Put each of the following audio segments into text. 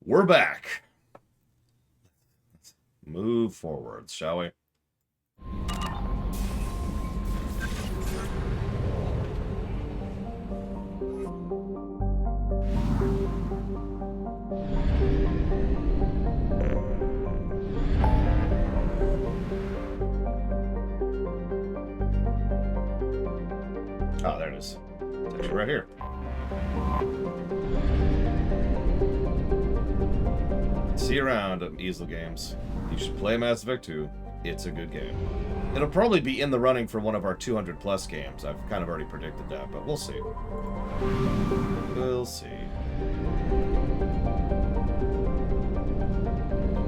We're back. Let's move forwards, shall we? Oh, there it is. It's actually right here. See you around at Easel Games. You should play Mass Effect 2. It's a good game. It'll probably be in the running for one of our 200 plus games. I've kind of already predicted that, but we'll see. We'll see.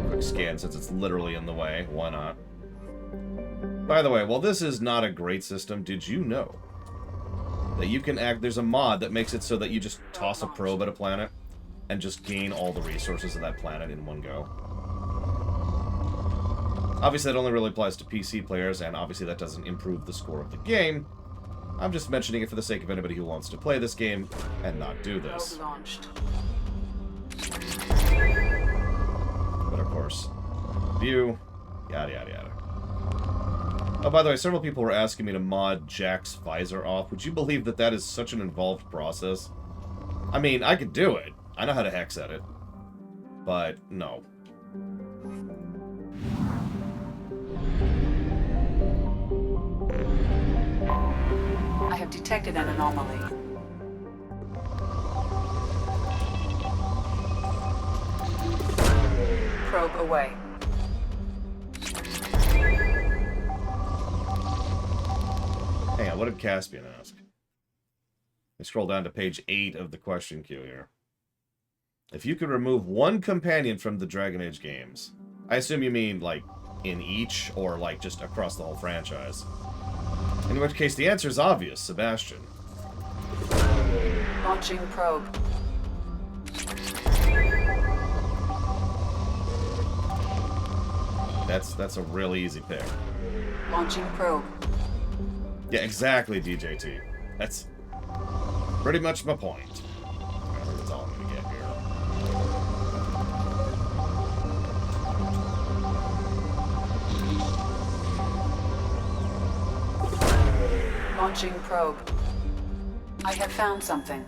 Quick scan since it's literally in the way. Why not? By the way, while this is not a great system, did you know that you can there's a mod that makes it so that you just toss a probe at a planet and just gain all the resources of that planet in one go. Obviously, that only really applies to PC players, and obviously that doesn't improve the score of the game. I'm just mentioning it for the sake of anybody who wants to play this game and not do this. But of course, view, yada yada yada. Oh, by the way, several people were asking me to mod Jack's visor off. Would you believe that that is such an involved process? I mean, I could do it. I know how to hex edit. But, no. I have detected an anomaly. Probe away. Hang on, what did Caspian ask? I scroll down to page 8 of the question queue here. If you could remove one companion from the Dragon Age games, I assume you mean, like, in each, or, like, just across the whole franchise. In which case, the answer is obvious, Sebastian. Launching probe. That's a really easy pick. Launching probe. Yeah, exactly, DJT. That's pretty much my point. I think that's all I'm gonna get here. Launching probe. I have found something.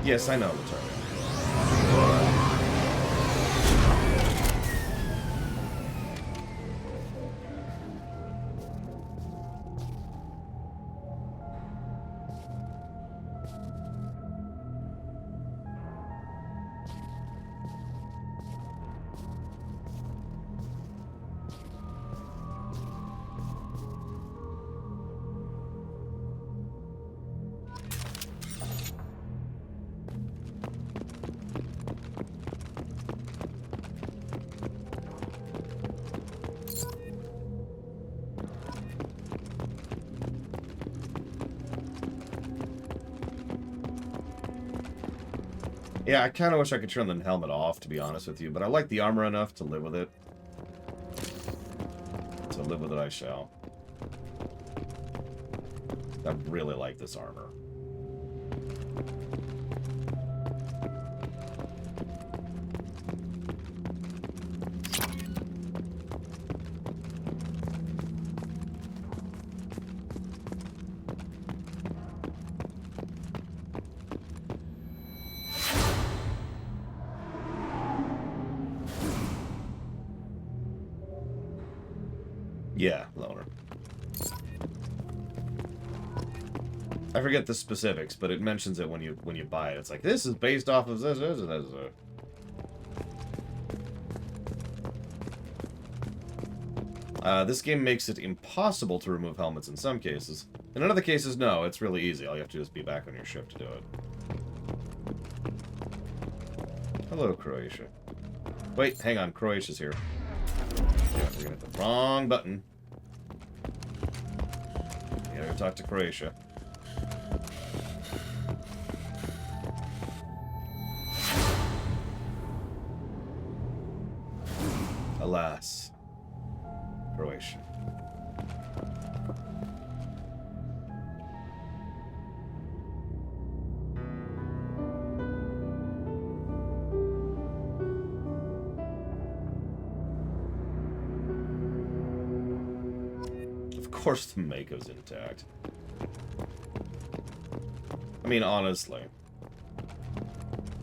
Yes, I know, Latoya. Yeah, I kind of wish I could turn the helmet off, to be honest with you, but I like the armor enough to live with it. So live with it I shall. I really like this armor. Yeah, loner. I forget the specifics, but it mentions it when you buy it. It's like, this is based off of this. This game makes it impossible to remove helmets in some cases. In other cases, no, it's really easy. All you have to do is be back on your ship to do it. Hello, Croatia. Wait, hang on, Croatia's here. Yeah, we're gonna hit the wrong button. Gotta go talk to Croatia. course the Mako's intact. I mean, honestly.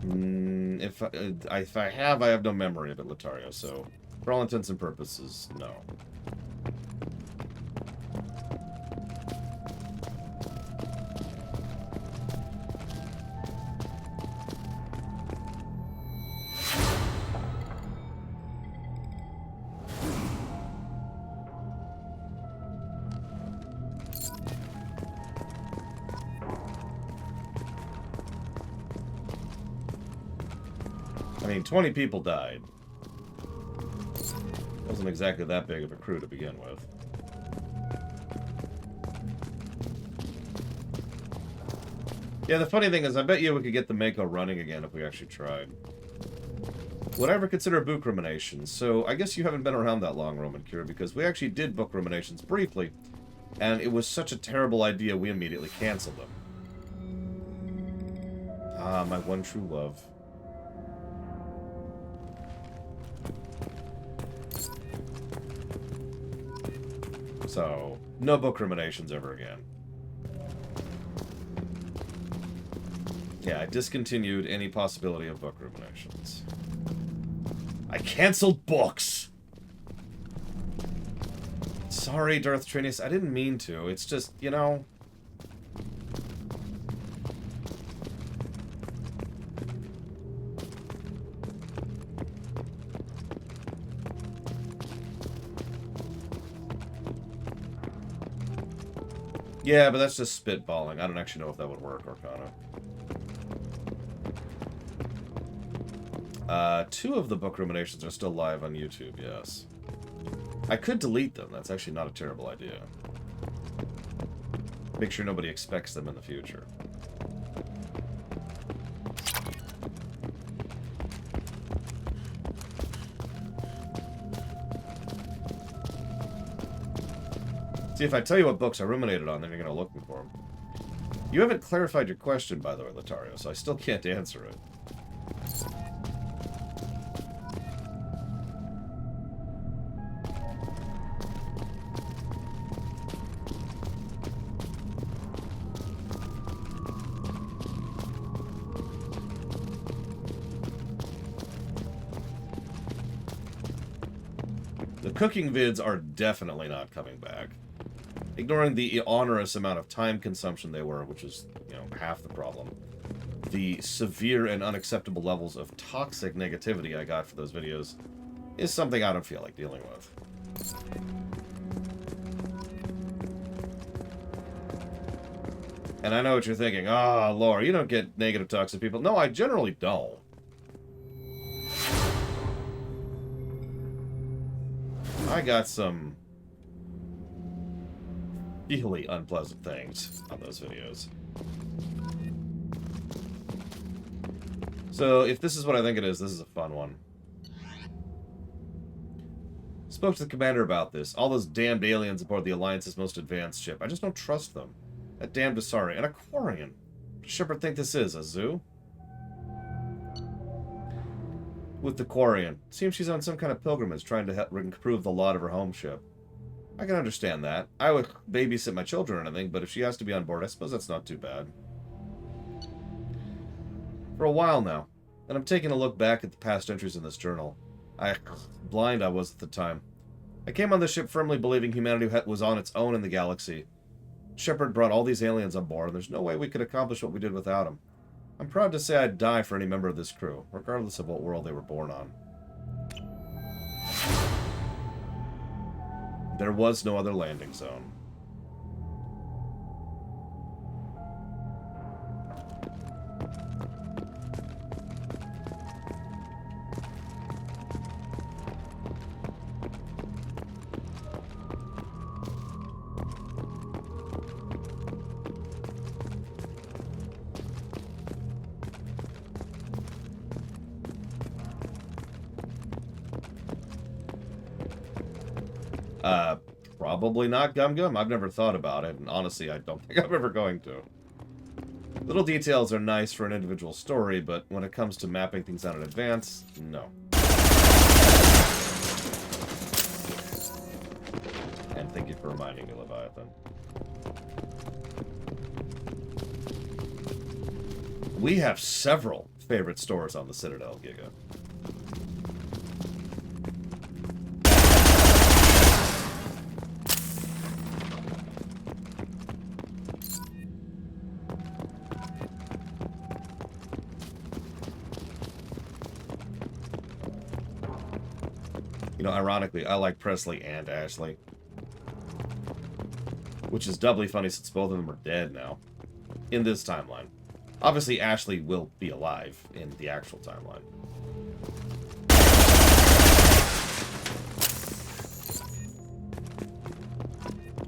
If I have no memory of it, Latario, so for all intents and purposes, no. I mean, 20 people died. Wasn't exactly that big of a crew to begin with. Yeah, the funny thing is, I bet you we could get the Mako running again if we actually tried. Would I ever consider book ruminations? So, I guess you haven't been around that long, Roman Cure, because we actually did book ruminations briefly, and it was such a terrible idea, we immediately canceled them. Ah, my one true love. So, no book ruminations ever again. Yeah, I discontinued any possibility of book ruminations. I canceled books! Sorry, Darth Trinius, I didn't mean to. It's just, you know... Yeah, but that's just spitballing. I don't actually know if that would work, Arcana. 2 of the book ruminations are still live on YouTube, yes. I could delete them. That's actually not a terrible idea. Make sure nobody expects them in the future. See, if I tell you what books I ruminated on, then you're going to look for them. You haven't clarified your question, by the way, Latario, so I still can't answer it. The cooking vids are definitely not coming back. Ignoring the onerous amount of time consumption they were, which is, you know, half the problem. The severe and unacceptable levels of toxic negativity I got for those videos is something I don't feel like dealing with. And I know what you're thinking. Ah, Laura, you don't get negative toxic people. No, I generally don't. I got some really unpleasant things on those videos. So, if this is what I think it is, this is a fun one. Spoke to the commander about this. All those damned aliens aboard the Alliance's most advanced ship. I just don't trust them. That damned Asari. An Aquarian. What does Shepard think this is? A zoo? With the Quarian. Seems she's on some kind of pilgrimage trying to improve the lot of her home ship. I can understand that. I would babysit my children or anything, but if she has to be on board, I suppose that's not too bad. For a while now, and I'm taking a look back at the past entries in this journal. Blind I was at the time. I came on the ship firmly believing humanity was on its own in the galaxy. Shepard brought all these aliens on board, and there's no way we could accomplish what we did without him. I'm proud to say I'd die for any member of this crew, regardless of what world they were born on. There was no other landing zone. Probably not, Gum Gum. I've never thought about it, and honestly, I don't think I'm ever going to. Little details are nice for an individual story, but when it comes to mapping things out in advance, no. And Thank you for reminding me, Leviathan. We have several favorite stores on the Citadel, Giga. You know, ironically, I like Presley and Ashley. Which is doubly funny since both of them are dead now. In this timeline. Obviously, Ashley will be alive in the actual timeline.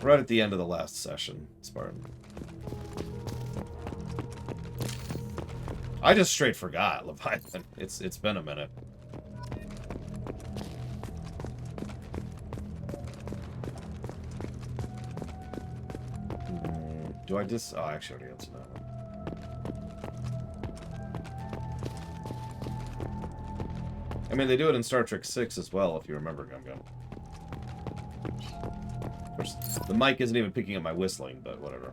Right at the end of the last session, Spartan. I just straight forgot, Leviathan. It's been a minute. Do I just... Oh, I actually already answered that one. I mean, they do it in Star Trek 6 as well, if you remember, Gum Gum. Of course, the mic isn't even picking up my whistling, but whatever.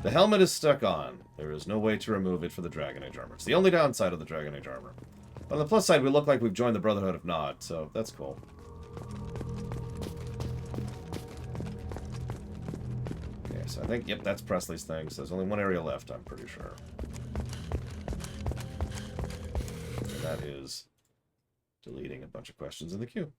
The helmet is stuck on. There is no way to remove it for the Dragon Age armor. It's the only downside of the Dragon Age armor. On the plus side, we look like we've joined the Brotherhood of Nod, so that's cool. Okay, so I think, yep, that's Presley's thing. So there's only one area left, I'm pretty sure. And that is deleting a bunch of questions in the queue.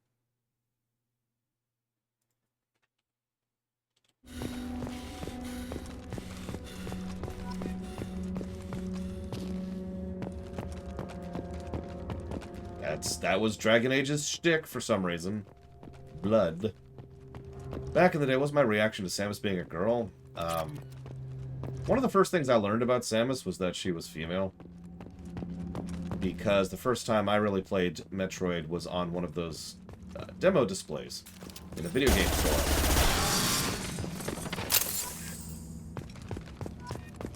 That was Dragon Age's shtick for some reason. Blood. Back in the day, what was my reaction to Samus being a girl? One of the first things I learned about Samus was that she was female. Because the first time I really played Metroid was on one of those demo displays in a video game store.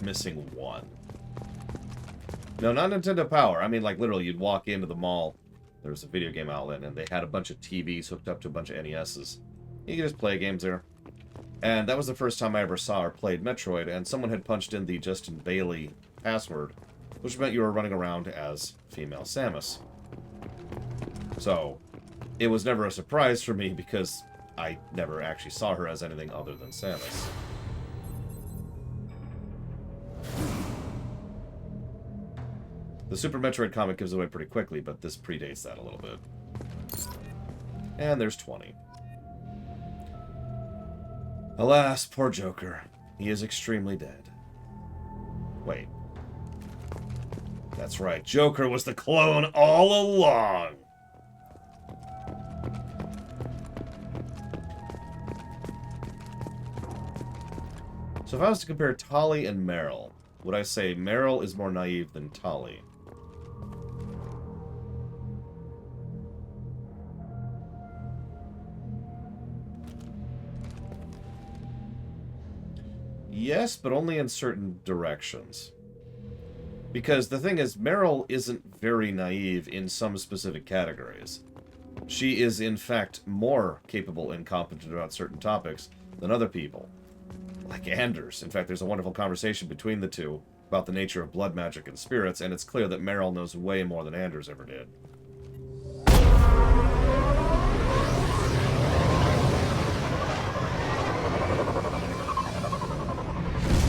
Missing one. No, not Nintendo Power. I mean, like, literally, you'd walk into the mall. There was a video game outlet, and they had a bunch of TVs hooked up to a bunch of NESs. You could just play games there. And that was the first time I ever saw or played Metroid, and someone had punched in the Justin Bailey password, which meant you were running around as female Samus. So, it was never a surprise for me because I never actually saw her as anything other than Samus. The Super Metroid comic gives away pretty quickly, but this predates that a little bit. And there's 20. Alas, poor Joker. He is extremely dead. Wait. That's right, Joker was the clone all along! So if I was to compare Tali and Meryl, would I say Meryl is more naive than Tali? Yes, but only in certain directions. Because the thing is, Meryl isn't very naive in some specific categories. She is, in fact, more capable and competent about certain topics than other people. Like Anders. In fact, there's a wonderful conversation between the two about the nature of blood magic and spirits, and it's clear that Meryl knows way more than Anders ever did.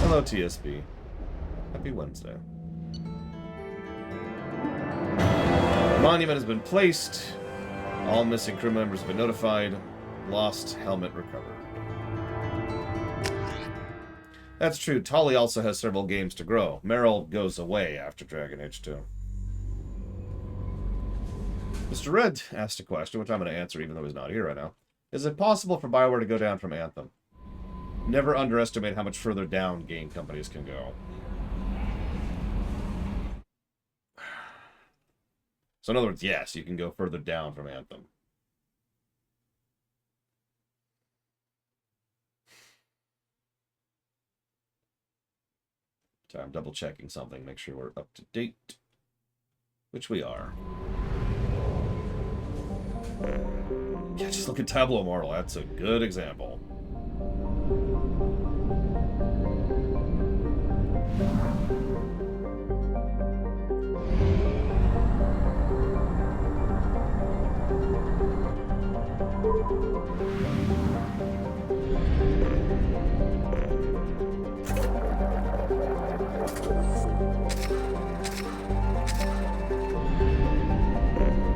Hello, TSB. Happy Wednesday. Monument has been placed. All missing crew members have been notified. Lost helmet recovered. That's true. Tali also has several games to grow. Meryl goes away after Dragon Age 2. Mr. Red asked a question, which I'm going to answer even though he's not here right now. Is it possible for BioWare to go down from Anthem? Never underestimate how much further down game companies can go. So in other words, yes, you can go further down from Anthem. So I'm double checking something, make sure we're up to date. Which we are. Yeah, just look at Tableau Immortal. That's a good example.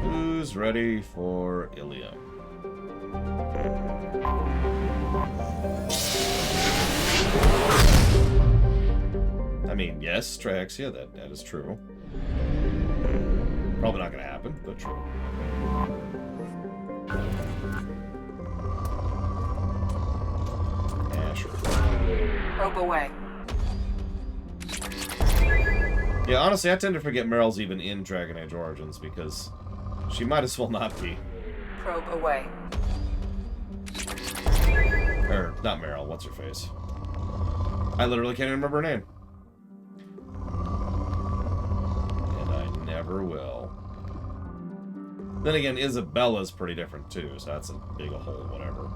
Who's ready for Ilium? I mean, yes, Triaxia, that is true. Probably not going to happen, but true. Yeah, sure. Probe away. Yeah, honestly, I tend to forget Meryl's even in Dragon Age Origins because she might as well not be. Probe away. Or, not Meryl, what's her face? I literally can't even remember her name. And I never will. Then again, Isabella's pretty different too, so that's a big hole, whatever.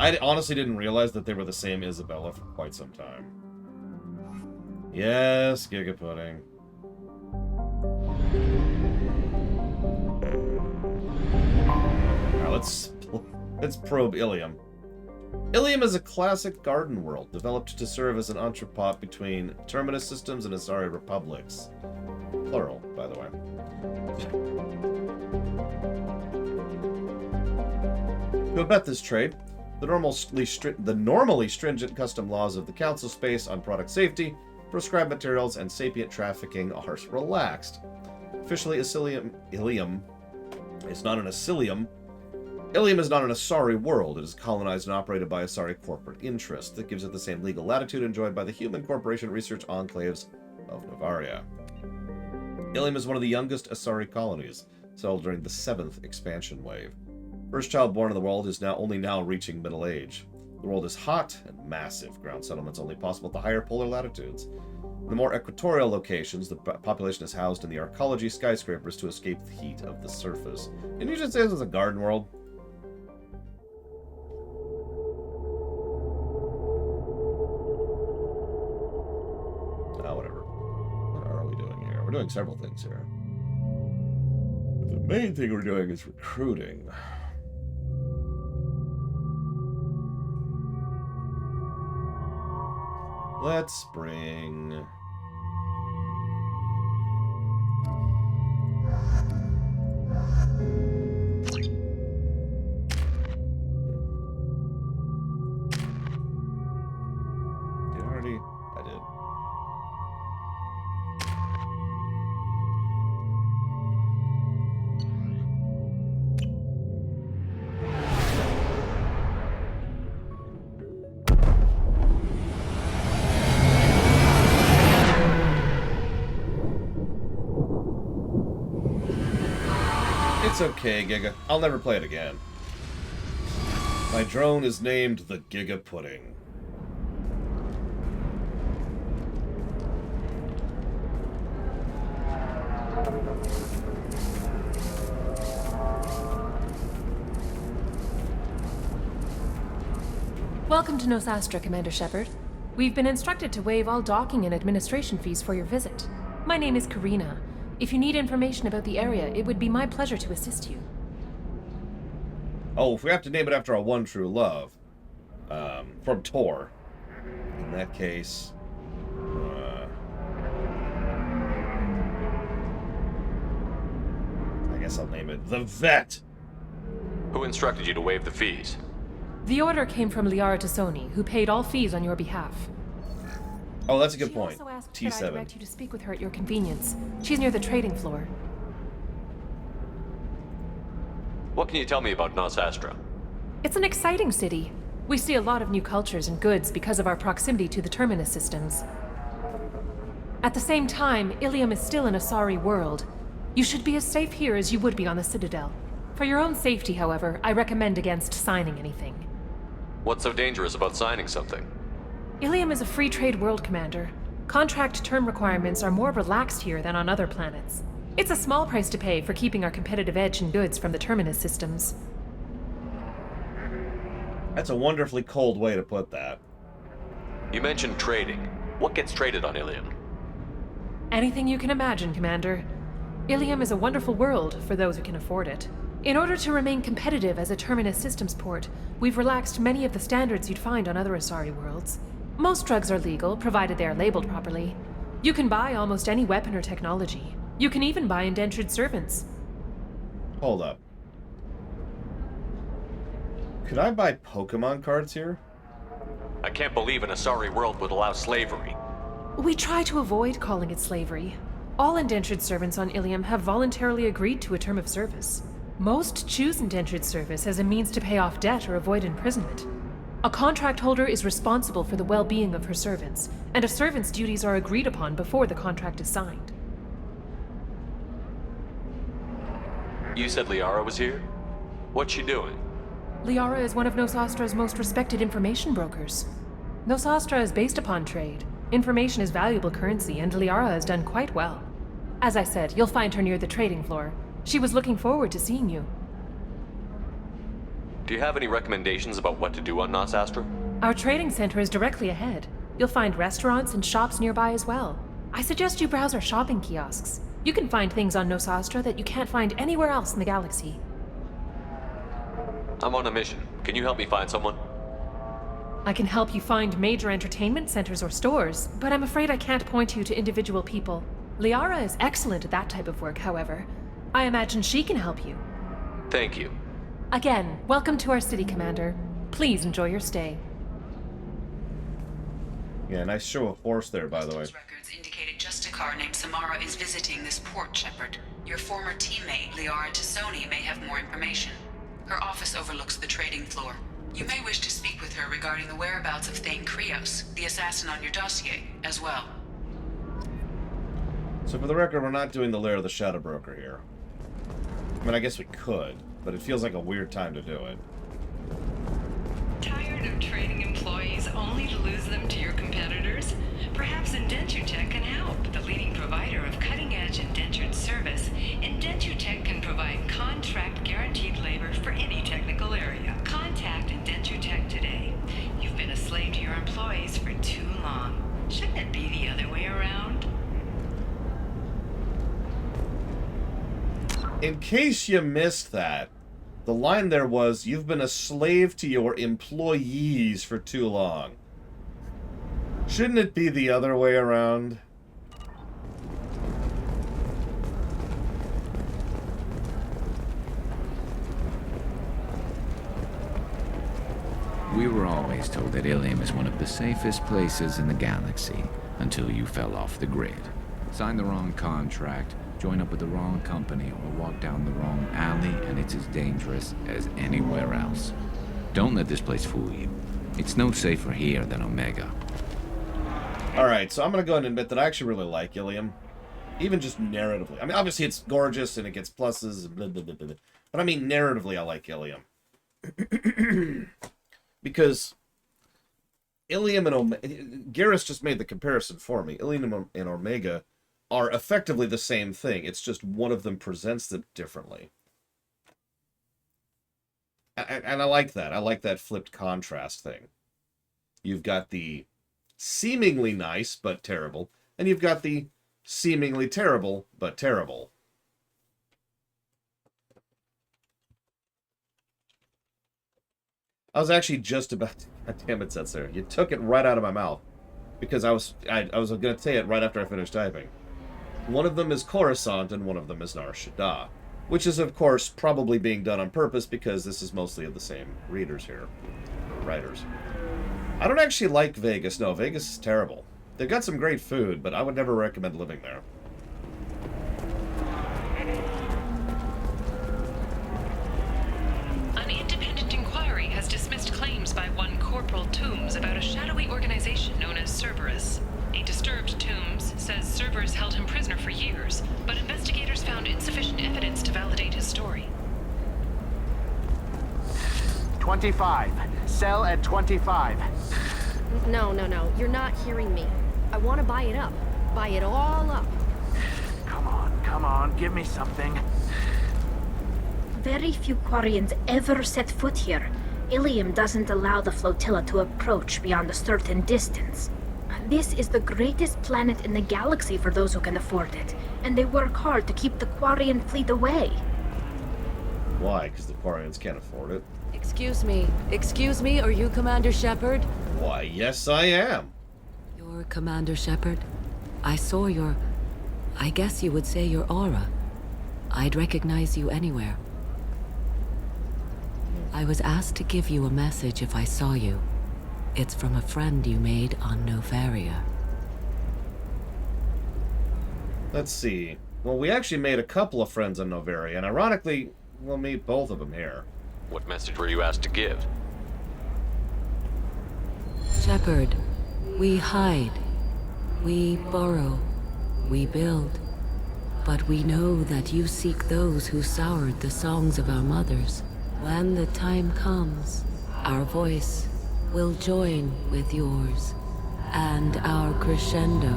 I honestly didn't realize that they were the same Isabella for quite some time. Yes, Giga Pudding. Alright, let's probe Ilium. Ilium is a classic garden world developed to serve as an entrepot between Terminus systems and Asari republics. Plural, by the way. To abet this trade, the normally stringent custom laws of the Council space on product safety, proscribed materials, and sapient trafficking are relaxed. Officially, Ilium is not an Asilium. Ilium is not an Asari world. It is colonized and operated by Asari corporate interest. That gives it the same legal latitude enjoyed by the human corporation research enclaves of Novaria. Ilium is one of the youngest Asari colonies, settled during the 7th expansion wave. First child born in the world is only now reaching middle age. The world is hot and massive. Ground settlements only possible at the higher polar latitudes. In the more equatorial locations, the population is housed in the arcology skyscrapers to escape the heat of the surface. Didn't you just say this was a garden world? Oh, whatever. What are we doing here? We're doing several things here. The main thing we're doing is recruiting. Let's bring... Did I already? I did. It's okay, Giga. I'll never play it again. My drone is named the Giga Pudding. Welcome to Nosastra, Commander Shepard. We've been instructed to waive all docking and administration fees for your visit. My name is Karina. If you need information about the area, it would be my pleasure to assist you. Oh, if we have to name it after our one true love, from Tor, in that case, I guess I'll name it the Vet. Who instructed you to waive the fees? The order came from Liara Tassoni, who paid all fees on your behalf. Oh, that's a good She point. also asked that I T7. direct you to speak with her at your convenience. She's near the trading floor. What can you tell me about Nosastra? It's an exciting city. We see a lot of new cultures and goods because of our proximity to the Terminus systems. At the same time, Ilium is still an Asari world. You should be as safe here as you would be on the Citadel. For your own safety, however, I recommend against signing anything. What's so dangerous about signing something? Ilium is a free trade world, Commander. Contract term requirements are more relaxed here than on other planets. It's a small price to pay for keeping our competitive edge in goods from the Terminus systems. That's a wonderfully cold way to put that. You mentioned trading. What gets traded on Ilium? Anything you can imagine, Commander. Ilium is a wonderful world for those who can afford it. In order to remain competitive as a Terminus systems port, we've relaxed many of the standards you'd find on other Asari worlds. Most drugs are legal, provided they are labeled properly. You can buy almost any weapon or technology. You can even buy indentured servants. Hold up. Could I buy Pokemon cards here? I can't believe an Asari world would allow slavery. We try to avoid calling it slavery. All indentured servants on Ilium have voluntarily agreed to a term of service. Most choose indentured service as a means to pay off debt or avoid imprisonment. A contract holder is responsible for the well-being of her servants, and a servant's duties are agreed upon before the contract is signed. You said Liara was here? What's she doing? Liara is one of Nosastra's most respected information brokers. Nosastra is based upon trade. Information is valuable currency, and Liara has done quite well. As I said, you'll find her near the trading floor. She was looking forward to seeing you. Do you have any recommendations about what to do on Nos Astra? Our trading center is directly ahead. You'll find restaurants and shops nearby as well. I suggest you browse our shopping kiosks. You can find things on Nosastra that you can't find anywhere else in the galaxy. I'm on a mission. Can you help me find someone? I can help you find major entertainment centers or stores, but I'm afraid I can't point you to individual people. Liara is excellent at that type of work, however. I imagine she can help you. Thank you. Again, welcome to our city, Commander. Please enjoy your stay. Yeah, nice show of force there, by the way. Records indicated Justicar named Samara is visiting this port, Shepard. Your former teammate, Liara Tassoni, may have more information. Her office overlooks the trading floor. You may wish to speak with her regarding the whereabouts of Thane Krios, the assassin on your dossier, as well. So for the record, we're not doing the Lair of the Shadow Broker here. I mean, I guess we could, but it feels like a weird time to do it. Tired of trading employees only to lose them to your competitors? Perhaps Indentutech can help. The leading provider of cutting-edge indentured service, Indentutech can provide contract-guaranteed labor for any technical area. Contact Indentutech today. You've been a slave to your employees for too long. Shouldn't it be the other way around? In case you missed that, the line there was, "You've been a slave to your employees for too long." Shouldn't it be the other way around? We were always told that Ilium is one of the safest places in the galaxy, until you fell off the grid. Sign the wrong contract, join up with the wrong company, or walk down the wrong alley, and it's as dangerous as anywhere else. Don't let this place fool you. It's no safer here than Omega. Alright, so I'm going to go ahead and admit that I actually really like Ilium. Even just narratively. I mean, obviously it's gorgeous and it gets pluses, blah, blah, blah, blah. But I mean, narratively, I like Ilium. Because Ilium and Omega... Garrus just made the comparison for me. Ilium and Omega are effectively the same thing. It's just one of them presents them differently. And I like that. I like that flipped contrast thing. You've got the seemingly nice but terrible, and you've got the seemingly terrible but terrible. I was actually just about to... God damn it, Setzer. You took it right out of my mouth. Because I was going to say it right after I finished typing. One of them is Coruscant, and one of them is Nar Shaddaa. Which is, of course, probably being done on purpose, because this is mostly of the same readers here. Writers. I don't actually like Vegas. No, Vegas is terrible. They've got some great food, but I would never recommend living there. An independent inquiry has dismissed claims by one Corporal Toombs about a shadowy organization known as Cerberus. A disturbed Toombs says Cerberus held him prisoner for years, but investigators found insufficient evidence to validate his story. 25. Sell at 25. No. You're not hearing me. I want to buy it up. Buy it all up. Come on. Come on, give me something. Very few Quarians ever set foot here. Ilium doesn't allow the flotilla to approach beyond a certain distance. This is the greatest planet in the galaxy for those who can afford it, and they work hard to keep the Quarian fleet away. Why? Because the Quarians can't afford it. Excuse me, are you Commander Shepard? Why, yes, I am. You're Commander Shepard? I saw your... I guess you would say your aura. I'd recognize you anywhere. I was asked to give you a message if I saw you. It's from a friend you made on Novaria. Let's see. Well, we actually made a couple of friends on Novaria, and ironically, we'll meet both of them here. What message were you asked to give? Shepard, we hide. We borrow. We build. But we know that you seek those who soured the songs of our mothers. When the time comes, our voice will join with yours, and our crescendo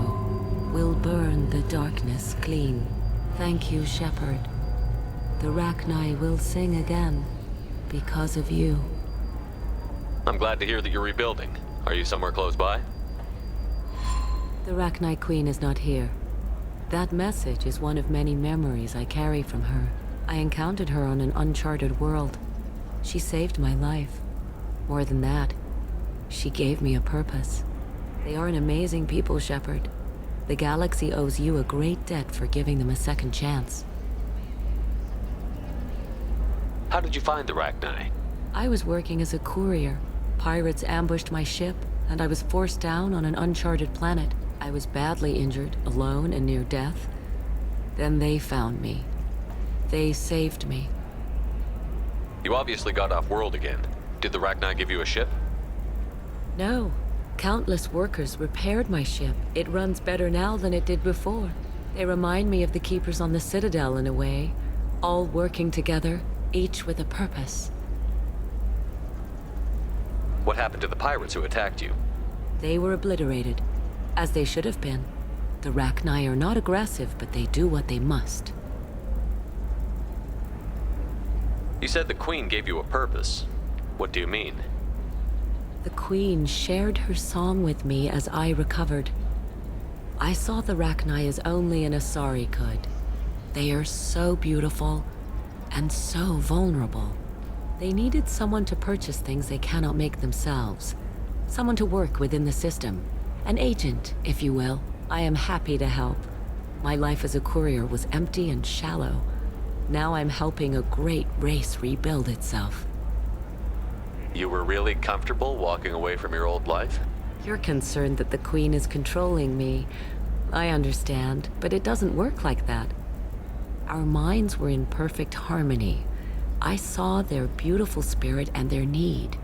will burn the darkness clean. Thank you, Shepard. The Rachni will sing again because of you. I'm glad to hear that you're rebuilding. Are you somewhere close by? The Rachni Queen is not here. That message is one of many memories I carry from her. I encountered her on an uncharted world. She saved my life. More than that, she gave me a purpose. They are an amazing people, Shepard. The galaxy owes you a great debt for giving them a second chance. How did you find the Rachni? I was working as a courier. Pirates ambushed my ship, and I was forced down on an uncharted planet. I was badly injured, alone and near death. Then they found me. They saved me. You obviously got off world again. Did the Rachni give you a ship? No. Countless workers repaired my ship. It runs better now than it did before. They remind me of the Keepers on the Citadel in a way. All working together, each with a purpose. What happened to the pirates who attacked you? They were obliterated, as they should have been. The Rachni are not aggressive, but they do what they must. You said the Queen gave you a purpose. What do you mean? The Queen shared her song with me as I recovered. I saw the Rachni as only an Asari could. They are so beautiful and so vulnerable. They needed someone to purchase things they cannot make themselves. Someone to work within the system. An agent, if you will. I am happy to help. My life as a courier was empty and shallow. Now I'm helping a great race rebuild itself. You were really comfortable walking away from your old life? You're concerned that the Queen is controlling me. I understand, but it doesn't work like that. Our minds were in perfect harmony. I saw their beautiful spirit and their need.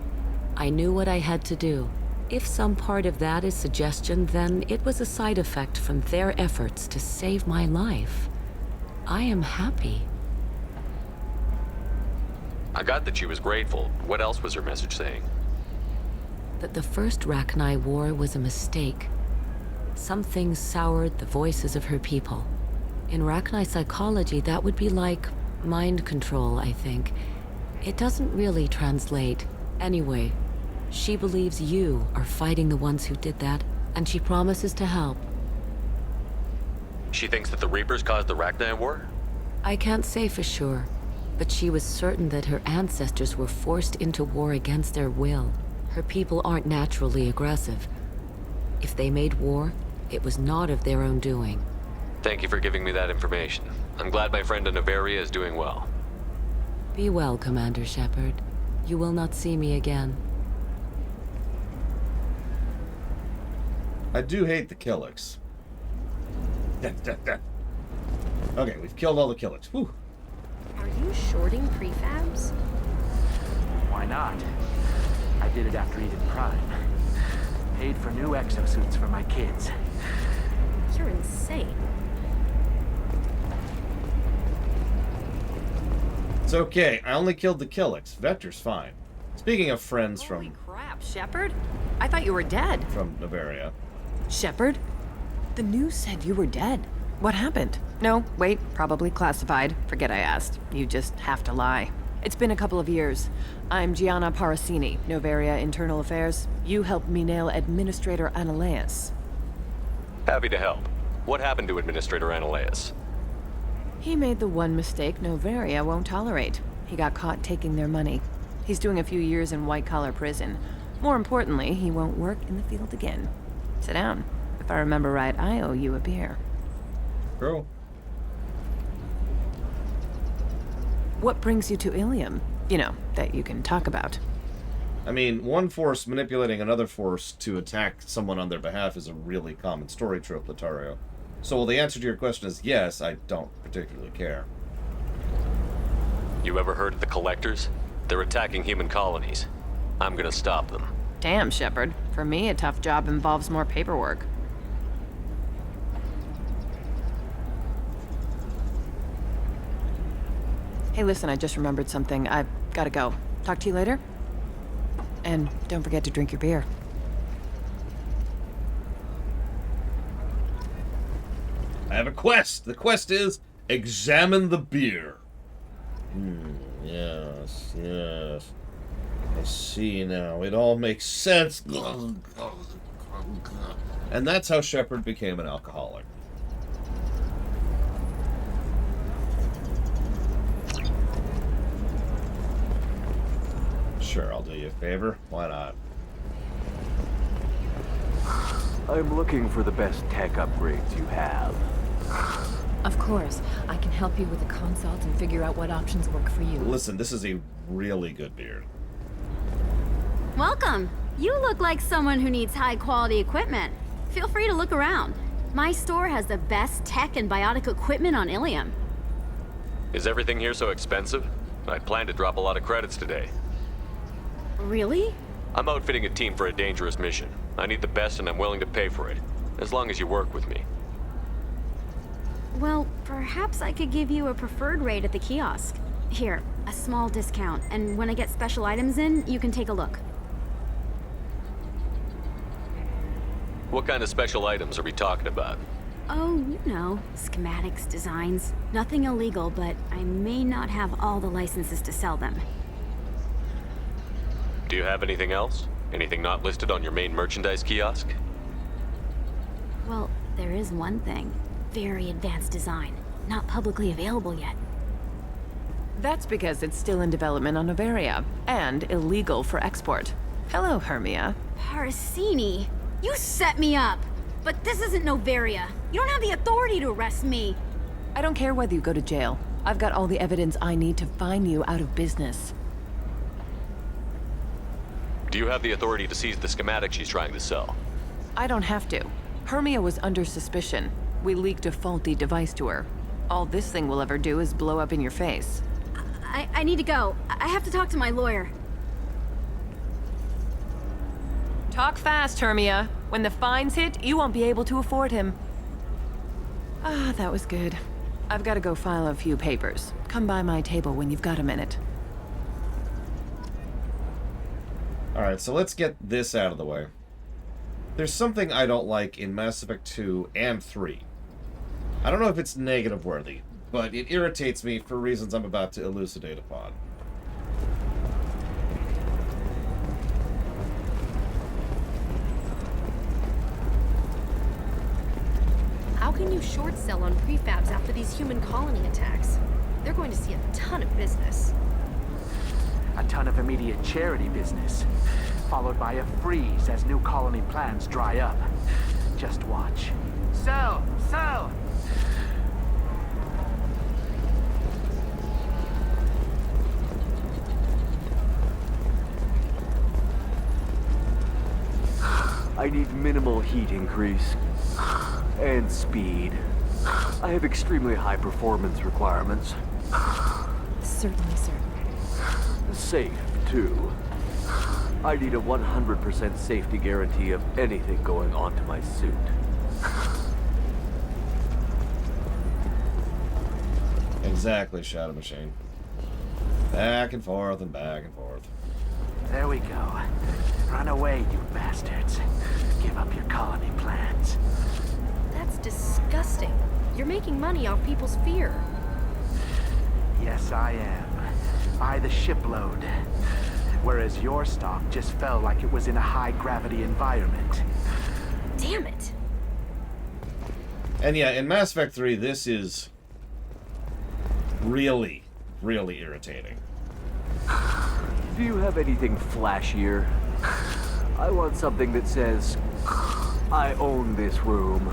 I knew what I had to do. If some part of that is suggestion, then it was a side effect from their efforts to save my life. I am happy. I got that she was grateful. What else was her message saying? That the first Rachni War was a mistake. Something soured the voices of her people. In Rachni psychology, that would be like mind control, I think. It doesn't really translate. Anyway, she believes you are fighting the ones who did that, and she promises to help. She thinks that the Reapers caused the Rachni War? I can't say for sure, but she was certain that her ancestors were forced into war against their will. Her people aren't naturally aggressive. If they made war, it was not of their own doing. Thank you for giving me that information. I'm glad my friend in Novaria is doing well. Be well, Commander Shepard. You will not see me again. I do hate the Killiks. Okay, we've killed all the Killiks. Whew. Are you shorting prefabs? Why not? I did it after Eden Prime. Paid for new exosuits for my kids. You're insane. It's okay. I only killed the Killiks. Vector's fine. Speaking of friends Holy from crap, Shepard? I thought you were dead. Novaria. Shepard? The news said you were dead. What happened? No, wait, probably classified. Forget I asked. You just have to lie. It's been a couple of years. I'm Gianna Parasini, Noveria Internal Affairs. You helped me nail Administrator Analeas. Happy to help. What happened to Administrator Analeas? He made the one mistake Noveria won't tolerate. He got caught taking their money. He's doing a few years in white-collar prison. More importantly, he won't work in the field again. Sit down. If I remember right, I owe you a beer. Bro. What brings you to Ilium? You know, that you can talk about. I mean, one force manipulating another force to attack someone on their behalf is a really common story trope, Latario. So, well, the answer to your question is yes, I don't particularly care. You ever heard of the Collectors? They're attacking human colonies. I'm gonna stop them. Damn, Shepard. For me, a tough job involves more paperwork. Hey, listen, I just remembered something. I've gotta go. Talk to you later? And don't forget to drink your beer. I have a quest. The quest is examine the beer. Yes, yes. I see now. It all makes sense. And that's how Shepard became an alcoholic. Sure, I'll do you a favor. Why not? I'm looking for the best tech upgrades you have. Of course. I can help you with a consult and figure out what options work for you. Listen, this is a really good beer. Welcome. You look like someone who needs high-quality equipment. Feel free to look around. My store has the best tech and biotic equipment on Ilium. Is everything here so expensive? I'd planned to drop a lot of credits today. Really? I'm outfitting a team for a dangerous mission. I need the best and I'm willing to pay for it, as long as you work with me. Well, perhaps I could give you a preferred rate at the kiosk. Here, a small discount, and when I get special items in, you can take a look. What kind of special items are we talking about? Oh, you know, schematics, designs. Nothing illegal, but I may not have all the licenses to sell them. Do you have anything else? Anything not listed on your main merchandise kiosk? Well, there is one thing. Very advanced design. Not publicly available yet. That's because it's still in development on Noveria, and illegal for export. Hello, Hermia. Parasini! You set me up! But this isn't Noveria. You don't have the authority to arrest me. I don't care whether you go to jail. I've got all the evidence I need to find you out of business. Do you have the authority to seize the schematic she's trying to sell? I don't have to. Hermia was under suspicion. We leaked a faulty device to her. All this thing will ever do is blow up in your face. I need to go. I have to talk to my lawyer. Talk fast, Hermia. When the fines hit, you won't be able to afford him. Ah, that was good. I've got to go file a few papers. Come by my table when you've got a minute. Alright, so let's get this out of the way. There's something I don't like in Mass Effect 2 and 3. I don't know if it's negative worthy, but it irritates me for reasons I'm about to elucidate upon. How can you short sell on prefabs after these human colony attacks? They're going to see a ton of business. A ton of immediate charity business, followed by a freeze as new colony plans dry up. Just watch. Sell! Sell! I need minimal heat increase. And speed. I have extremely high performance requirements. Certainly, sir. Safe, too. I need a 100% safety guarantee of anything going onto my suit. Exactly, Shadow Machine. Back and forth and back and forth. There we go. Run away, you bastards. Give up your colony plans. That's disgusting. You're making money off people's fear. Yes, I am. By the shipload. Whereas your stock just fell like it was in a high-gravity environment. Damn it. And yeah, in Mass Effect 3, this is really, really irritating. Do you have anything flashier? I want something that says, I own this room.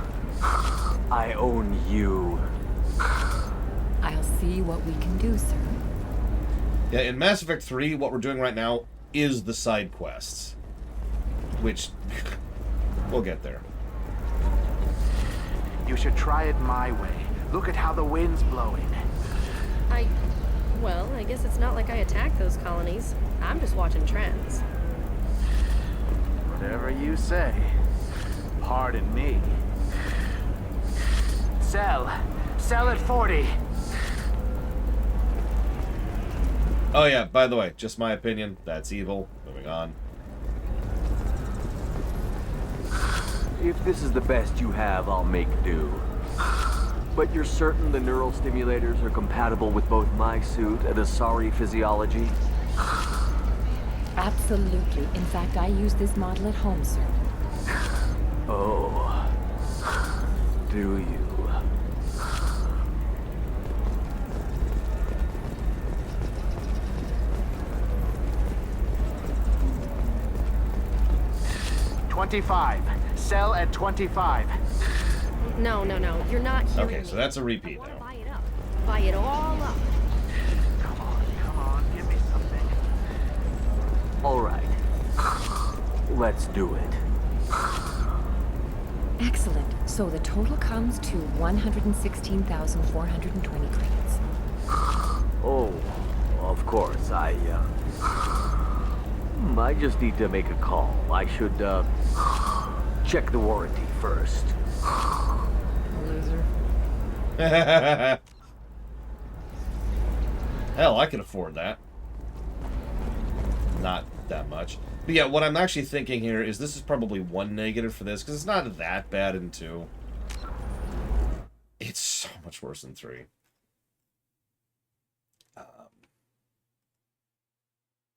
I own you. I'll see what we can do, sir. Yeah, in Mass Effect 3, what we're doing right now is the side quests. Which, we'll get there. You should try it my way. Look at how the wind's blowing. Well, I guess it's not like I attacked those colonies. I'm just watching trends. Whatever you say. Pardon me. Sell. Sell at 40. Oh yeah, by the way, just my opinion. That's evil. Moving on. If this is the best you have, I'll make do. But you're certain the neural stimulators are compatible with both my suit and Asari physiology? Absolutely. In fact, I use this model at home, sir. Oh. Do you? $25. Sell at 25. No. You're not hearing Okay, so that's a repeat now. Buy it up. Buy it all up. Come on. Give me something. All right. Let's do it. Excellent. So the total comes to 116,420 credits. Oh, of course. I just need to make a call. I should, check the warranty first. Loser. Hell, I can afford that. Not that much. But yeah, what I'm actually thinking here is this is probably one negative for this, because it's not that bad in 2. It's so much worse than 3.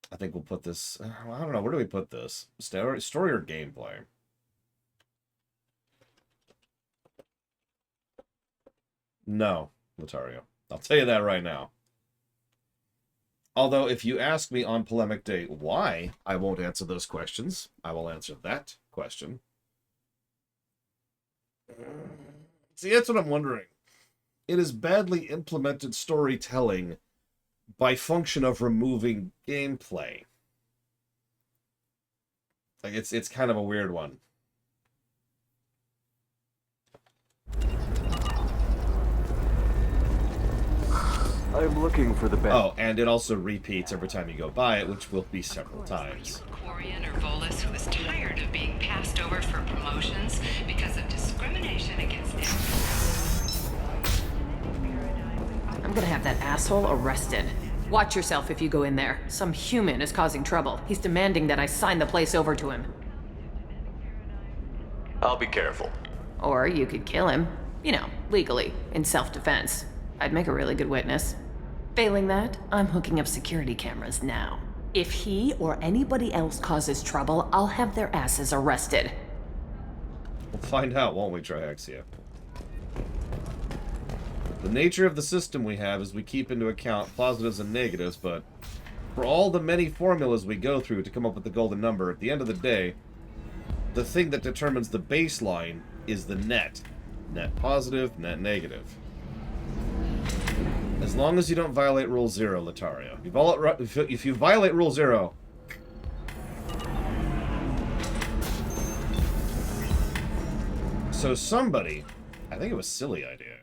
I think we'll put this... I don't know, where do we put this? Story or gameplay? No, Latario. I'll tell you that right now. Although, if you ask me on Polemic Day why I won't answer those questions, I will answer that question. See, that's what I'm wondering. It is badly implemented storytelling by function of removing gameplay. Like, it's kind of a weird one. I'm looking for the best. Oh, and it also repeats every time you go by it, which will be several times. Quarian or Volus who is tired of being passed over for promotions because of discrimination against him. I'm gonna have that asshole arrested. Watch yourself if you go in there. Some human is causing trouble. He's demanding that I sign the place over to him. I'll be careful. Or you could kill him. You know, legally, in self-defense. I'd make a really good witness. Failing that, I'm hooking up security cameras now. If he or anybody else causes trouble, I'll have their asses arrested. We'll find out, won't we, Triaxia? The nature of the system we have is we keep into account positives and negatives, but for all the many formulas we go through to come up with the golden number, at the end of the day, the thing that determines the baseline is the net. Net positive, net negative. As long as you don't violate Rule 0, Latario. If you violate Rule 0... So somebody... I think it was Silly Idea.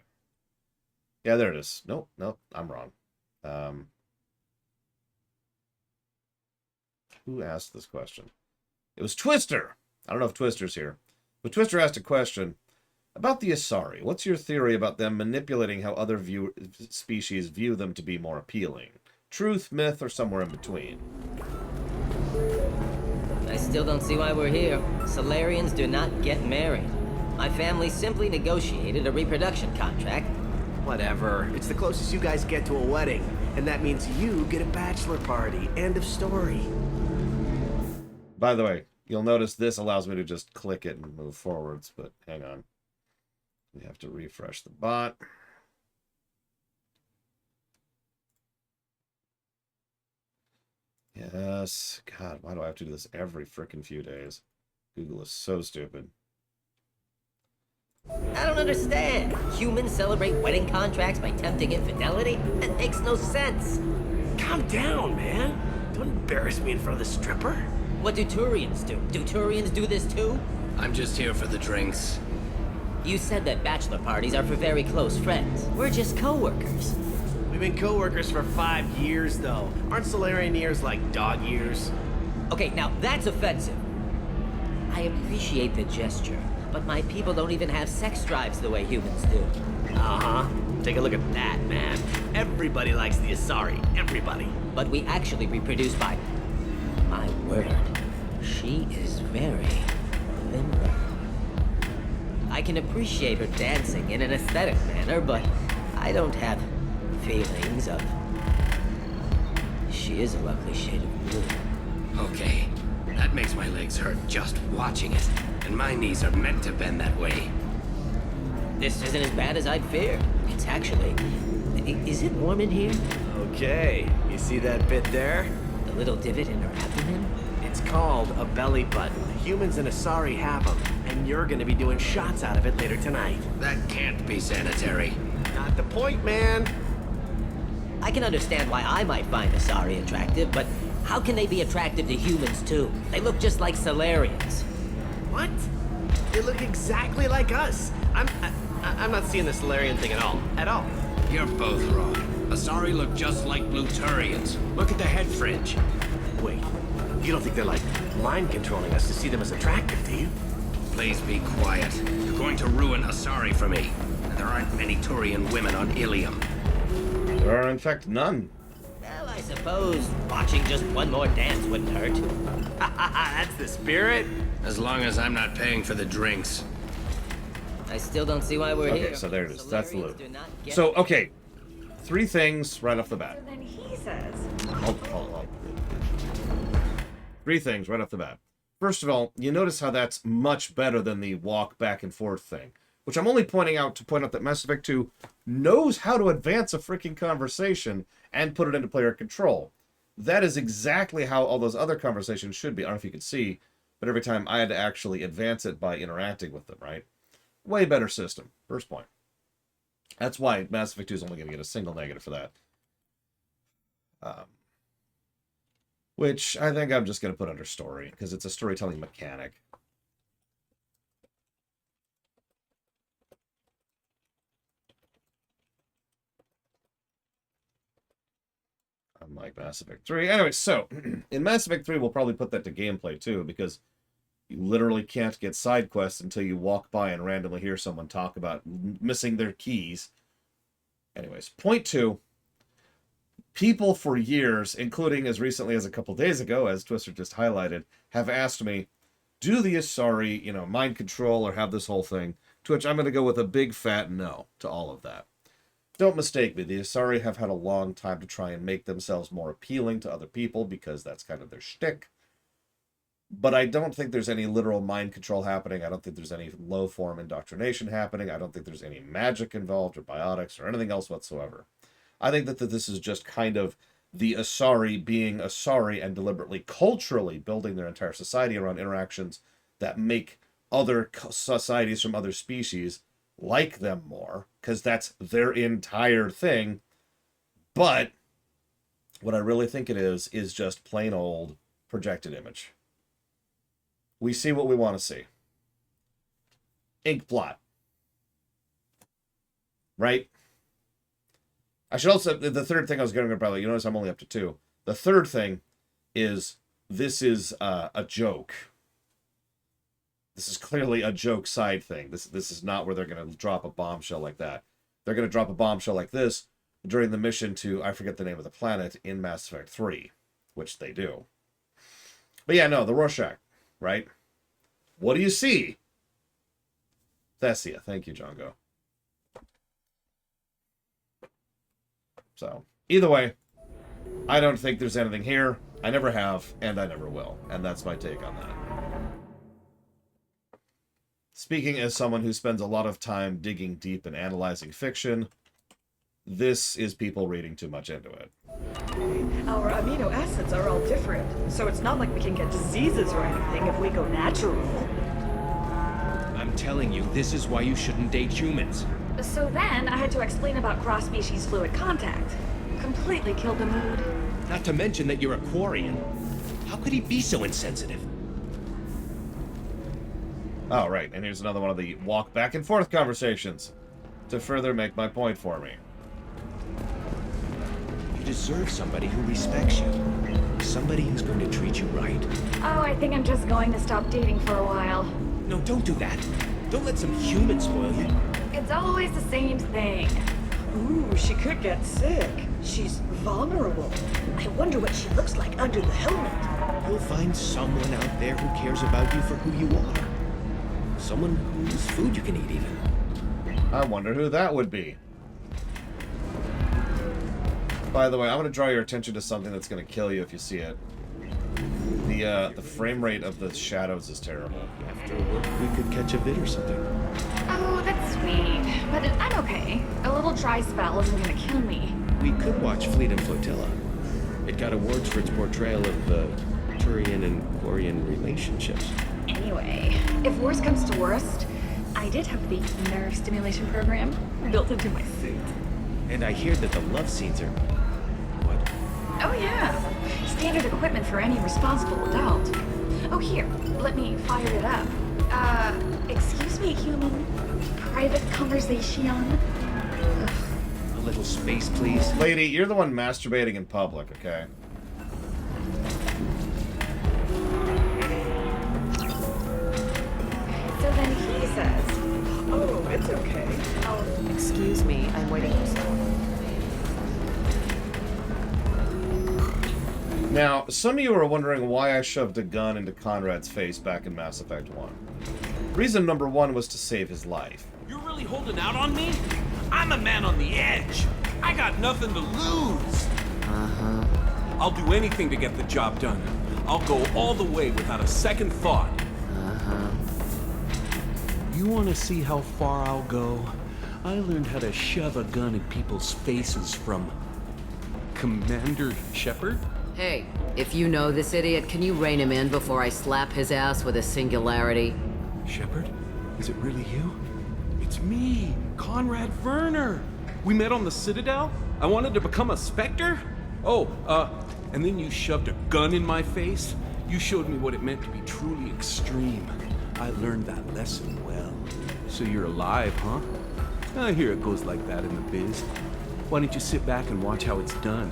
Yeah, there it is. Nope, I'm wrong. Who asked this question? It was Twister! I don't know if Twister's here. But Twister asked a question about the Asari. What's your theory about them manipulating how other species view them to be more appealing? Truth, myth, or somewhere in between? I still don't see why we're here. Solarians do not get married. My family simply negotiated a reproduction contract. Whatever. It's the closest you guys get to a wedding. And that means you get a bachelor party. End of story. By the way, you'll notice this allows me to just click it and move forwards, but hang on. We have to refresh the bot. Yes. God, why do I have to do this every frickin' few days? Google is so stupid. I don't understand. Humans celebrate wedding contracts by tempting infidelity? That makes no sense. Calm down, man. Don't embarrass me in front of the stripper. What do Turians do? Do Turians do this too? I'm just here for the drinks. You said that bachelor parties are for very close friends. We're just co-workers. We've been co-workers for 5 years, though. Aren't Solarian years like dog years? Okay, now that's offensive. I appreciate the gesture, but my people don't even have sex drives the way humans do. Uh-huh. Take a look at that, man. Everybody likes the Asari. Everybody. But we actually reproduce by... My word. She is very limber. I can appreciate her dancing in an aesthetic manner, but I don't have feelings of... She is a lovely shade of blue. Okay, that makes my legs hurt just watching it. And my knees are meant to bend that way. This isn't as bad as I'd feared. It's actually... Is it warm in here? Okay, you see that bit there? The little divot in her abdomen? It's called a belly button. Humans and Asari have them, and you're gonna be doing shots out of it later tonight. That can't be sanitary. Not the point, man. I can understand why I might find Asari attractive, but how can they be attractive to humans too? They look just like Solarians. What? They look exactly like us. I'm not seeing the Solarian thing at all. At all. You're both wrong. Asari look just like Bluturians. Look at the head fringe. Wait, you don't think they're like mind controlling us to see them as attractive, do you? Please be quiet. You're going to ruin Asari for me. And there aren't many Turian women on Ilium. There are in fact none. Well, I suppose watching just one more dance wouldn't hurt. That's the spirit. As long as I'm not paying for the drinks. I still don't see why we're here. Okay, so there it is. That's the loop. So, okay. 3 things right off the bat. Then he says. Hold. 3 things right off the bat. First of all, you notice how that's much better than the walk back and forth thing. Which I'm only pointing out to point out that Mass Effect 2 knows how to advance a freaking conversation and put it into player control. That is exactly how all those other conversations should be. I don't know if you could see, but every time I had to actually advance it by interacting with them, right? Way better system. First point. That's why Mass Effect 2 is only going to get a single negative for that. Which I think I'm just going to put under story, because it's a storytelling mechanic. Unlike Mass Effect 3. Anyway, so, in Mass Effect 3, we'll probably put that to gameplay, too, because you literally can't get side quests until you walk by and randomly hear someone talk about missing their keys. Anyways, point 2. People for years, including as recently as a couple days ago, as Twister just highlighted, have asked me, do the Asari, mind control or have this whole thing? To which I'm going to go with a big fat no to all of that. Don't mistake me, the Asari have had a long time to try and make themselves more appealing to other people because that's kind of their shtick. But I don't think there's any literal mind control happening. I don't think there's any low-form indoctrination happening. I don't think there's any magic involved or biotics or anything else whatsoever. I think that this is just kind of the Asari being Asari and deliberately culturally building their entire society around interactions that make other societies from other species like them more, because that's their entire thing. But what I really think it is just plain old projected image. We see what we want to see. Ink blot. Right? I should also, the third thing I was going to probably, you notice I'm only up to 2. The third thing is, this is a joke. This is clearly a joke side thing. This is not where they're going to drop a bombshell like that. They're going to drop a bombshell like this during the mission to, I forget the name of the planet, in Mass Effect 3, which they do. But yeah, no, the Rorschach, right? What do you see? Thessia. Thank you, Django. So, either way, I don't think there's anything here. I never have, and I never will. And that's my take on that. Speaking as someone who spends a lot of time digging deep and analyzing fiction, this is people reading too much into it. Our amino acids are all different, so it's not like we can get diseases or anything if we go natural. I'm telling you, this is why you shouldn't date humans. So then, I had to explain about cross-species fluid contact. Completely killed the mood. Not to mention that you're a Quarian. How could he be so insensitive? Oh, right, and here's another one of the walk back and forth conversations to further make my point for me. You deserve somebody who respects you. Somebody who's going to treat you right. Oh, I think I'm just going to stop dating for a while. No, don't do that. Don't let some human spoil you. It's always the same thing. Ooh, she could get sick. She's vulnerable. I wonder what she looks like under the helmet. You'll find someone out there who cares about you for who you are. Someone whose food you can eat, even. I wonder who that would be. By the way, I'm going to draw your attention to something that's going to kill you if you see it. The frame rate of the shadows is terrible. After work, we could catch a vid or something. Oh, that's sweet. But I'm okay. A little dry spell isn't gonna kill me. We could watch Fleet and Flotilla. It got awards for its portrayal of Turian and Quarian relationships. Anyway, if worst comes to worst, I did have the nerve stimulation program built into my suit. And I hear that the love scenes are... what? Oh yeah. Standard equipment for any responsible adult. Oh, here. Let me fire it up. Excuse me, human. Private conversation. A little space, please. Lady, you're the one masturbating in public, okay? So then he says, oh, it's okay. Oh, excuse me. I'm waiting for someone. Now, some of you are wondering why I shoved a gun into Conrad's face back in Mass Effect 1. Reason number one was to save his life. You're really holding out on me? I'm a man on the edge. I got nothing to lose. Uh-huh. I'll do anything to get the job done. I'll go all the way without a second thought. Uh-huh. You want to see how far I'll go? I learned how to shove a gun in people's faces from Commander Shepard. Hey, if you know this idiot, can you rein him in before I slap his ass with a singularity? Shepard? Is it really you? It's me, Conrad Werner. We met on the Citadel? I wanted to become a Spectre? Oh, and then you shoved a gun in my face? You showed me what it meant to be truly extreme. I learned that lesson well. So you're alive, huh? I hear it goes like that in the biz. Why don't you sit back and watch how it's done?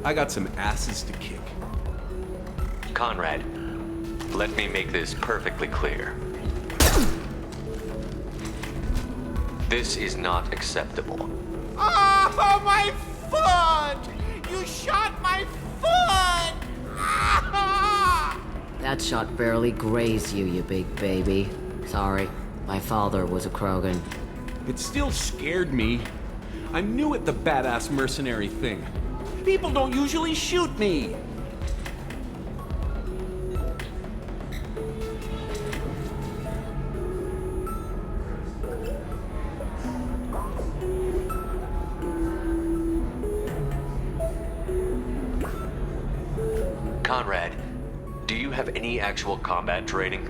I got some asses to kick. Conrad, let me make this perfectly clear. This is not acceptable. Oh, my foot! You shot my foot! That shot barely grazed you, you big baby. Sorry, my father was a Krogan. It still scared me. I'm new at the badass mercenary thing. People don't usually shoot me. Conrad, do you have any actual combat training?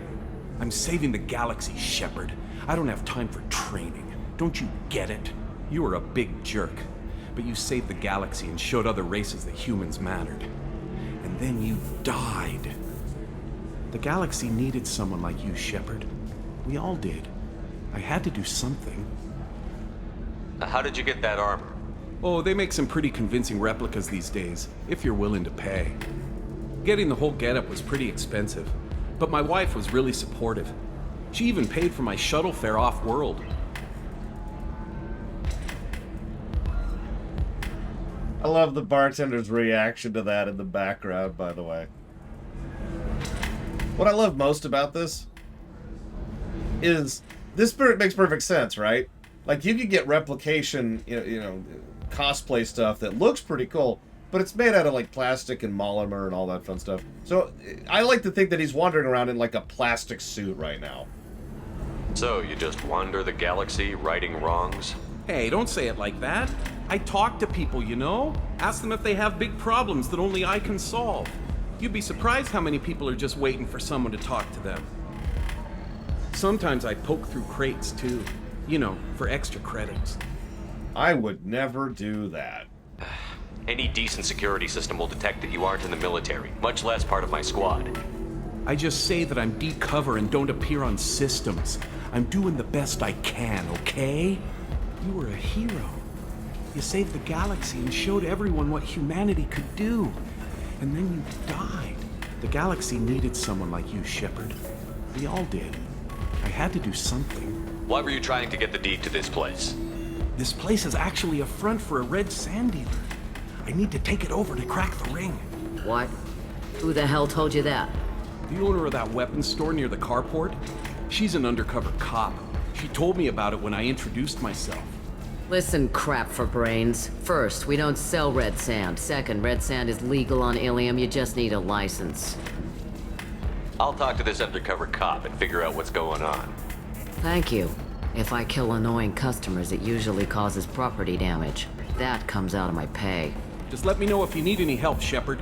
I'm saving the galaxy, Shepard. I don't have time for training. Don't you get it? You were a big jerk, but you saved the galaxy and showed other races that humans mattered. And then you died. The galaxy needed someone like you, Shepard. We all did. I had to do something. How did you get that armor? Oh, they make some pretty convincing replicas these days, if you're willing to pay. Getting the whole getup was pretty expensive, but my wife was really supportive. She even paid for my shuttle fare off-world. I love the bartender's reaction to that in the background, by the way. What I love most about this is this makes perfect sense, right? Like, you could get replication, cosplay stuff that looks pretty cool, but it's made out of, like, plastic and polymer and all that fun stuff. So, I like to think that he's wandering around in, like, a plastic suit right now. So, you just wander the galaxy, righting wrongs? Hey, don't say it like that. I talk to people, you know? Ask them if they have big problems that only I can solve. You'd be surprised how many people are just waiting for someone to talk to them. Sometimes I poke through crates, too. For extra credits. I would never do that. Any decent security system will detect that you aren't in the military, much less part of my squad. I just say that I'm deep cover and don't appear on systems. I'm doing the best I can, okay? You were a hero. You saved the galaxy and showed everyone what humanity could do. And then you died. The galaxy needed someone like you, Shepard. We all did. I had to do something. Why were you trying to get the deed to this place? This place is actually a front for a red sand dealer. I need to take it over to crack the ring. What? Who the hell told you that? The owner of that weapons store near the carport. She's an undercover cop. She told me about it when I introduced myself. Listen, crap for brains. First, we don't sell red sand. Second, red sand is legal on Ilium. You just need a license. I'll talk to this undercover cop and figure out what's going on. Thank you. If I kill annoying customers, it usually causes property damage. That comes out of my pay. Just let me know if you need any help, Shepard.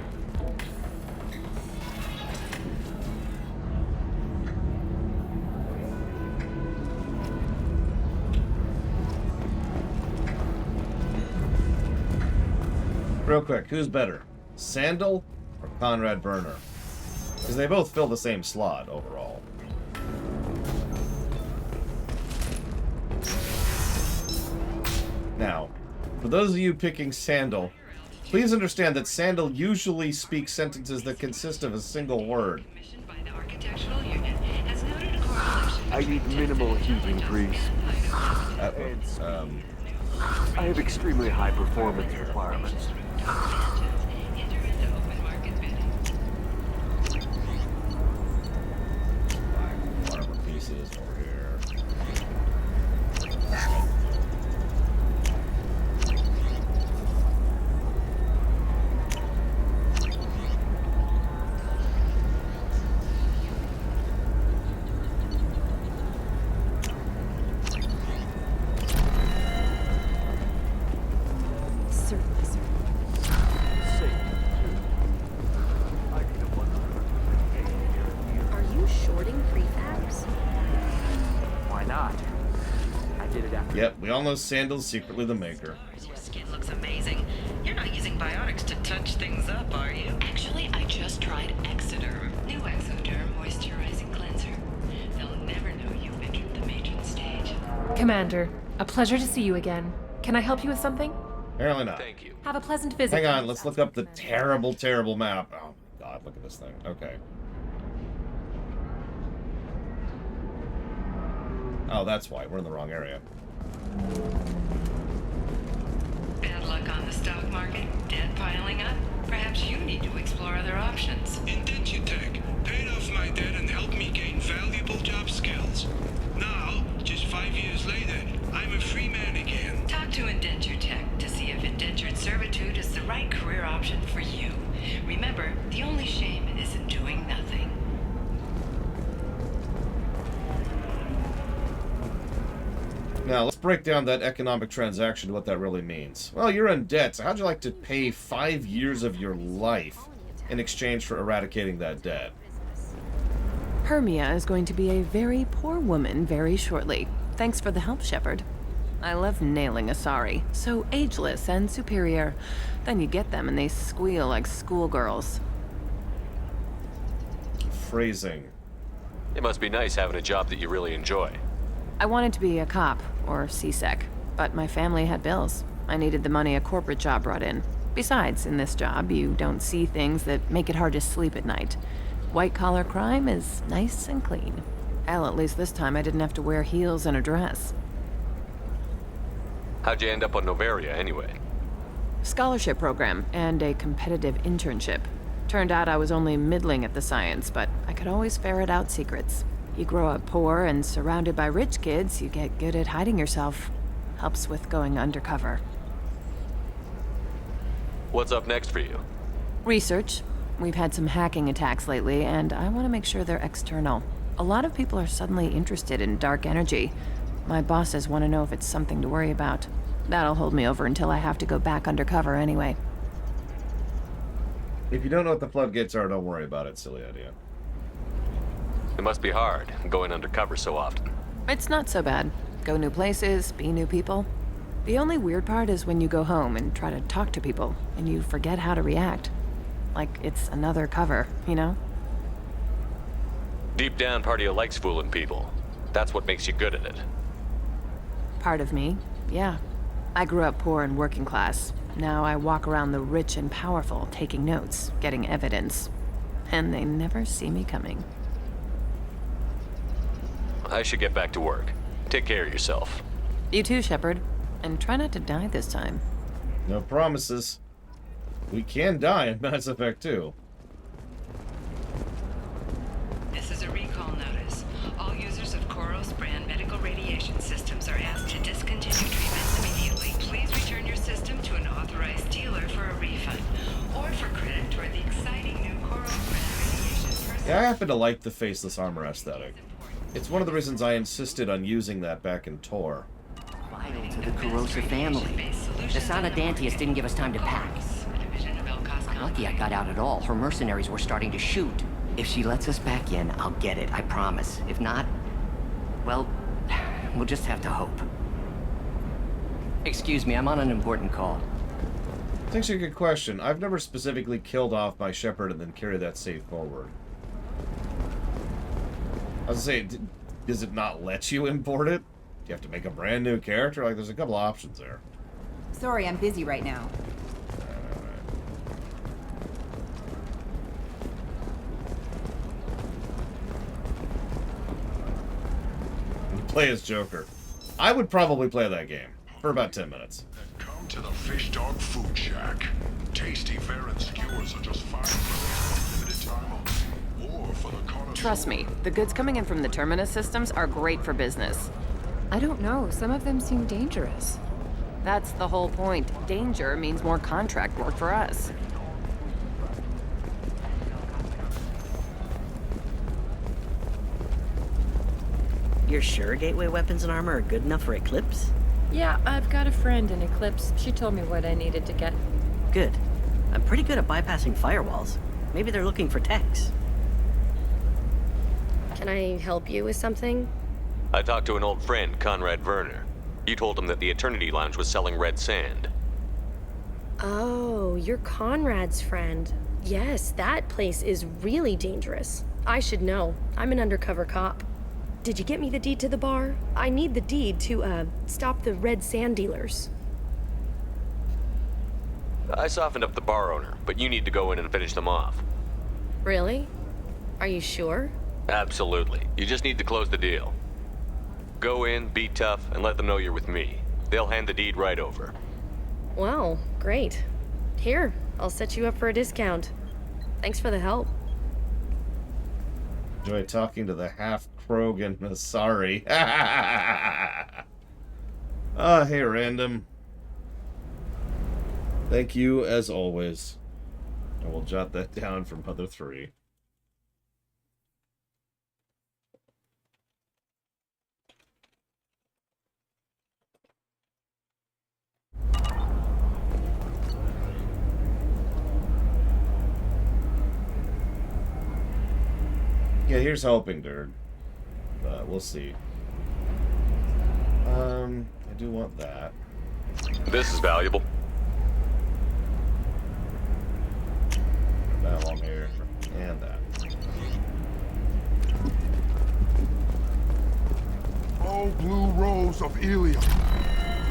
Real quick, who's better? Sandal or Conrad Werner? Because they both fill the same slot overall. Now, for those of you picking Sandal, please understand that Sandal usually speaks sentences that consist of a single word. I need minimal heat increase. I have extremely high performance requirements. Armor pieces over here. Are you shorting prefabs? Why not? I did it after. Yep, we all know Sandal's secretly the maker. Your skin looks amazing. You're not using biotics to touch things up, are you? Actually, I just tried Exoderm. New Exoderm moisturizing cleanser. They'll never know you've entered the matron stage. Commander, a pleasure to see you again. Can I help you with something? Apparently not. Thank you. Have a pleasant visit. Hang on, let's look up the terrible, terrible map. Oh my god, look at this thing. Okay. Oh, that's why. We're in the wrong area. Bad luck on the stock market? Debt piling up? Perhaps you need to explore other options. Indentutech paid off my debt and helped me gain valuable job skills. Now, just 5 years later, I'm a free man again. Talk to Indentutech to see if indentured servitude is the right career option for you. Remember, the only shame is in doing nothing. Now, let's break down that economic transaction to what that really means. Well, you're in debt, so how'd you like to pay 5 years of your life in exchange for eradicating that debt? Hermia is going to be a very poor woman very shortly. Thanks for the help, Shepard. I love nailing Asari. So ageless and superior. Then you get them and they squeal like schoolgirls. Phrasing. It must be nice having a job that you really enjoy. I wanted to be a cop, or CSEC, but my family had bills. I needed the money a corporate job brought in. Besides, in this job, you don't see things that make it hard to sleep at night. White-collar crime is nice and clean. Hell, at least this time I didn't have to wear heels and a dress. How'd you end up on Noveria, anyway? Scholarship program and a competitive internship. Turned out I was only middling at the science, but I could always ferret out secrets. You grow up poor and surrounded by rich kids, you get good at hiding yourself. Helps with going undercover. What's up next for you? Research. We've had some hacking attacks lately, and I want to make sure they're external. A lot of people are suddenly interested in dark energy. My bosses want to know if it's something to worry about. That'll hold me over until I have to go back undercover anyway. If you don't know what the floodgates are, don't worry about it. Silly idea. It must be hard, going undercover so often. It's not so bad. Go new places, be new people. The only weird part is when you go home and try to talk to people, and you forget how to react. Like it's another cover, you know? Deep down, part of you likes fooling people. That's what makes you good at it. Part of me, yeah. I grew up poor and working class. Now I walk around the rich and powerful, taking notes, getting evidence. And they never see me coming. I should get back to work. Take care of yourself. You too, Shepard. And try not to die this time. No promises. We can die in Mass Effect 2. This is a recall notice. All users of Koros brand medical radiation systems are asked to discontinue treatments immediately. Please return your system to an authorized dealer for a refund or for credit toward the exciting new Koros brand radiation. Yeah, I happen to like the faceless armor aesthetic. It's one of the reasons I insisted on using that back in Tor. Vital to the corrosive family. The Sana Dantius didn't give us time to pack. I'm lucky I got out at all. Her mercenaries were starting to shoot. If she lets us back in, I'll get it, I promise. If not, well, we'll just have to hope. Excuse me, I'm on an important call. It's actually a good question. I've never specifically killed off my Shepard and then carried that save forward. I was gonna say, does it not let you import it? Do you have to make a brand new character? Like, there's a couple options there. Sorry, I'm busy right now. You play as Joker. I would probably play that game for about 10 minutes. Come to the Fish Dog Food Shack. Tasty fare and skewers are just $5 for limited time only. Or for the connoisseur. Trust me, the goods coming in from the Terminus systems are great for business. I don't know. Some of them seem dangerous. That's the whole point. Danger means more contract work for us. You're sure Gateway weapons and armor are good enough for Eclipse? Yeah, I've got a friend in Eclipse. She told me what I needed to get. Good. I'm pretty good at bypassing firewalls. Maybe they're looking for techs. Can I help you with something? I talked to an old friend, Conrad Werner. You told him that the Eternity Lounge was selling red sand. Oh, you're Conrad's friend. Yes, that place is really dangerous. I should know. I'm an undercover cop. Did you get me the deed to the bar? I need the deed to, stop the red sand dealers. I softened up the bar owner, but you need to go in and finish them off. Really? Are you sure? Absolutely. You just need to close the deal. Go in, be tough, and let them know you're with me. They'll hand the deed right over. Wow, great. Here, I'll set you up for a discount. Thanks for the help. Enjoy talking to the half-Krogan Asari. Hey, random. Thank you, as always. I will jot that down for Mother 3. Yeah, here's hoping, dude. But we'll see. I do want that. This is valuable. That one here. And that. Oh, blue rose of Ilium,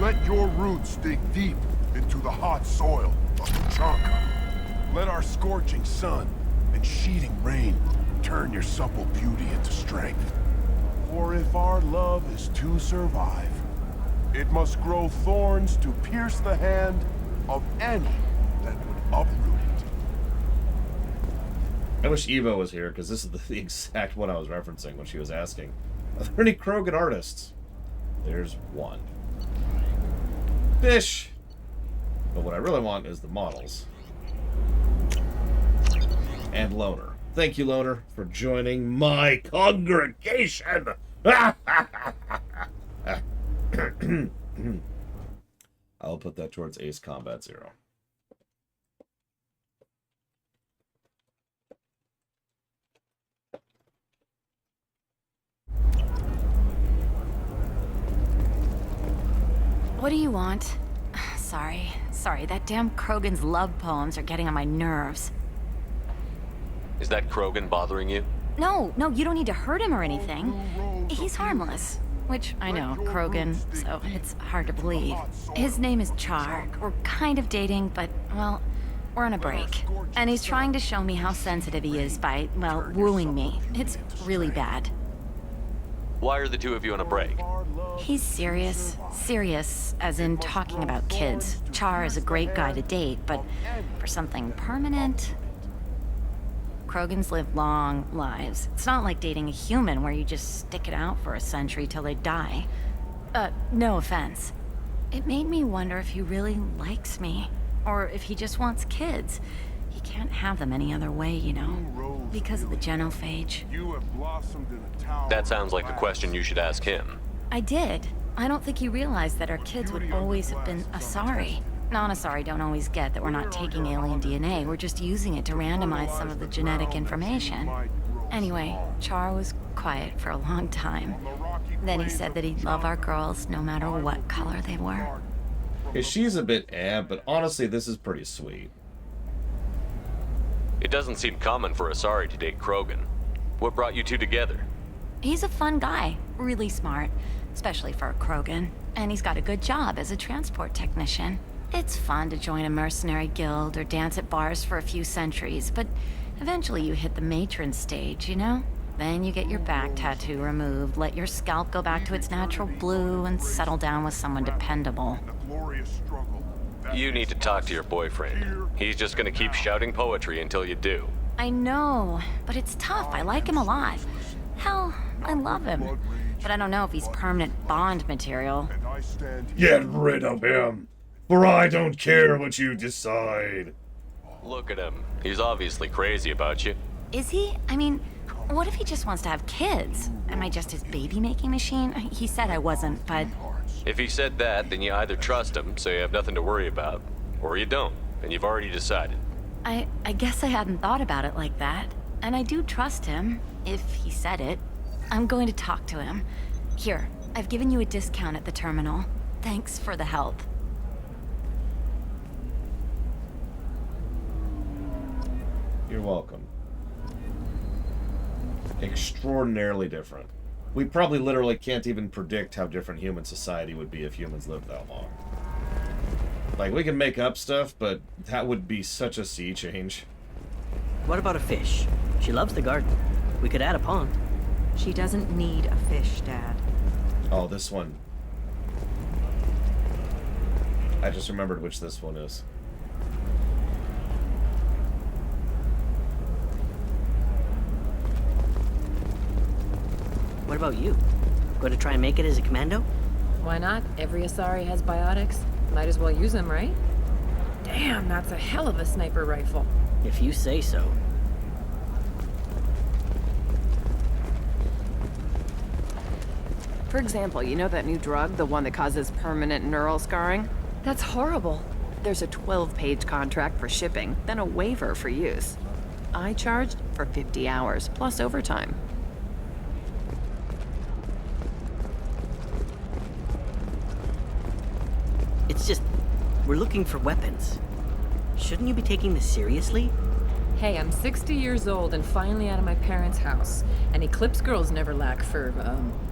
let your roots dig deep into the hot soil of Tuchanka. Let our scorching sun and sheeting rain turn your supple beauty into strength. For if our love is to survive, it must grow thorns to pierce the hand of any that would uproot it. I wish Evo was here, because this is the exact one I was referencing when she was asking, are there any Krogan artists? There's one. Fish! But what I really want is the models. And Loner. Thank you, Loner, for joining my congregation! I'll put that towards Ace Combat Zero. What do you want? Sorry, that damn Krogan's love poems are getting on my nerves. Is that Krogan bothering you? No, you don't need to hurt him or anything. He's harmless. Which, I know, Krogan, so it's hard to believe. His name is Char. We're kind of dating, but, well, we're on a break. And he's trying to show me how sensitive he is by, well, wooing me. It's really bad. Why are the two of you on a break? He's serious. Serious, as in talking about kids. Char is a great guy to date, but for something permanent... Krogans live long lives. It's not like dating a human where you just stick it out for a century till they die. No offense. It made me wonder if he really likes me, or if he just wants kids. He can't have them any other way, you know, because of the genophage. That sounds like a question you should ask him. I did. I don't think he realized that our kids would always have been Asari. Non-Asari don't always get that we're not taking alien DNA, we're just using it to randomize some of the genetic information. Anyway, Char was quiet for a long time. Then he said that he'd love our girls no matter what color they were. Okay, she's a bit but honestly, this is pretty sweet. It doesn't seem common for Asari to date Krogan. What brought you two together? He's a fun guy, really smart, especially for a Krogan. And he's got a good job as a transport technician. It's fun to join a mercenary guild or dance at bars for a few centuries, but eventually you hit the matron stage, you know? Then you get your back tattoo removed, let your scalp go back to its natural blue, and settle down with someone dependable. You need to talk to your boyfriend. He's just gonna keep shouting poetry until you do. I know, but it's tough. I like him a lot. Hell, I love him. But I don't know if he's permanent Bond material. Get rid of him! For I don't care what you decide. Look at him. He's obviously crazy about you. Is he? I mean, what if he just wants to have kids? Am I just his baby-making machine? He said I wasn't, but... If he said that, then you either trust him, so you have nothing to worry about, or you don't, and you've already decided. I guess I hadn't thought about it like that. And I do trust him, if he said it. I'm going to talk to him. Here, I've given you a discount at the terminal. Thanks for the help. You're welcome. Extraordinarily different. We probably literally can't even predict how different human society would be if humans lived that long. Like, we can make up stuff, but that would be such a sea change. What about a fish? She loves the garden. We could add a pond. She doesn't need a fish, Dad. Oh, this one. I just remembered which this one is. What about you? Going to try and make it as a commando? Why not? Every Asari has biotics. Might as well use them, right? Damn, that's a hell of a sniper rifle. If you say so. For example, you know that new drug, the one that causes permanent neural scarring? That's horrible. There's a 12-page contract for shipping, then a waiver for use. I charged for 50 hours, plus overtime. It's just, we're looking for weapons. Shouldn't you be taking this seriously? Hey, I'm 60 years old and finally out of my parents' house. And Eclipse girls never lack for,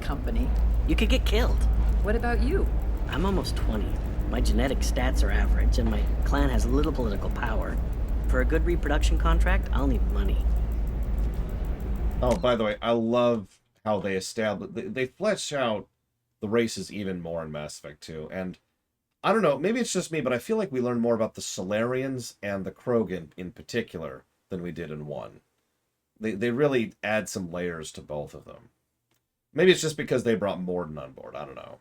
company. You could get killed. What about you? I'm almost 20. My genetic stats are average, and my clan has little political power. For a good reproduction contract, I'll need money. Oh, by the way, I love how they they flesh out the races even more in Mass Effect 2, and I don't know, maybe it's just me, but I feel like we learn more about the Solarians and the Krogan in particular than we did in 1. They really add some layers to both of them. Maybe it's just because they brought Morden on board. I don't know.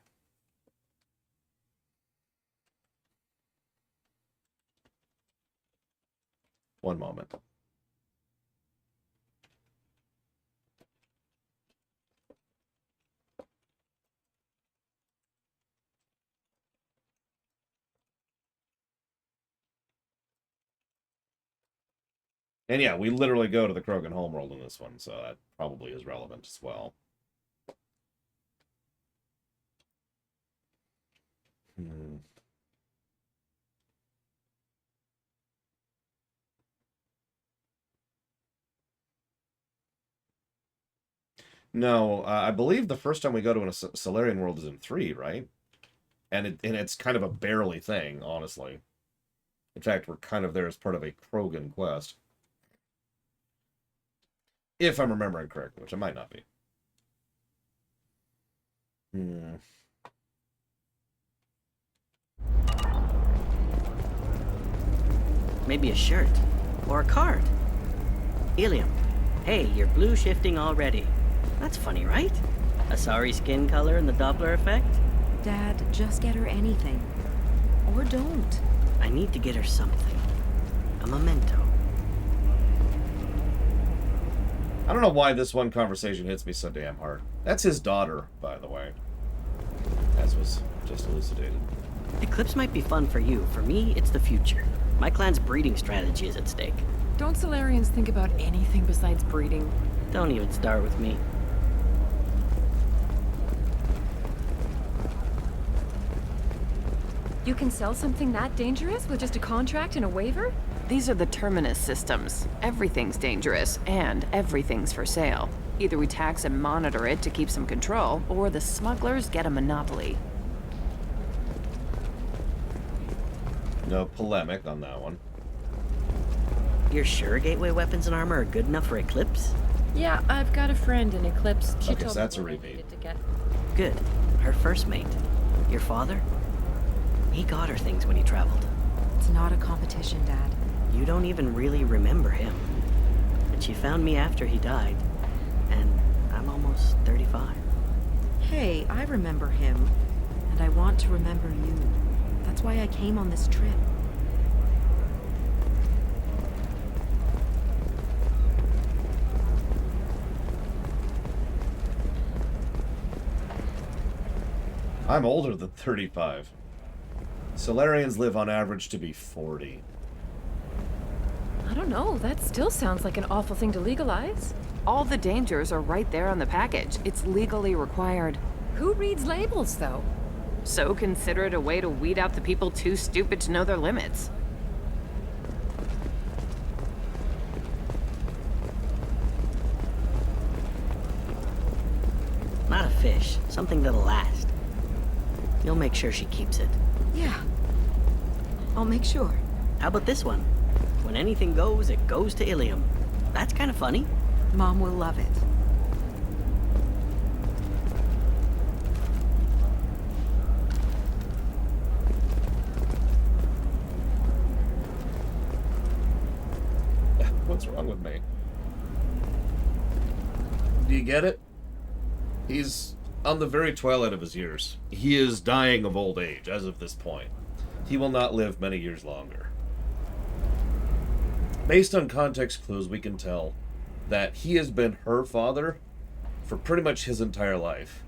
One moment. And yeah, we literally go to the Krogan homeworld in this one, so that probably is relevant as well. No, I believe the first time we go to a Salarian world is in 3, right? And it's kind of a barely thing, honestly. In fact, we're kind of there as part of a Krogan quest. If I'm remembering correctly, which I might not be. Maybe a shirt. Or a card. Ilium. Hey, you're blue shifting already. That's funny, right? Asari skin color and the Doppler effect? Dad, just get her anything. Or don't. I need to get her something. A memento. I don't know why this one conversation hits me so damn hard. That's his daughter, by the way. As was just elucidated. Eclipse might be fun for you. For me, it's the future. My clan's breeding strategy is at stake. Don't Solarians think about anything besides breeding? Don't even start with me. You can sell something that dangerous with just a contract and a waiver? These are the Terminus systems. Everything's dangerous, and everything's for sale. Either we tax and monitor it to keep some control, or the smugglers get a monopoly. No polemic on that one. You're sure gateway weapons and armor are good enough for Eclipse? Yeah, I've got a friend in Eclipse. She Okay, told so that's a me what I repeat. needed to get. Good. Her first mate. Your father? He got her things when he traveled. It's not a competition, Dad. You don't even really remember him. And she found me after he died. And I'm almost 35. Hey, I remember him. And I want to remember you. That's why I came on this trip. I'm older than 35. Solarians live on average to be 40. I don't know, that still sounds like an awful thing to legalize. All the dangers are right there on the package. It's legally required. Who reads labels, though? So consider it a way to weed out the people too stupid to know their limits. Not a fish. Something that'll last. You'll make sure she keeps it. Yeah. I'll make sure. How about this one? When anything goes, it goes to Ilium. That's kind of funny. Mom will love it. What's wrong with me? Do you get it? He's on the very twilight of his years. He is dying of old age as of this point. He will not live many years longer. Based on context clues, we can tell that he has been her father for pretty much his entire life.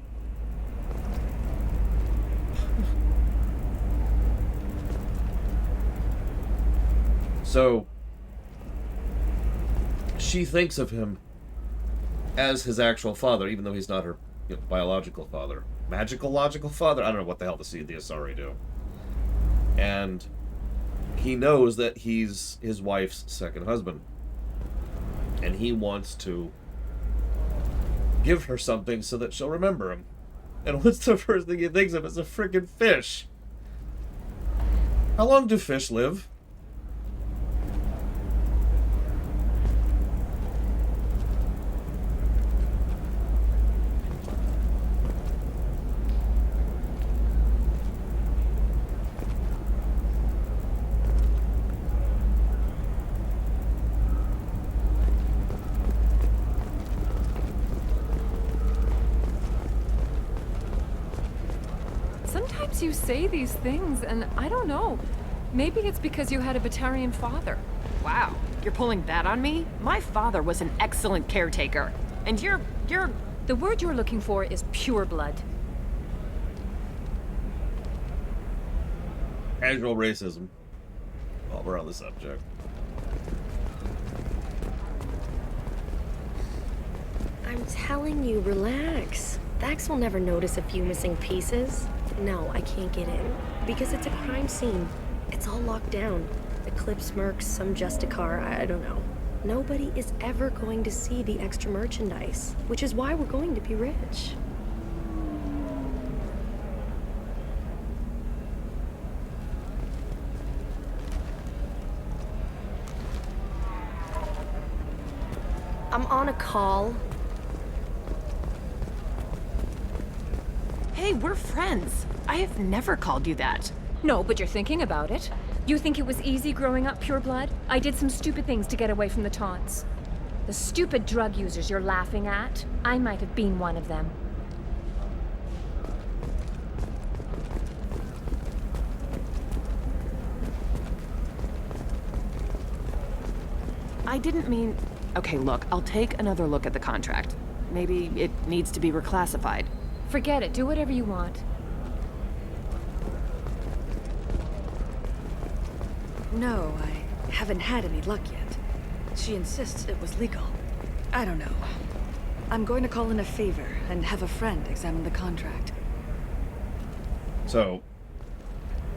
So, she thinks of him as his actual father, even though he's not her biological father. Magical logical father? I don't know what the hell the Asari do. And he knows that he's his wife's second husband. And he wants to give her something so that she'll remember him. And what's the first thing he thinks of? It's a freaking fish. How long do fish live? Sometimes you say these things, and I don't know. Maybe it's because you had a Batarian father. Wow, you're pulling that on me? My father was an excellent caretaker. And you're... The word you're looking for is pure blood. Casual racism. While we're on the subject. I'm telling you, relax. Vax will never notice a few missing pieces. No, I can't get in. Because it's a crime scene. It's all locked down. Eclipse mercs, some Justicar, I don't know. Nobody is ever going to see the extra merchandise, which is why we're going to be rich. I'm on a call. Hey, we're friends. I have never called you that. No, but you're thinking about it. You think it was easy growing up pure blood? I did some stupid things to get away from the taunts. The stupid drug users you're laughing at, I might have been one of them. I didn't mean... Okay, look, I'll take another look at the contract. Maybe it needs to be reclassified. Forget it. Do whatever you want. No, I haven't had any luck yet. She insists it was legal. I don't know. I'm going to call in a favor and have a friend examine the contract. So,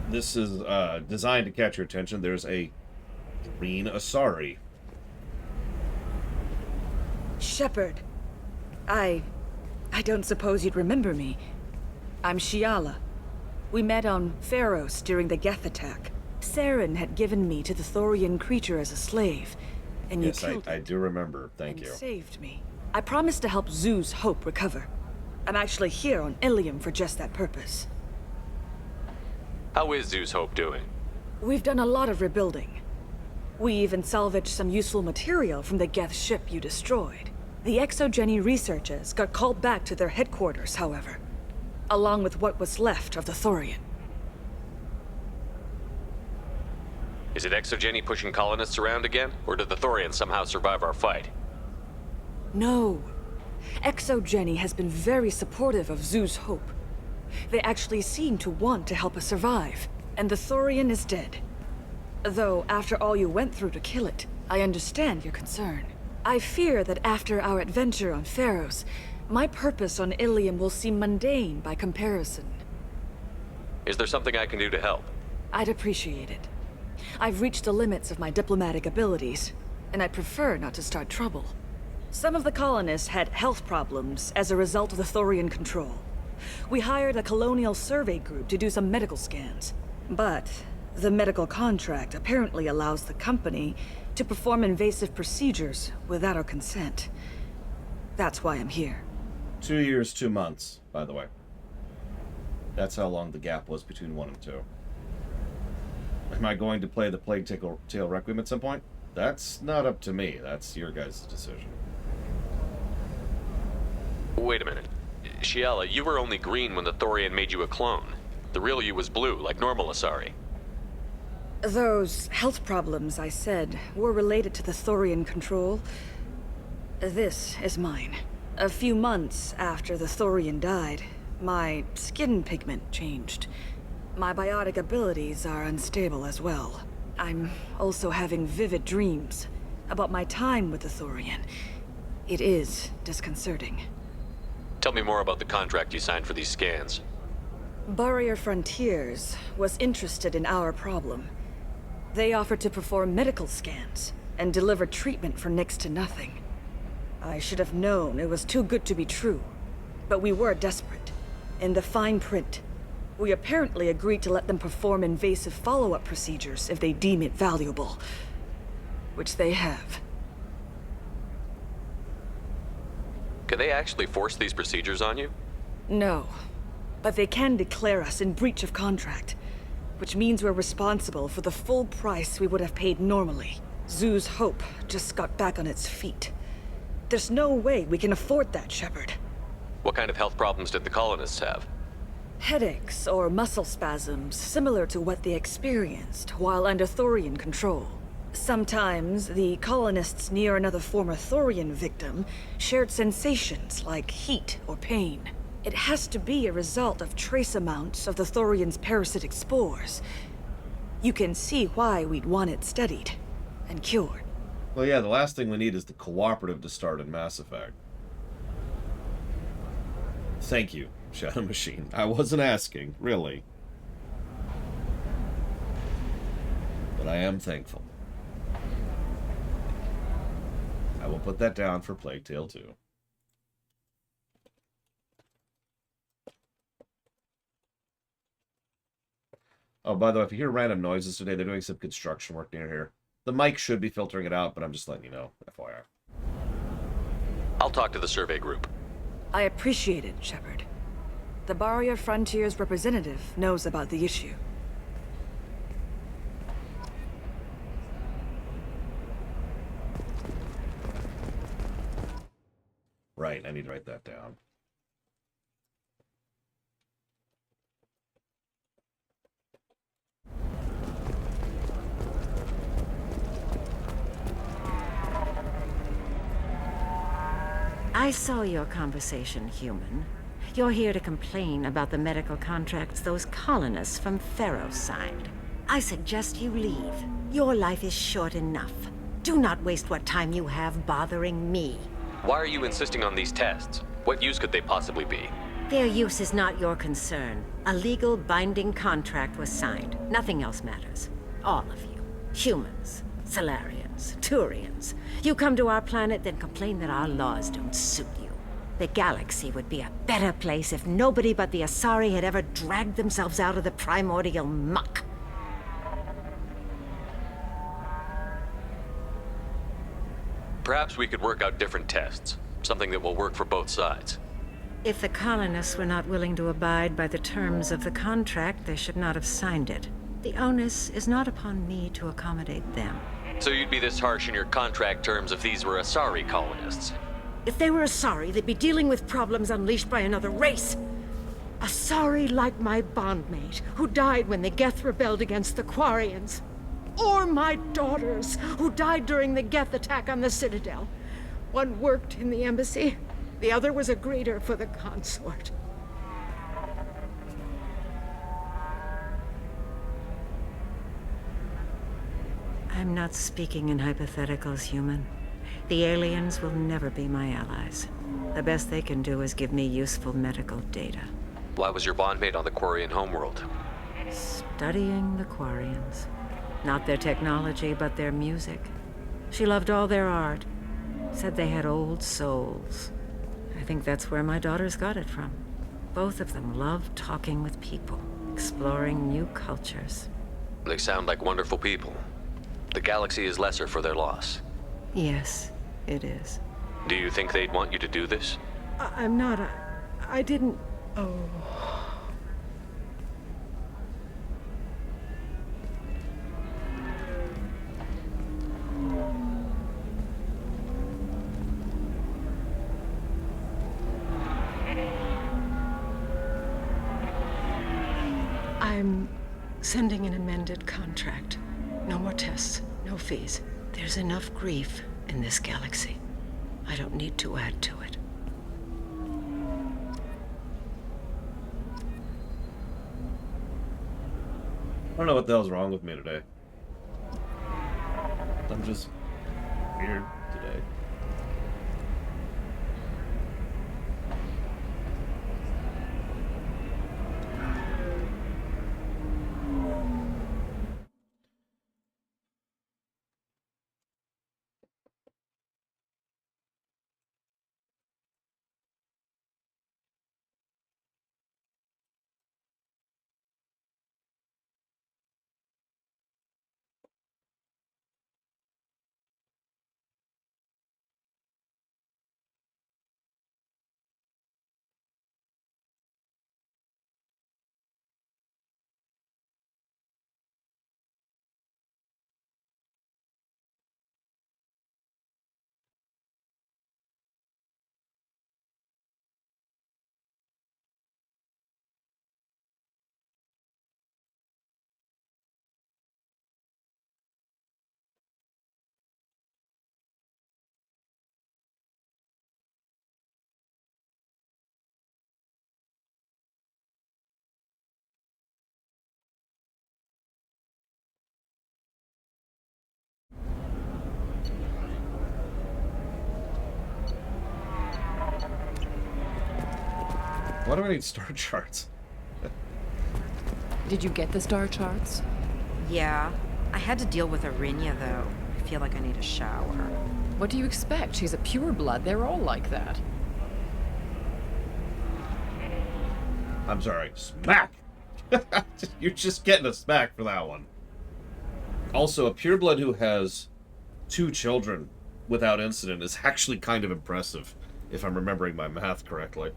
this is designed to catch your attention. There's a green Asari. Shepard. I don't suppose you'd remember me. I'm Shiala. We met on Pharos during the Geth attack. Saren had given me to the Thorian creature as a slave, and you killed I do remember. Thank you. Saved me. I promised to help Zeus Hope recover. I'm actually here on Ilium for just that purpose. How is Zeus Hope doing? We've done a lot of rebuilding. We even salvaged some useful material from the Geth ship you destroyed. The Exogeny researchers got called back to their headquarters, however, along with what was left of the Thorian. Is it Exogeny pushing colonists around again? Or did the Thorians somehow survive our fight? No. Exogeny has been very supportive of Zeus Hope. They actually seem to want to help us survive, and the Thorian is dead. Though, after all you went through to kill it, I understand your concern. I fear that after our adventure on Pharos, my purpose on Ilium will seem mundane by comparison. Is there something I can do to help? I'd appreciate it. I've reached the limits of my diplomatic abilities, and I prefer not to start trouble. Some of the colonists had health problems as a result of the Thorian control. We hired a colonial survey group to do some medical scans. But the medical contract apparently allows the company to perform invasive procedures without our consent. That's why I'm here. 2 years, 2 months, by the way. That's how long the gap was between 1 and 2. Am I going to play the Plague Tale Requiem at some point? That's not up to me. That's your guys' decision. Wait a minute. Shiala, you were only green when the Thorian made you a clone. The real you was blue, like normal Asari. Those health problems I said were related to the Thorian control. This is mine. A few months after the Thorian died, my skin pigment changed. My biotic abilities are unstable as well. I'm also having vivid dreams about my time with the Thorian. It is disconcerting. Tell me more about the contract you signed for these scans. Barrier Frontiers was interested in our problem. They offered to perform medical scans and deliver treatment for next to nothing. I should have known it was too good to be true, but we were desperate. In the fine print, we apparently agreed to let them perform invasive follow-up procedures if they deem it valuable, which they have. Can they actually force these procedures on you? No, but they can declare us in breach of contract, which means we're responsible for the full price we would have paid normally. Zeus Hope just got back on its feet. There's no way we can afford that, Shepard. What kind of health problems did the colonists have? Headaches or muscle spasms similar to what they experienced while under Thorian control. Sometimes the colonists near another former Thorian victim shared sensations like heat or pain. It has to be a result of trace amounts of the Thorian's parasitic spores. You can see why we'd want it studied and cured. Well, yeah, the last thing we need is the cooperative to start in Mass Effect. Thank you, Shadow Machine. I wasn't asking, really. But I am thankful. I will put that down for Plague Tale 2. Oh, by the way, if you hear random noises today, they're doing some construction work near here. The mic should be filtering it out, but I'm just letting you know, FYI. I'll talk to the survey group. I appreciate it, Shepard. The Barrier Frontiers representative knows about the issue. Right, I need to write that down. I saw your conversation, human. You're here to complain about the medical contracts those colonists from Pharaoh signed. I suggest you leave. Your life is short enough. Do not waste what time you have bothering me. Why are you insisting on these tests? What use could they possibly be? Their use is not your concern. A legal binding contract was signed. Nothing else matters. All of you. Humans, Salarians, Turians. You come to our planet, then complain that our laws don't suit you. The galaxy would be a better place if nobody but the Asari had ever dragged themselves out of the primordial muck. Perhaps we could work out different tests. Something that will work for both sides. If the colonists were not willing to abide by the terms of the contract, they should not have signed it. The onus is not upon me to accommodate them. So you'd be this harsh in your contract terms if these were Asari colonists? If they were Asari, they'd be dealing with problems unleashed by another race. Asari like my bondmate, who died when the Geth rebelled against the Quarians. Or my daughters, who died during the Geth attack on the Citadel. One worked in the embassy, the other was a greeter for the consort. I'm not speaking in hypotheticals, human. The aliens will never be my allies. The best they can do is give me useful medical data. Why was your bondmate on the Quarian homeworld? Studying the Quarians. Not their technology, but their music. She loved all their art. Said they had old souls. I think that's where my daughters got it from. Both of them loved talking with people, exploring new cultures. They sound like wonderful people. The galaxy is lesser for their loss. Yes, it is. Do you think they'd want you to do this? I'm not. I didn't. Oh. I'm sending an amended contract. No more tests, no fees. There's enough grief in this galaxy. I don't need to add to it. I don't know what the hell's wrong with me today. I'm just weird today. Why do I need star charts? Did you get the star charts? Yeah. I had to deal with Arinya, though. I feel like I need a shower. What do you expect? She's a pureblood. They're all like that. I'm sorry. Smack! You're just getting a smack for that one. Also, a pureblood who has 2 children without incident is actually kind of impressive, if I'm remembering my math correctly.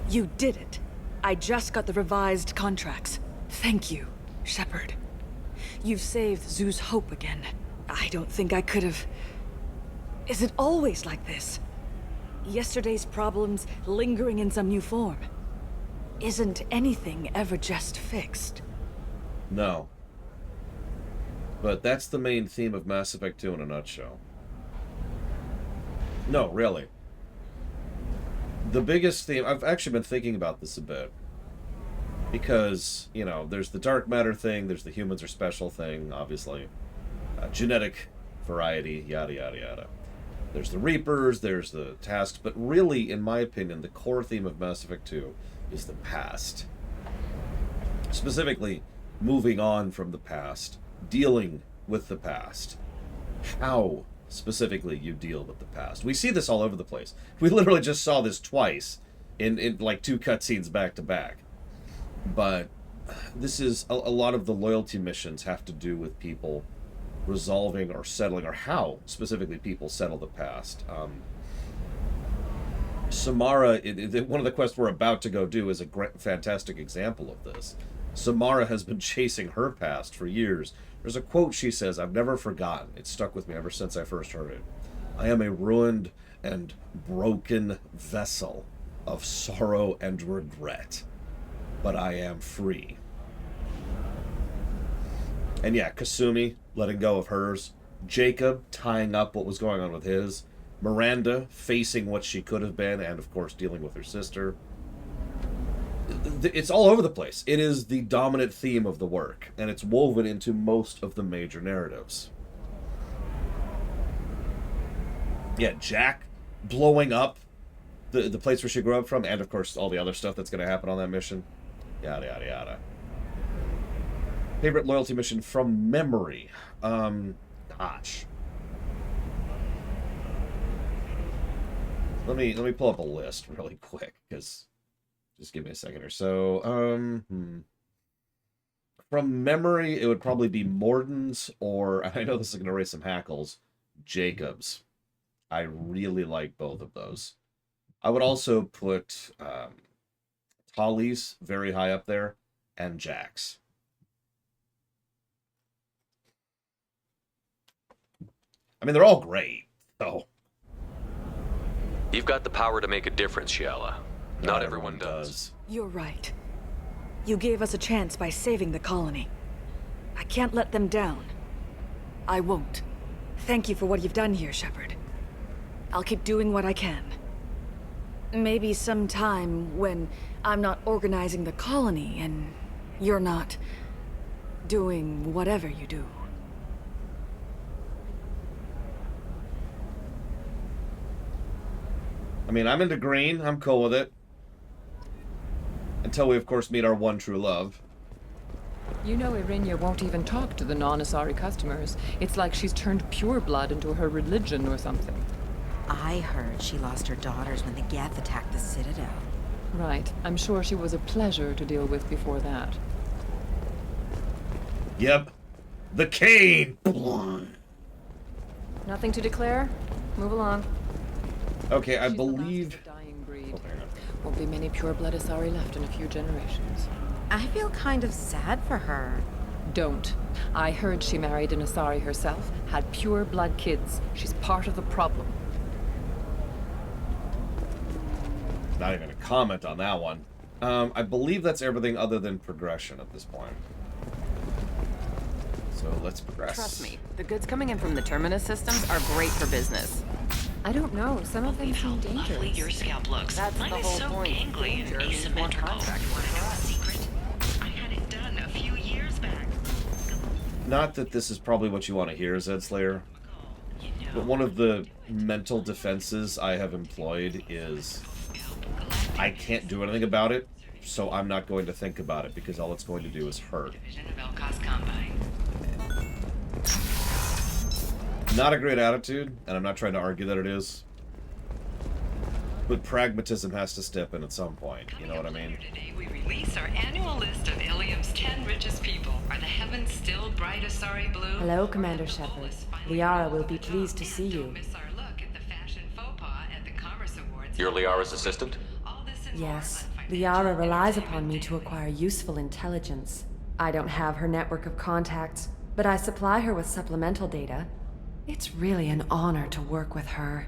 You did it. I just got the revised contracts. Thank you, Shepard. You've saved Zoo's hope again. I don't think I could have... Is it always like this? Yesterday's problems lingering in some new form? Isn't anything ever just fixed? No. But that's the main theme of Mass Effect 2 in a nutshell. No, really. The biggest theme... I've actually been thinking about this a bit. Because, you know, there's the dark matter thing, there's the humans are special thing, obviously. Genetic variety, yada yada yada. There's the Reapers, there's the tasks, but really, in my opinion, the core theme of Mass Effect 2 is the past. Specifically, moving on from the past, dealing with the past. How, specifically, you deal with the past. We see this all over the place. We literally just saw this twice in like 2 cutscenes back to back. But this is a lot of the loyalty missions have to do with people resolving or settling, or how specifically people settle the past. Samara, one of the quests we're about to go do is a fantastic example of this. Samara has been chasing her past for years. There's a quote she says, I've never forgotten. It's stuck with me ever since I first heard it. I am a ruined and broken vessel of sorrow and regret, but I am free. And yeah, Kasumi letting go of hers, Jacob tying up what was going on with his, Miranda facing what she could have been, and of course dealing with her sister. It's all over the place. It is the dominant theme of the work, and it's woven into most of the major narratives. Yeah, Jack blowing up the place where she grew up from, and of course all the other stuff that's going to happen on that mission. Yada yada yada. Favorite loyalty mission from memory. Gosh. Let me pull up a list really quick, because just give me a second or so. From memory, it would probably be Morden's, or I know this is going to raise some hackles, Jacob's. I really like both of those. I would also put Tali's very high up there, and Jack's. I mean, they're all great, so. You've got the power to make a difference, Shiala. Not everyone does. You're right. You gave us a chance by saving the colony. I can't let them down. I won't. Thank you for what you've done here, Shepard. I'll keep doing what I can. Maybe sometime when I'm not organizing the colony and you're not doing whatever you do. I mean, I'm into green. I'm cool with it. Until we, of course, meet our one true love. You know Irinya won't even talk to the non-Asari customers. It's like she's turned pureblood into her religion or something. I heard she lost her daughters when the Geth attacked the Citadel. Right. I'm sure she was a pleasure to deal with before that. Yep. The cane! Nothing to declare? Move along. Okay, I believe... Won't be many pureblood Asari left in a few generations. I feel kind of sad for her. Don't. I heard she married an Asari herself, had pure blood kids. She's part of the problem. Not even a comment on that one. I believe that's everything other than progression at this point. So let's progress. Trust me, the goods coming in from the Terminus systems are great for business. I don't know. Some of them seem Lovely dangerous. your scalp looks. That's Mine the is whole so point. gangly and Danger means more asymmetrical. contact. You want to know a secret? I had it done a few years back. Not that this is probably what you want to hear, Zed Slayer, but one of the mental defenses I have employed is I can't do anything about it, so I'm not going to think about it because all it's going to do is hurt. Division of Elcos Combine. Not a great attitude, and I'm not trying to argue that it is. But pragmatism has to step in at some point, you know what I mean? Today we release our annual list of Ilium's 10 richest people. Are the heavens still bright Asari blue? Hello, Commander Shepard. Liara will be pleased to see you. Miss our look at the fashion faux pas at the Commerce Awards. You're Liara's assistant? Yes, Liara relies upon me to acquire useful intelligence. I don't have her network of contacts, but I supply her with supplemental data. It's really an honor to work with her.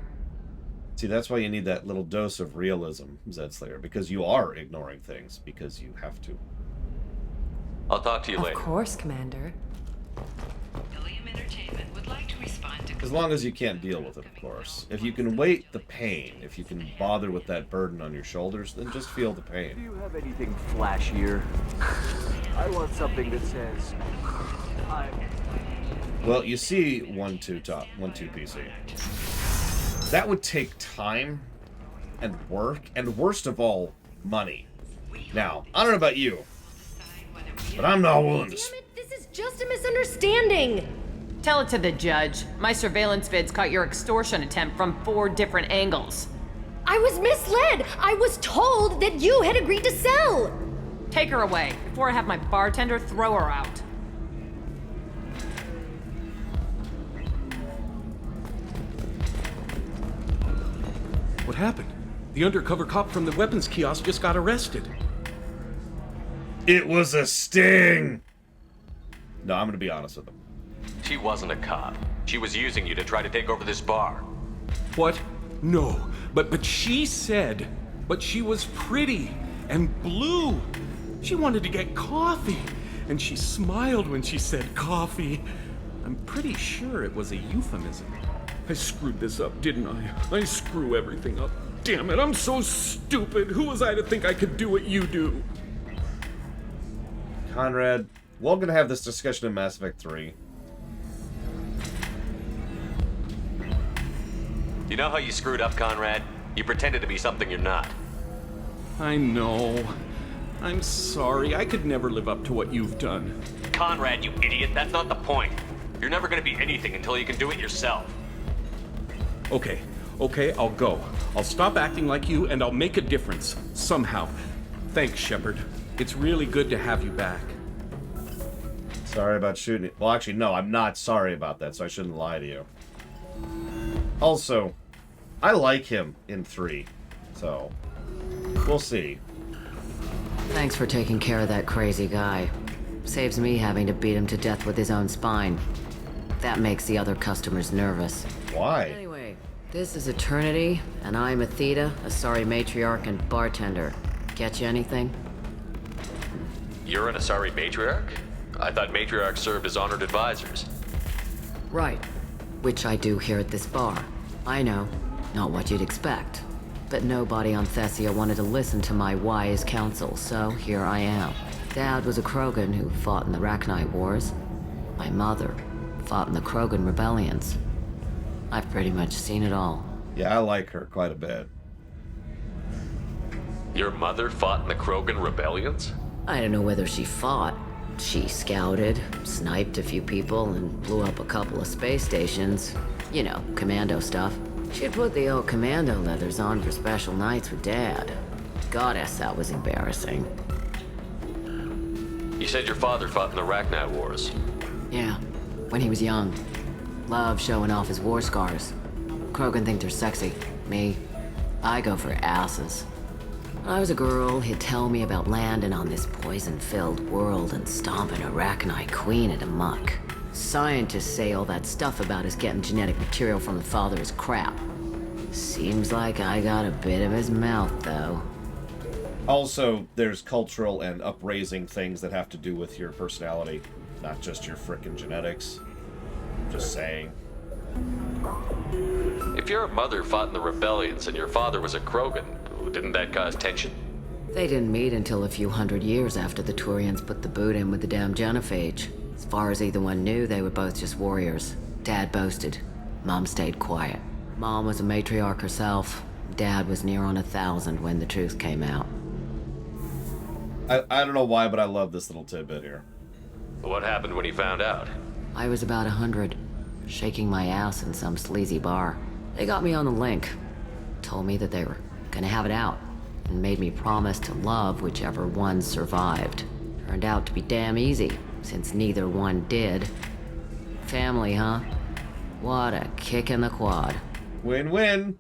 See, that's why you need that little dose of realism, Zed Slayer, because you are ignoring things, because you have to. I'll talk to you later. Of course, Commander. Ilium Entertainment would like to respond to... As long as you can't deal with it, of course. If you can weight the pain, if you can bother with that burden on your shoulders, then just feel the Do pain. you have anything flashier? I want something that says, Well, you see 1-2 PC. That would take time and work, and worst of all, money. Now, I don't know about you, but I'm not willing to... Damn it, this is just a misunderstanding! Tell it to the judge. My surveillance vids caught your extortion attempt from 4 different angles. I was misled! I was told that you had agreed to sell! Take her away, before I have my bartender throw her out. What happened? The undercover cop from the weapons kiosk just got arrested. It was a sting! No, I'm gonna be honest with him. She wasn't a cop. She was using you to try to take over this bar. What? No. But she said, but she was pretty and blue. She wanted to get coffee, and she smiled when she said coffee. I'm pretty sure it was a euphemism. I screwed this up, didn't I? I screw everything up. Damn it, I'm so stupid. Who was I to think I could do what you do? Conrad, we're gonna have this discussion in Mass Effect 3. You know how you screwed up, Conrad? You pretended to be something you're not. I know. I'm sorry. I could never live up to what you've done. Conrad, you idiot, that's not the point. You're never gonna be anything until you can do it yourself. Okay, I'll go. I'll stop acting like you, and I'll make a difference. Somehow. Thanks, Shepard. It's really good to have you back. Sorry about shooting it. Well, actually, no, I'm not sorry about that, so I shouldn't lie to you. Also, I like him in 3, so we'll see. Thanks for taking care of that crazy guy. Saves me having to beat him to death with his own spine. That makes the other customers nervous. Why? Anyway, this is Eternity, and I'm Athena, Asari matriarch and bartender. Get you anything? You're an Asari matriarch? I thought matriarchs served as honored advisors. Right. Which I do here at this bar. I know, not what you'd expect. But nobody on Thessia wanted to listen to my wise counsel, so here I am. Dad was a Krogan who fought in the Rachni Wars. My mother fought in the Krogan rebellions. I've pretty much seen it all. Yeah, I like her quite a bit. Your mother fought in the Krogan rebellions? I don't know whether she fought. She scouted, sniped a few people, and blew up a couple of space stations. You know, commando stuff. She'd put the old commando leathers on for special nights with Dad. Goddess, that was embarrassing. You said your father fought in the Rachni Wars. Yeah, when he was young. Loved showing off his war scars. Krogan think they're sexy. Me, I go for asses. When I was a girl, he'd tell me about landing on this poison-filled world and stomping a Rachni queen at a muck. Scientists say all that stuff about us getting genetic material from the father is crap. Seems like I got a bit of his mouth, though. Also, there's cultural and upraising things that have to do with your personality, not just your frickin' genetics. Just saying. If If your mother fought in the rebellions and your father was a Krogan, didn't that cause tension? They didn't meet until a few hundred years after the Turians put the boot in with the damn genophage. As far as either one knew, they were both just warriors. Dad boasted. Mom stayed quiet. Mom was a matriarch herself. Dad was near on 1,000 when the truth came out. I don't know why, but I love this little tidbit here. What happened when he found out? I was about 100, shaking my ass in some sleazy bar. They got me on the link. Told me that they were gonna have it out, and made me promise to love whichever one survived. Turned out to be damn easy, since neither one did. Family, huh? What a kick in the quad. Win-win.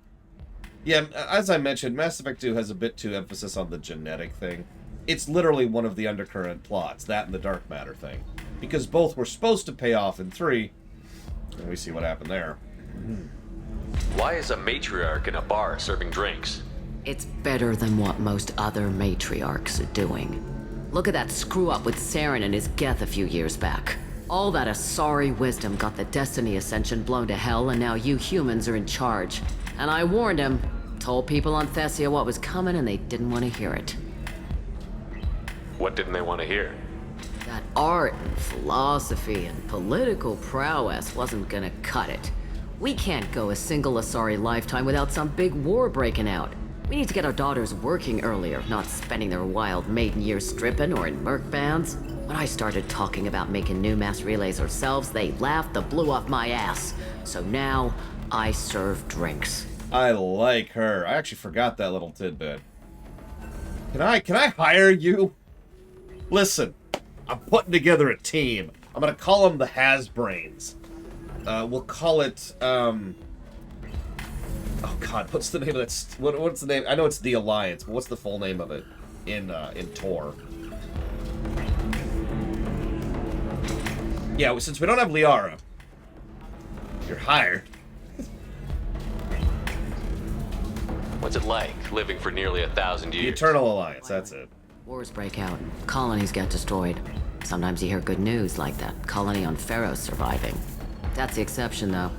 Yeah, as I mentioned, Mass Effect 2 has a bit too emphasis on the genetic thing. It's literally one of the undercurrent plots, that and the dark matter thing. Because both were supposed to pay off in 3, and we see what happened there. Why is a matriarch in a bar serving drinks? It's better than what most other matriarchs are doing. Look at that screw-up with Saren and his Geth a few years back. All that Asari wisdom got the Destiny Ascension blown to hell, and now you humans are in charge. And I warned him, told people on Thessia what was coming, and they didn't want to hear it. What didn't they want to hear? That art and philosophy and political prowess wasn't gonna cut it. We can't go a single Asari lifetime without some big war breaking out. We need to get our daughters working earlier, not spending their wild maiden years stripping or in merc bands. When I started talking about making new mass relays ourselves, they laughed the blue off my ass. So now, I serve drinks. I like her. I actually forgot that little tidbit. Can I hire you? Listen, I'm putting together a team. I'm gonna call them the Hasbrains. We'll call it, oh god, what's the name of that, what's the name? I know it's the Alliance, but what's the full name of it in Tor? Yeah, since we don't have Liara, you're hired. What's it like, living for nearly 1,000 years? The Eternal Alliance, that's it. Wars break out, colonies get destroyed. Sometimes you hear good news, like that colony on Pharaoh surviving. That's the exception, though.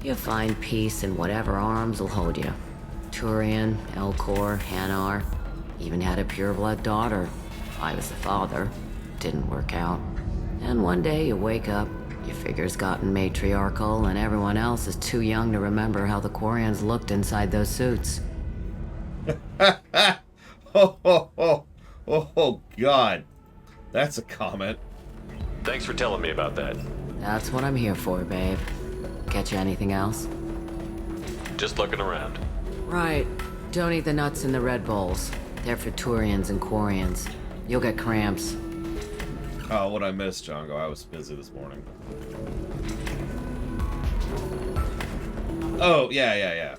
You find peace in whatever arms will hold you. Turian, Elcor, Hanar, even had a pureblood daughter. I was the father. Didn't work out. And one day you wake up, your figure's gotten matriarchal, and everyone else is too young to remember how the Quarians looked inside those suits. Oh, God. That's a comment. Thanks for telling me about that. That's what I'm here for, babe. Get you anything else? Just looking around. Right. Don't eat the nuts in the Red Bowls. They're for Turians and Quarians. You'll get cramps. Oh, what I missed, Django. I was busy this morning. Oh, yeah.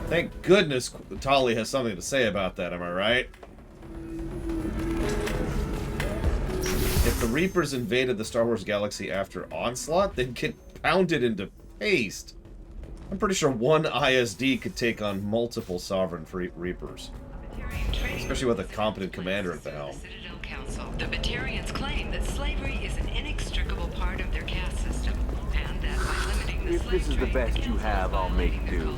Thank goodness Tali has something to say about that, am I right? If the Reapers invaded the Star Wars galaxy after Onslaught, they'd get pounded into paste. I'm pretty sure one ISD could take on multiple Sovereign Reapers. Especially with a competent commander at the helm. The Batarians claim that slavery is an inextricable part of their caste system, and that by limiting the If this is the best you have, I'll make do.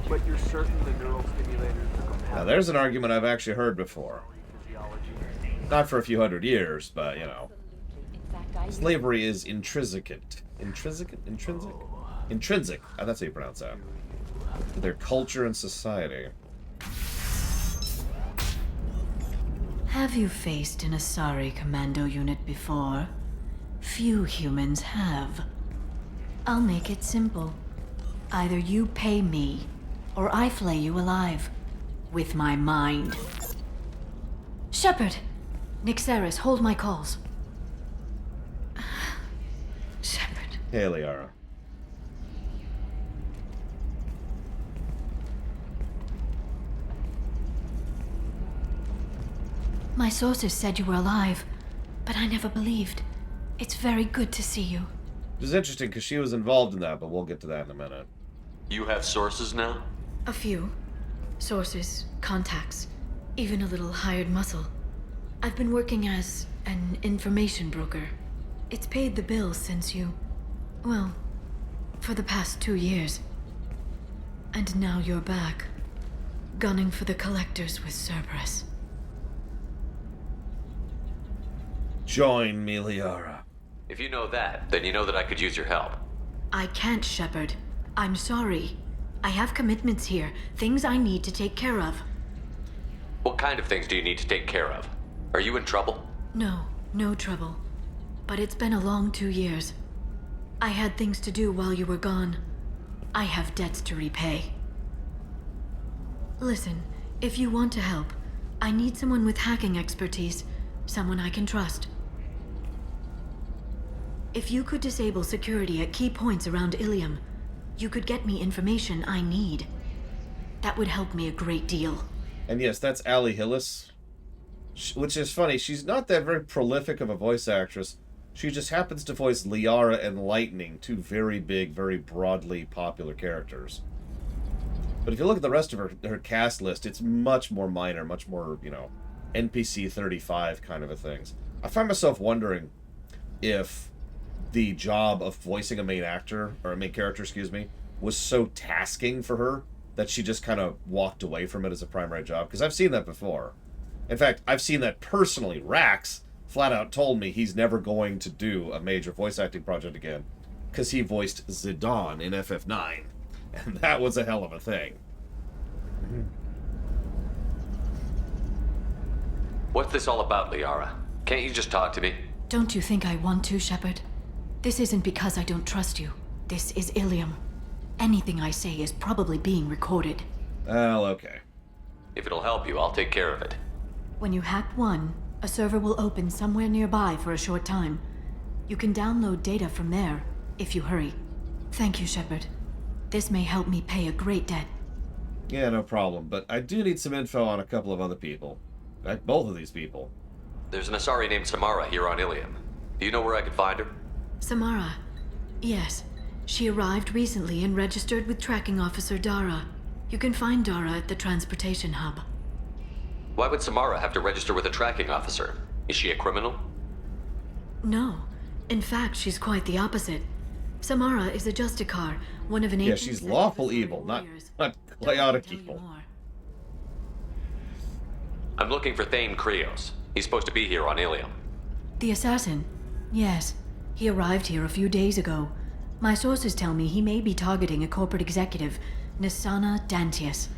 But you're certain the neural stimulators are compatible? Now there's an argument I've actually heard before. Not for a few hundred years, but, you know. Slavery is intrinsic. Intrinsic? That's how you pronounce that. To their culture and society. Have you faced an Asari commando unit before? Few humans have. I'll make it simple. Either you pay me, or I flay you alive. With my mind. Shepard! Nixeris, hold my calls. Shepard. Hey, Liara. My sources said you were alive, but I never believed. It's very good to see you. Which is interesting because she was involved in that, but we'll get to that in a minute. You have sources now? A few. Sources, contacts, even a little hired muscle. I've been working as an information broker. It's paid the bills since you... well, For the past 2 years. And now you're back, gunning for the Collectors with Cerberus. Join me, Liara. If you know that, then you know that I could use your help. I can't, Shepard. I'm sorry. I have commitments here, things I need to take care of. What kind of things do you need to take care of? Are you in trouble? No, no trouble. But it's been a long 2 years. I had things to do while you were gone. I have debts to repay. Listen, if you want to help, I need someone with hacking expertise, someone I can trust. If you could disable security at key points around Ilium, you could get me information I need. That would help me a great deal. And yes, that's Ali Hillis. Which is funny, she's not that very prolific of a voice actress. She just happens to voice Liara and Lightning, two very big, very broadly popular characters. But if you look at the rest of her cast list, it's much more minor, much more, you know, NPC 35 kind of a things. I find myself wondering if the job of voicing a main actor, or a main character, excuse me, was so tasking for her that she just kind of walked away from it as a primary job. Because I've seen that before. In fact, I've seen that personally. Rax flat out told me he's never going to do a major voice acting project again because he voiced Zidane in FF9. And that was a hell of a thing. What's this all about, Liara? Can't you just talk to me? Don't you think I want to, Shepard? This isn't because I don't trust you. This is Ilium. Anything I say is probably being recorded. Well, okay. If it'll help you, I'll take care of it. When you hack one, a server will open somewhere nearby for a short time. You can download data from there, if you hurry. Thank you, Shepard. This may help me pay a great debt. Yeah, no problem. But I do need some info on a couple of other people. Both of these people. There's an Asari named Samara here on Ilium. Do you know where I could find her? Samara. Yes. She arrived recently and registered with Tracking Officer Dara. You can find Dara at the transportation hub. Why would Samara have to register with a tracking officer? Is she a criminal? No. In fact, she's quite the opposite. Samara is a Justicar, one of an Yeah, she's lawful evil, not chaotic evil. I'm looking for Thane Krios. He's supposed to be here on Ilium. The assassin? Yes. He arrived here a few days ago. My sources tell me he may be targeting a corporate executive, Nisana Dantius.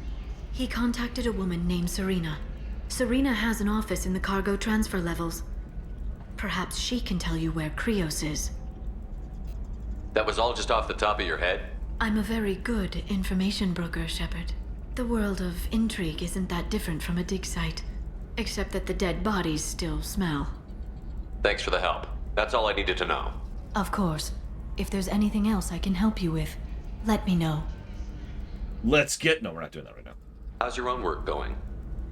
He contacted a woman named Serena. Serena has an office in the cargo transfer levels. Perhaps she can tell you where Krios is. That was all just off the top of your head? I'm a very good information broker, Shepard. The world of intrigue isn't that different from a dig site, except that the dead bodies still smell. Thanks for the help. That's all I needed to know. Of course. If there's anything else I can help you with, let me know. Let's get... No, we're not doing that right now. How's your own work going?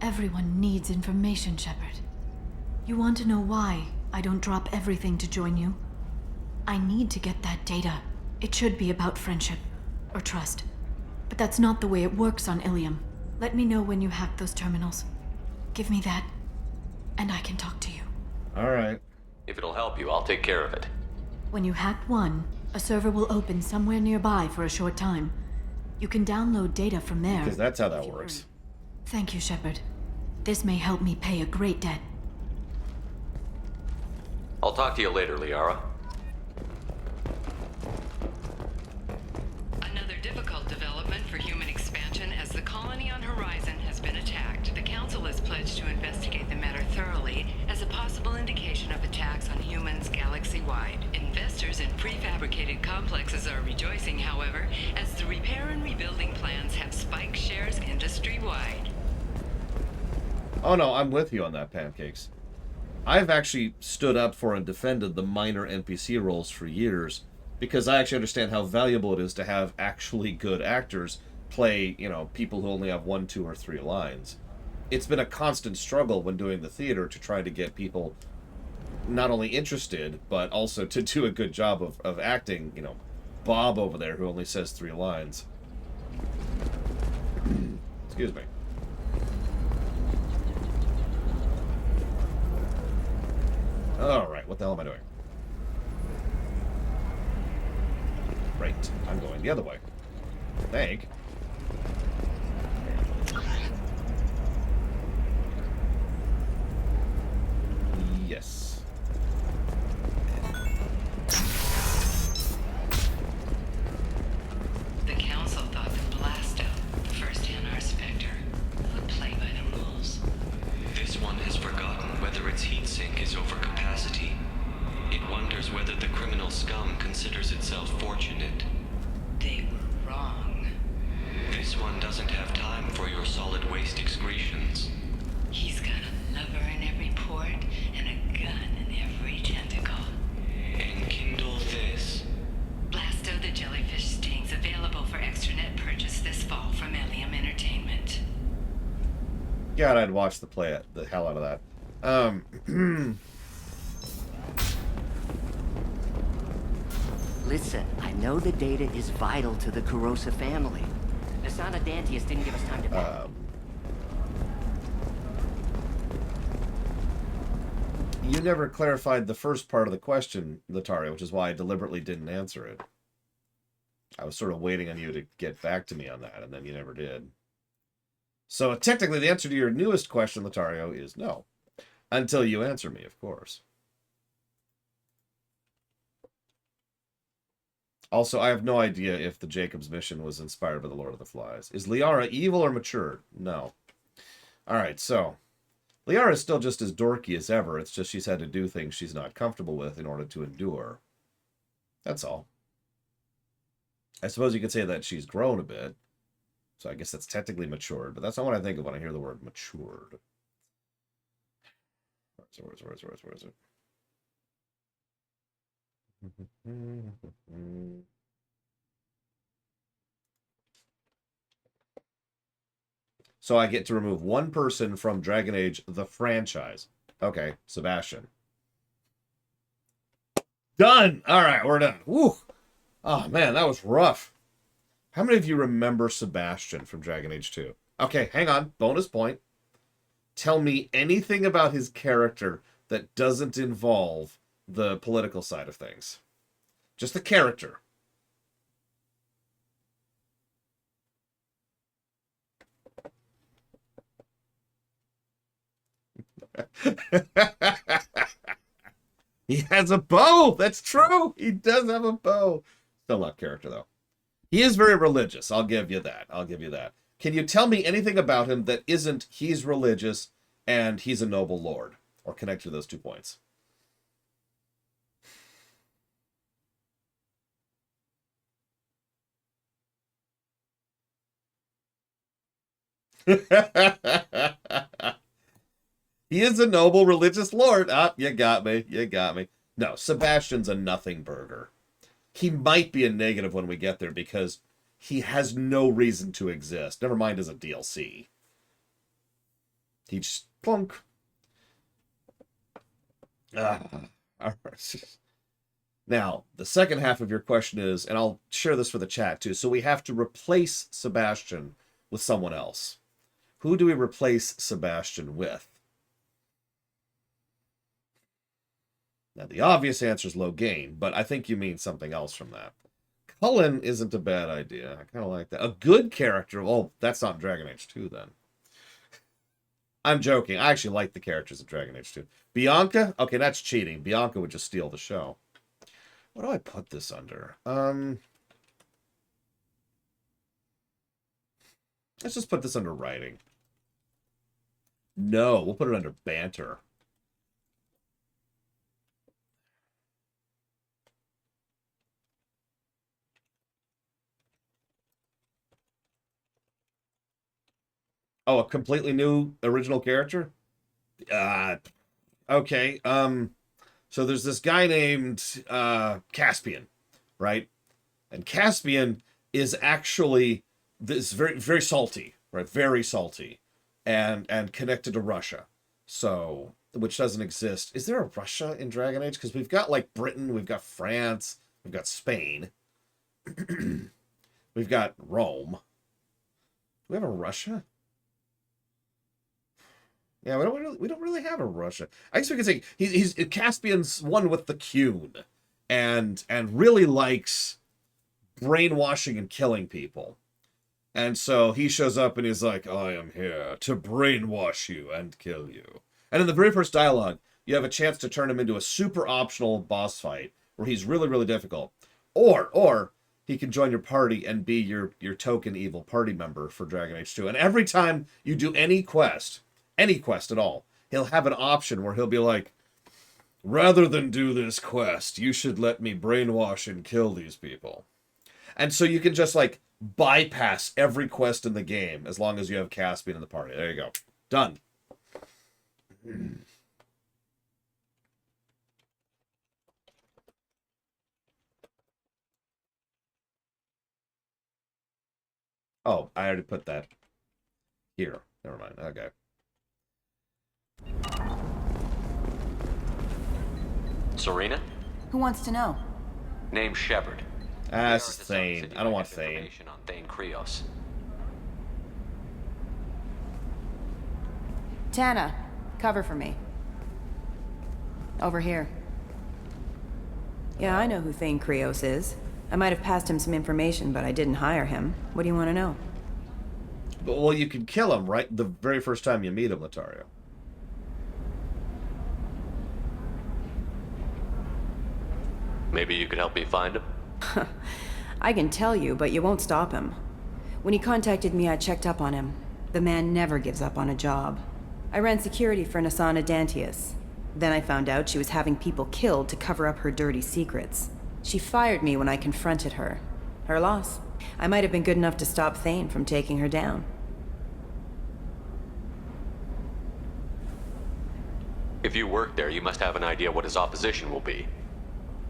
Everyone needs information, Shepard. You want to know why I don't drop everything to join you? I need to get that data. It should be about friendship, or trust. But that's not the way it works on Ilium. Let me know when you hack those terminals. Give me that, and I can talk to you. Alright. If it'll help you, I'll take care of it. When you hack one, a server will open somewhere nearby for a short time. You can download data from there. Because that's how that works. Thank you, Shepard. This may help me pay a great debt. I'll talk to you later, Liara. Another difficult development for human expansion as the colony on Horizon has been attacked. The Council has pledged to investigate the matter thoroughly as a possible indication of attacks on humans galaxy-wide. Investors in prefabricated complexes are rejoicing, however, as the repair and rebuilding plans have spiked shares industry-wide. Oh no, I'm with you on that, Pancakes. I've actually stood up for and defended the minor NPC roles for years because I actually understand how valuable it is to have actually good actors play, you know, people who only have 1, 2, or 3 lines. It's been a constant struggle when doing the theater to try to get people not only interested, but also to do a good job of acting, you know, Bob over there who only says 3 lines. Excuse me. Alright, what the hell am I doing? Great. I'm going the other way. I think. Yes. The Council thought that Blasto, the first NR Spectre, would play by the rules. This one has forgotten whether its heat sink is over capacity. It wonders whether the criminal scum considers itself fortunate. They were wrong. This one doesn't have time for your solid waste excretions. He's got a lover in every port and a gun in every tentacle. Enkindle this. Blasto the Jellyfish Sting's available for extranet purchase this fall from Ilium Entertainment. God, I'd watch the hell out of that. Listen, I know the data is vital to the Kurosa family. Asana Dantius didn't give us time to... You never clarified the first part of the question, Lataria, which is why I deliberately didn't answer it. I was sort of waiting on you to get back to me on that, and then you never did. So technically, the answer to your newest question, Latario, is no. Until you answer me, of course. Also, I have no idea if the Jacob's mission was inspired by the Lord of the Flies. Is Liara evil or matured? No. Alright, so... Liara is still just as dorky as ever. It's just she's had to do things she's not comfortable with in order to endure. That's all. I suppose you could say that she's grown a bit. So I guess that's technically matured. But that's not what I think of when I hear the word matured. Where is it? So I get to remove one person from Dragon Age, the franchise. Okay, Sebastian. Done! Alright, we're done. Woo! Oh, man, that was rough. How many of you remember Sebastian from Dragon Age 2? Okay, hang on. Bonus point. Tell me anything about his character that doesn't involve the political side of things. Just the character. He has a bow. That's true. He does have a bow. Still not character, though. He is very religious. I'll give you that. I'll give you that. Can you tell me anything about him that isn't he's religious and he's a noble lord? Or connect to those 2 points. He is a noble religious lord. Ah, you got me. You got me. No, Sebastian's a nothing burger. He might be a negative when we get there because he has no reason to exist. Never mind as a DLC. He just plunk. Now, the second half of your question is, and I'll share this for the chat too, so we have to replace Sebastian with someone else. Who do we replace Sebastian with? Now, the obvious answer is Loghain, but I think you mean something else from that. Cullen isn't a bad idea. I kind of like that. A good character. Oh, that's not Dragon Age 2 then. I'm joking. I actually like the characters of Dragon Age 2. Bianca? Okay, that's cheating. Bianca would just steal the show. What do I put this under? Let's just put this under writing. No, we'll put it under banter. Oh, a completely new original character? Okay. So there's this guy named Caspian, right? And Caspian is actually this very, very salty, right? Very salty. And connected to Russia. So, which doesn't exist. Is there a Russia in Dragon Age? Because we've got like Britain, we've got France, we've got Spain. We've got Rome. Do we have a Russia? Yeah, we don't really have a Russia. I guess we could say he's Caspian's one with the Qun, and really likes brainwashing and killing people. And so he shows up and he's like, I am here to brainwash you and kill you. And in the very first dialogue, you have a chance to turn him into a super optional boss fight where he's really, really difficult. Or he can join your party and be your token evil party member for Dragon Age 2. And every time you do any quest at all, he'll have an option where he'll be like, rather than do this quest, you should let me brainwash and kill these people. And so you can just like bypass every quest in the game as long as you have Caspian in the party. There you go. Done. Oh, I already put that here. Never mind. Okay. Serena? Who wants to know? Name Shepard. This is Thane. I don't want Thane. On Thane Krios. Tana, cover for me. Over here. Yeah, I know who Thane Krios is. I might have passed him some information, but I didn't hire him. What do you want to know? Well, you can kill him, right? The very first time you meet him, Latario. Maybe you could help me find him? I can tell you, but you won't stop him. When he contacted me, I checked up on him. The man never gives up on a job. I ran security for Nasana Dantius. Then I found out she was having people killed to cover up her dirty secrets. She fired me when I confronted her. Her loss. I might have been good enough to stop Thane from taking her down. If you work there, you must have an idea what his opposition will be.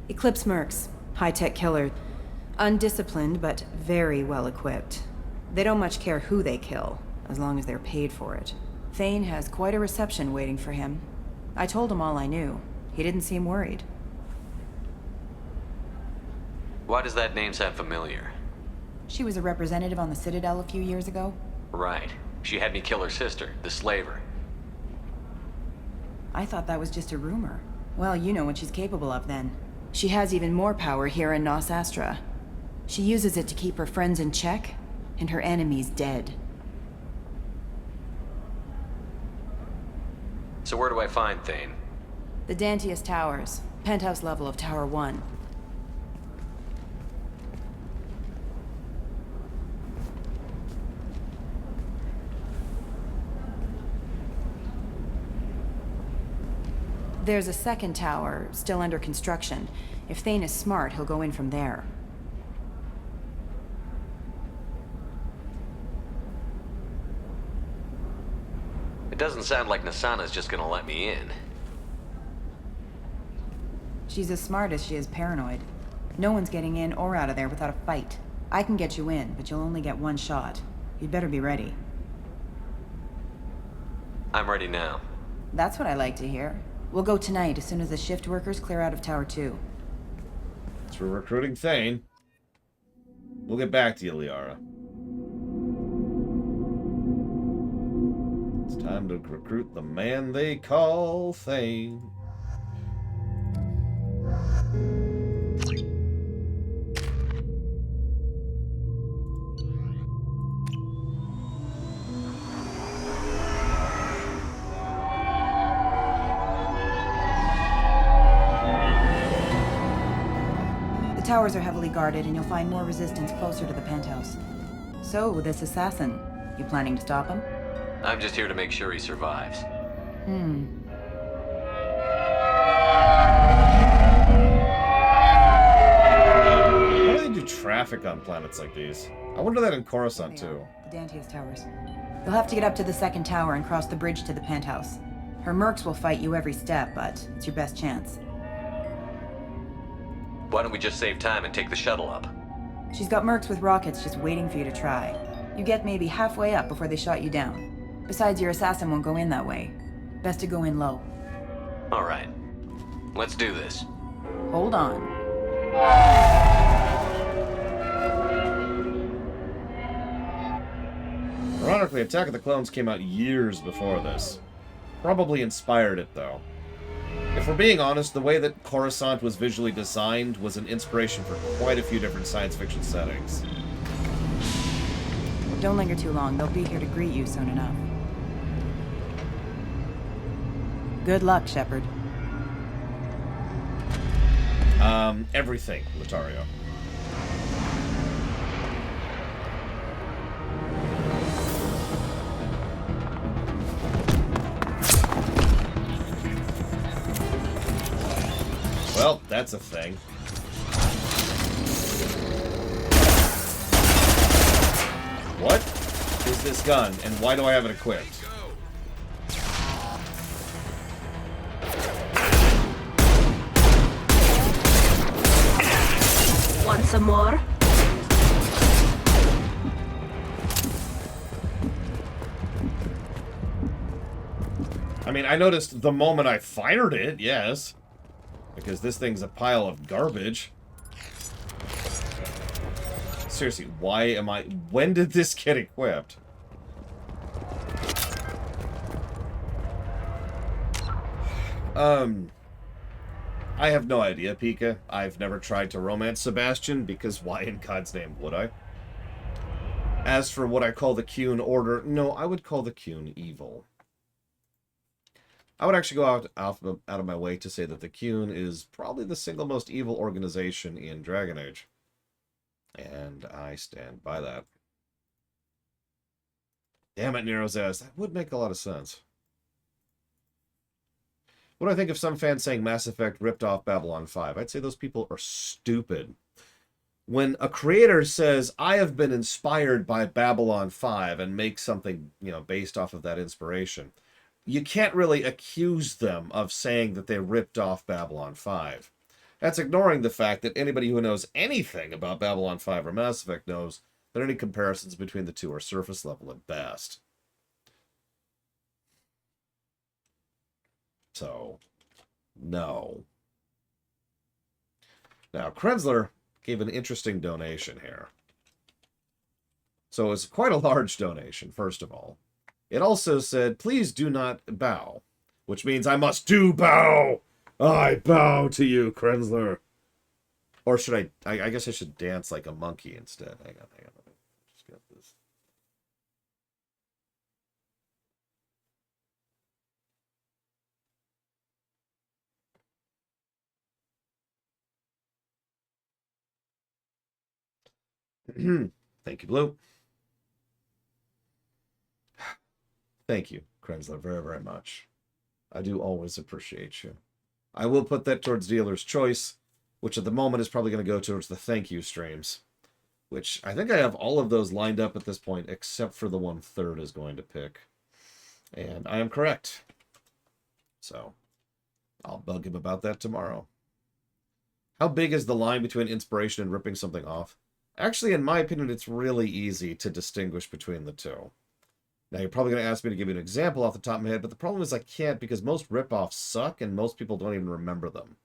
Eclipse Mercs. High-tech killer. Undisciplined, but very well-equipped. They don't much care who they kill, as long as they're paid for it. Thane has quite a reception waiting for him. I told him all I knew. He didn't seem worried. Why does that name sound familiar? She was a representative on the Citadel a few years ago. Right. She had me kill her sister, the slaver. I thought that was just a rumor. Well, you know what she's capable of then. She has even more power here in Nos Astra. She uses it to keep her friends in check, and her enemies dead. So where do I find Thane? The Dantius Towers. Penthouse level of Tower 1. There's a second tower, still under construction. If Thane is smart, he'll go in from there. It doesn't sound like Nasana's just gonna let me in. She's as smart as she is paranoid. No one's getting in or out of there without a fight. I can get you in, but you'll only get one shot. You'd better be ready. I'm ready now. That's what I like to hear. We'll go tonight as soon as the shift workers clear out of Tower 2. So we're recruiting Thane. We'll get back to you, Liara. It's time to recruit the man they call Thane. The towers are heavily guarded, and you'll find more resistance closer to the penthouse. So, this assassin, you planning to stop him? I'm just here to make sure he survives. How do they do traffic on planets like these? I wonder that in Coruscant, too. The Dantius Towers. You'll have to get up to the second tower and cross the bridge to the penthouse. Her mercs will fight you every step, but it's your best chance. Why don't we just save time and take the shuttle up? She's got mercs with rockets just waiting for you to try. You get maybe halfway up before they shot you down. Besides, your assassin won't go in that way. Best to go in low. All right. Let's do this. Hold on. Ironically, Attack of the Clones came out years before this. Probably inspired it, though. If we're being honest, the way that Coruscant was visually designed was an inspiration for quite a few different science fiction settings. Don't linger too long. They'll be here to greet you soon enough. Good luck, Shepard. Everything, Latario. Well, that's a thing. What is this gun, and why do I have it equipped? Want some more? I mean, I noticed the moment I fired it, yes. Because this thing's a pile of garbage. Seriously, why am I... When did this get equipped? I have no idea, Pika. I've never tried to romance Sebastian, because why in God's name would I? As for what I call the Kuhn Order, no, I would call the Kuhn evil. I would actually go out of my way to say that the Kuhn is probably the single most evil organization in Dragon Age. And I stand by that. Damn it, Nero's ass. That would make a lot of sense. What do I think of some fans saying Mass Effect ripped off Babylon 5? I'd say those people are stupid. When a creator says, I have been inspired by Babylon 5 and make something, you know, based off of that inspiration, you can't really accuse them of saying that they ripped off Babylon 5. That's ignoring the fact that anybody who knows anything about Babylon 5 or Mass Effect knows that any comparisons between the two are surface level at best. So, no. Now, Krenzler gave an interesting donation here. So it's quite a large donation, first of all. It also said, please do not bow, which means I must do bow. I bow to you, Krenzler. Or should I guess I should dance like a monkey instead. Hang on. Let me just get this. Thank you, Blue. Thank you, Krenzler, very, very much. I do always appreciate you. I will put that towards Dealer's Choice, which at the moment is probably going to go towards the thank you streams, which I think I have all of those lined up at this point, except for the one Third is going to pick. And I am correct. So, I'll bug him about that tomorrow. How big is the line between inspiration and ripping something off? Actually, in my opinion, it's really easy to distinguish between the two. Now, you're probably going to ask me to give you an example off the top of my head, but the problem is I can't because most rip-offs suck and most people don't even remember them.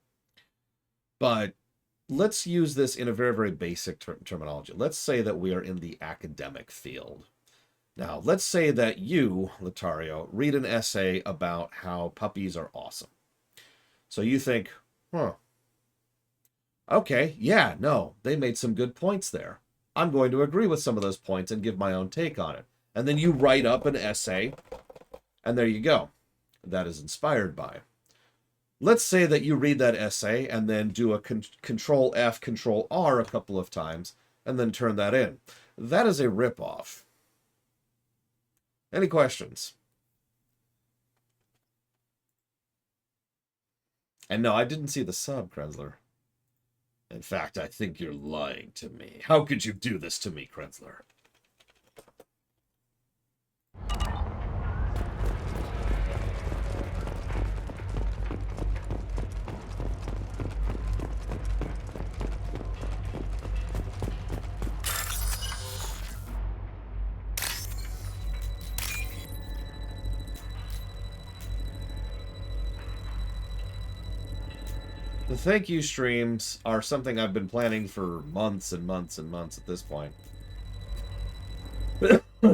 But let's use this in a very, very basic terminology. Let's say that we are in the academic field. Now, let's say that you, Latario, read an essay about how puppies are awesome. So you think, okay, yeah, no, they made some good points there. I'm going to agree with some of those points and give my own take on it. And then you write up an essay, and there you go. That is inspired by. Let's say that you read that essay and then do a Control F, Control R a couple of times, and then turn that in. That is a ripoff. Any questions? And no, I didn't see the sub, Krenzler. In fact, I think you're lying to me. How could you do this to me, Krenzler? The thank you streams are something I've been planning for months and months and months at this point.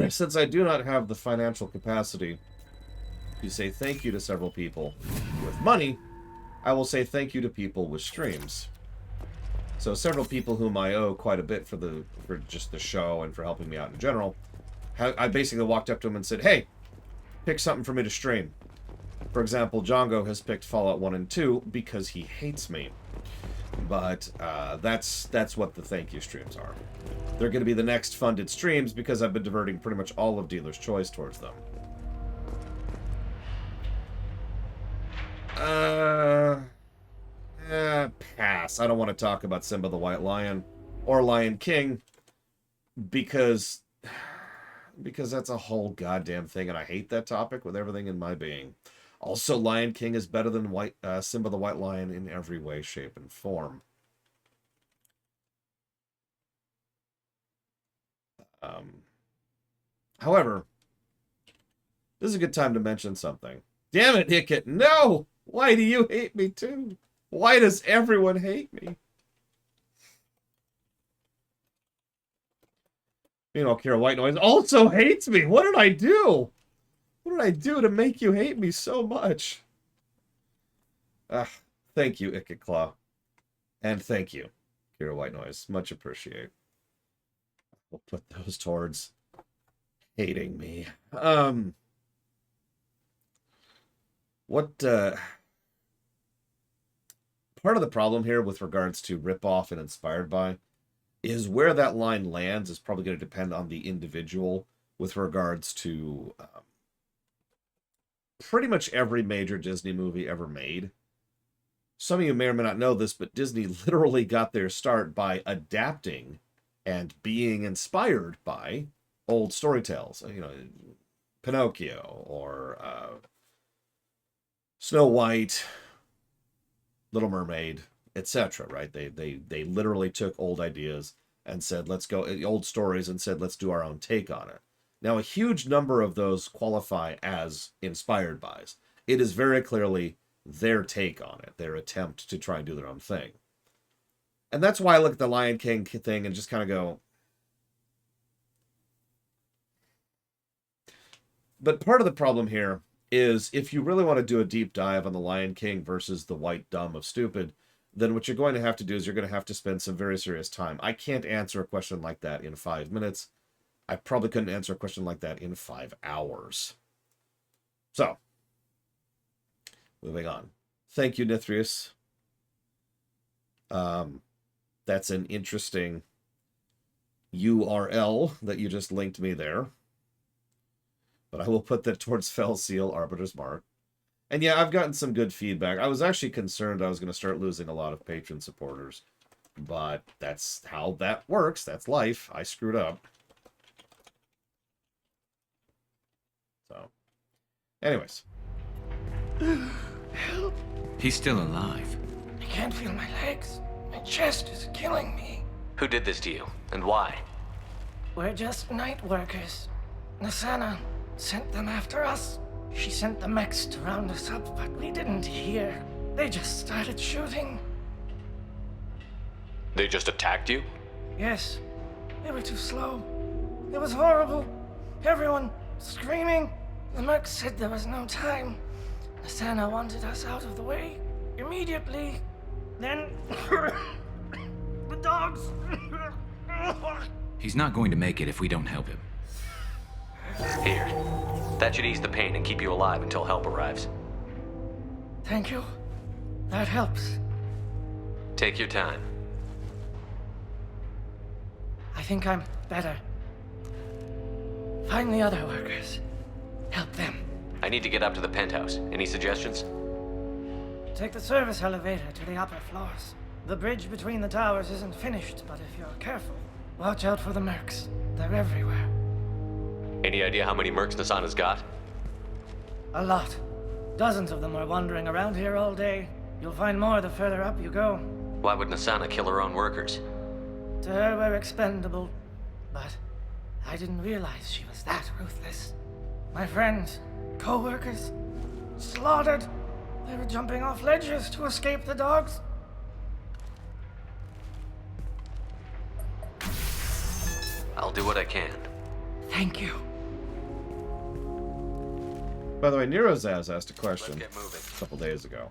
Since I do not have the financial capacity to say thank you to several people with money, I will say thank you to people with streams. So several people whom I owe quite a bit for just the show and for helping me out in general, I basically walked up to them and said, hey, pick something for me to stream. For example, Django has picked Fallout 1 and 2 because he hates me. But that's what the thank you streams are. They're going to be the next funded streams because I've been diverting pretty much all of Dealer's Choice towards them. Pass. I don't want to talk about Simba the White Lion or Lion King because that's a whole goddamn thing, and I hate that topic with everything in my being. Also, Lion King is better than Simba the White Lion in every way, shape, and form. However, this is a good time to mention something. Damn it, Hickett! No! Why do you hate me too? Why does everyone hate me? You know, Kira White Noise also hates me. What did I do? What did I do to make you hate me so much? Thank you, Icket Claw. And thank you, Kira White Noise. Much appreciate. We'll put those towards hating me. Part of the problem here with regards to rip-off and inspired by is where that line lands is probably going to depend on the individual with regards to pretty much every major Disney movie ever made. Some of you may or may not know this, but Disney literally got their start by adapting and being inspired by old storytales. You know, Pinocchio or Snow White, Little Mermaid, etc. Right? They literally took old ideas and said, let's go, old stories, and said, let's do our own take on it. Now, a huge number of those qualify as inspired bys. It is very clearly their take on it, their attempt to try and do their own thing. And that's why I look at the Lion King thing and just kind of go... But part of the problem here is if you really want to do a deep dive on the Lion King versus the white dumb of stupid, then what you're going to have to do is you're going to have to spend some very serious time. I can't answer a question like that in 5 minutes. I probably couldn't answer a question like that in 5 hours. So, moving on. Thank you, Nithrius. That's an interesting URL that you just linked me there. But I will put that towards Fell Seal, Arbiter's Mark. And yeah, I've gotten some good feedback. I was actually concerned I was going to start losing a lot of patron supporters. But that's how that works. That's life. I screwed up. So, anyways. Help! He's still alive. I can't feel my legs. My chest is killing me. Who did this to you, and why? We're just night workers. Nassana sent them after us. She sent the mechs to round us up, but we didn't hear. They just started shooting. They just attacked you? Yes. They were too slow. It was horrible. Everyone screaming. The merc said there was no time. Nassana wanted us out of the way immediately. Then the dogs. He's not going to make it if we don't help him. Here. That should ease the pain and keep you alive until help arrives. Thank you. That helps. Take your time. I think I'm better. Find the other workers. Help them. I need to get up to the penthouse. Any suggestions? Take the service elevator to the upper floors. The bridge between the towers isn't finished, but if you're careful, watch out for the mercs. They're everywhere. Any idea how many mercs Nassana's got? A lot. Dozens of them are wandering around here all day. You'll find more the further up you go. Why would Nassana kill her own workers? To her, we're expendable. But I didn't realize she was that ruthless. My friends, co-workers, slaughtered. They were jumping off ledges to escape the dogs. I'll do what I can. Thank you. By the way, Nerozaz asked a question a couple days ago.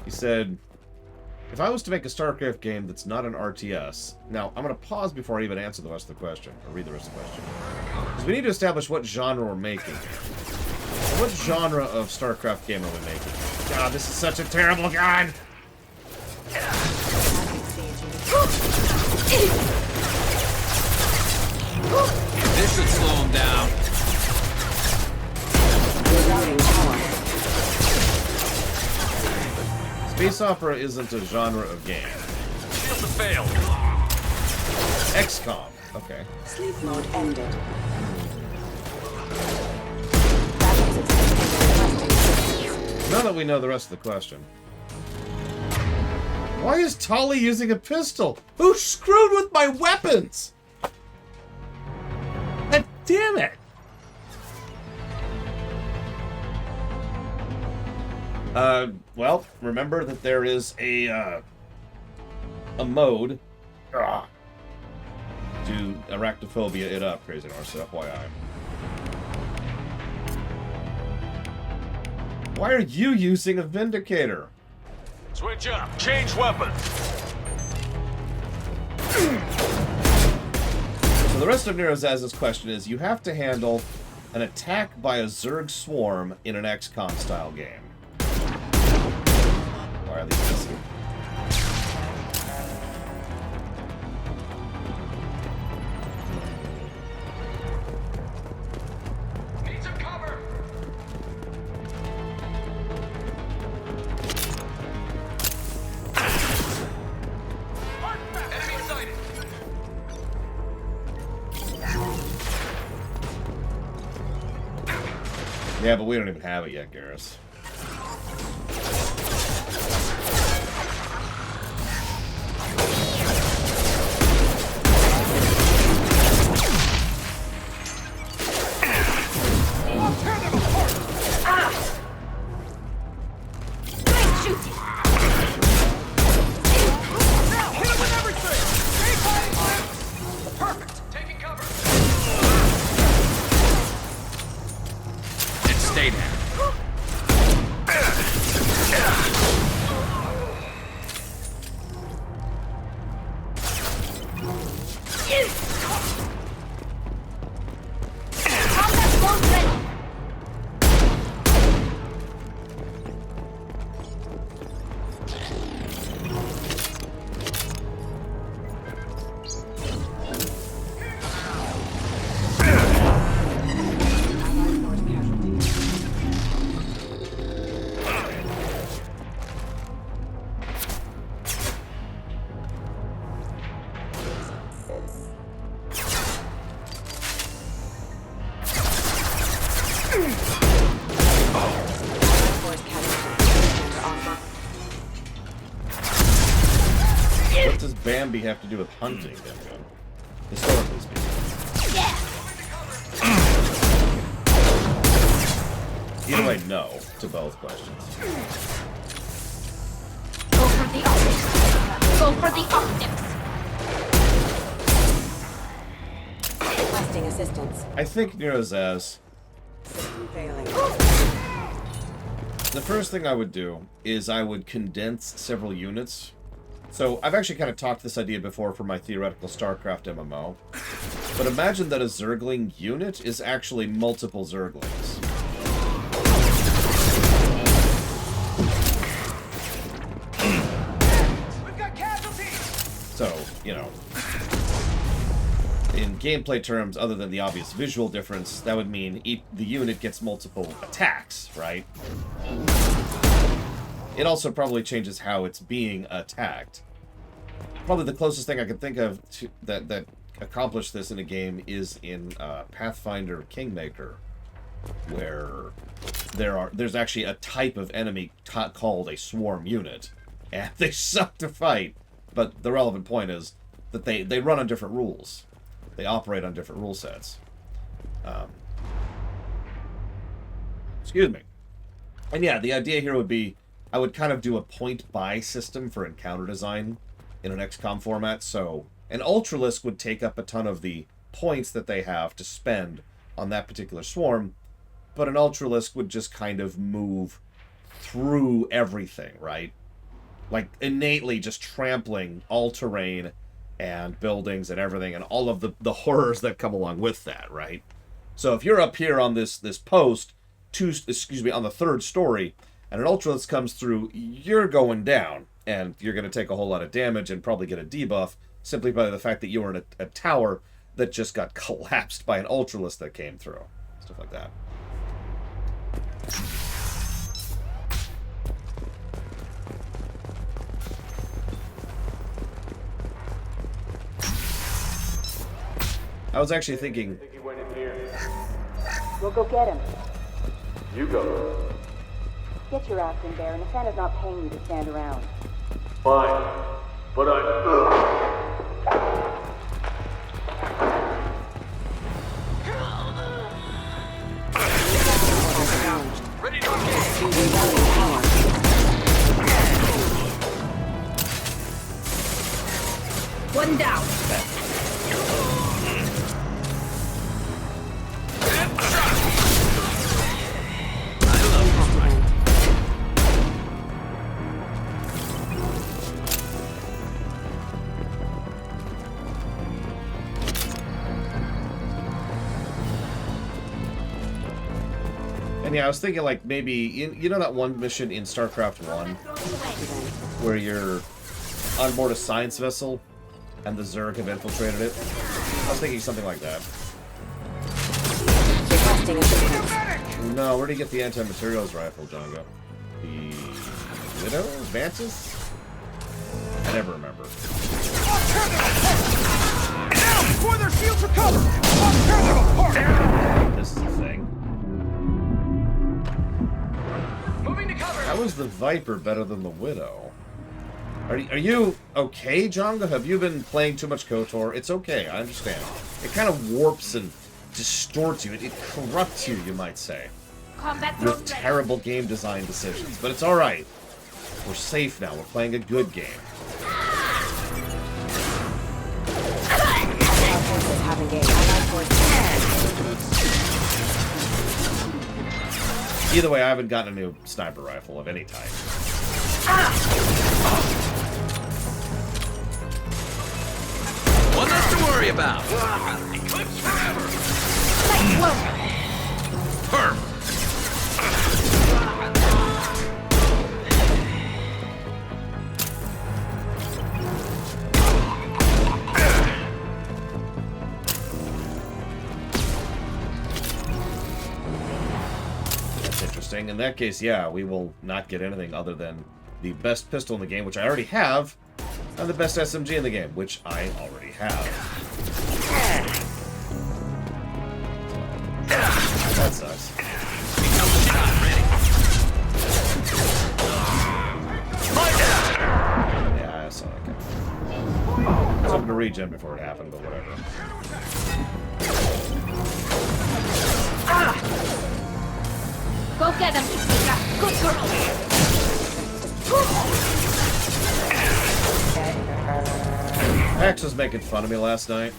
He said, if I was to make a StarCraft game that's not an RTS... Now, I'm going to pause before I even answer the rest of the question, or read the rest of the question. Because we need to establish what genre we're making. What genre of StarCraft game are we making? God, this is such a terrible gun! This should slow him down. Space opera isn't a genre of game. Shield to fail. XCOM. Okay. Sleep mode ended. Now that we know the rest of the question. Why is Tali using a pistol? Who screwed with my weapons? God damn it! Well, remember that there is a mode to arachnophobia it up, Crazy Norse, FYI. Why are you using a Vindicator? Switch up. Change weapon. So the rest of Nerozaz's question is, you have to handle an attack by a Zerg swarm in an XCOM style game. Why are these missing? Need some cover. Enemy sighted. Yeah, but we don't even have it yet, Garrus. Stay there. What does Bambi have to do with hunting, Demgo? Historically speaking. Either way, no to both questions. Go for the optics. Go for the optics. Requesting assistance. I think Nerozaz, Failing. the first thing I would do is I would condense several units. So I've actually kind of talked this idea before for my theoretical StarCraft MMO. But imagine that a Zergling unit is actually multiple Zerglings. We've got casualties. So, you know, in gameplay terms, other than the obvious visual difference, that would mean the unit gets multiple attacks, right? It also probably changes how it's being attacked. Probably the closest thing I can think of to, that accomplished this in a game is in Pathfinder Kingmaker, where there's actually a type of enemy called a swarm unit, and they suck to fight. But the relevant point is that they run on different rules. They operate on different rule sets. Excuse me. And yeah, the idea here would be I would kind of do a point-buy system for encounter design in an XCOM format. So an Ultralisk would take up a ton of the points that they have to spend on that particular swarm, but an Ultralisk would just kind of move through everything, right? Like, innately just trampling all terrain and buildings and everything and all of the horrors that come along with that, right? So if you're up here on this post, on the third story, and an Ultralisk comes through, you're going down, and you're going to take a whole lot of damage and probably get a debuff simply by the fact that you were in a tower that just got collapsed by an Ultralisk that came through. Stuff like that. I was actually thinking... We'll go get him. You go. Get your ass in there, and Asana's not paying you to stand around. Fine. But Ready to engage. One down. And yeah, I was thinking like maybe, you know that one mission in StarCraft 1 where you're on board a science vessel and the Zerg have infiltrated it? I was thinking something like that. No, where do you get the anti-materials rifle, Django? The Widow? Mantis? I never remember. Now, before their shields recover! I'll tear them apart! This is a thing. Moving to cover! How is the Viper better than the Widow? Are you okay, Django? Have you been playing too much KOTOR? It's okay, I understand. It kind of warps and distorts you. It corrupts you, you might say. Combat With terrible game design decisions. But it's alright. We're safe now. We're playing a good game. Either way, I haven't gotten a new sniper rifle of any type. One less to worry about. Eclipse forever. Perfect. That's interesting. In that case, yeah, we will not get anything other than the best pistol in the game, which I already have, and the best SMG in the game, which I already have. That sucks. Yeah, I saw that coming. Something to regen before it happened, but whatever. Go get him, Kika. Good girl. Max was making fun of me last night.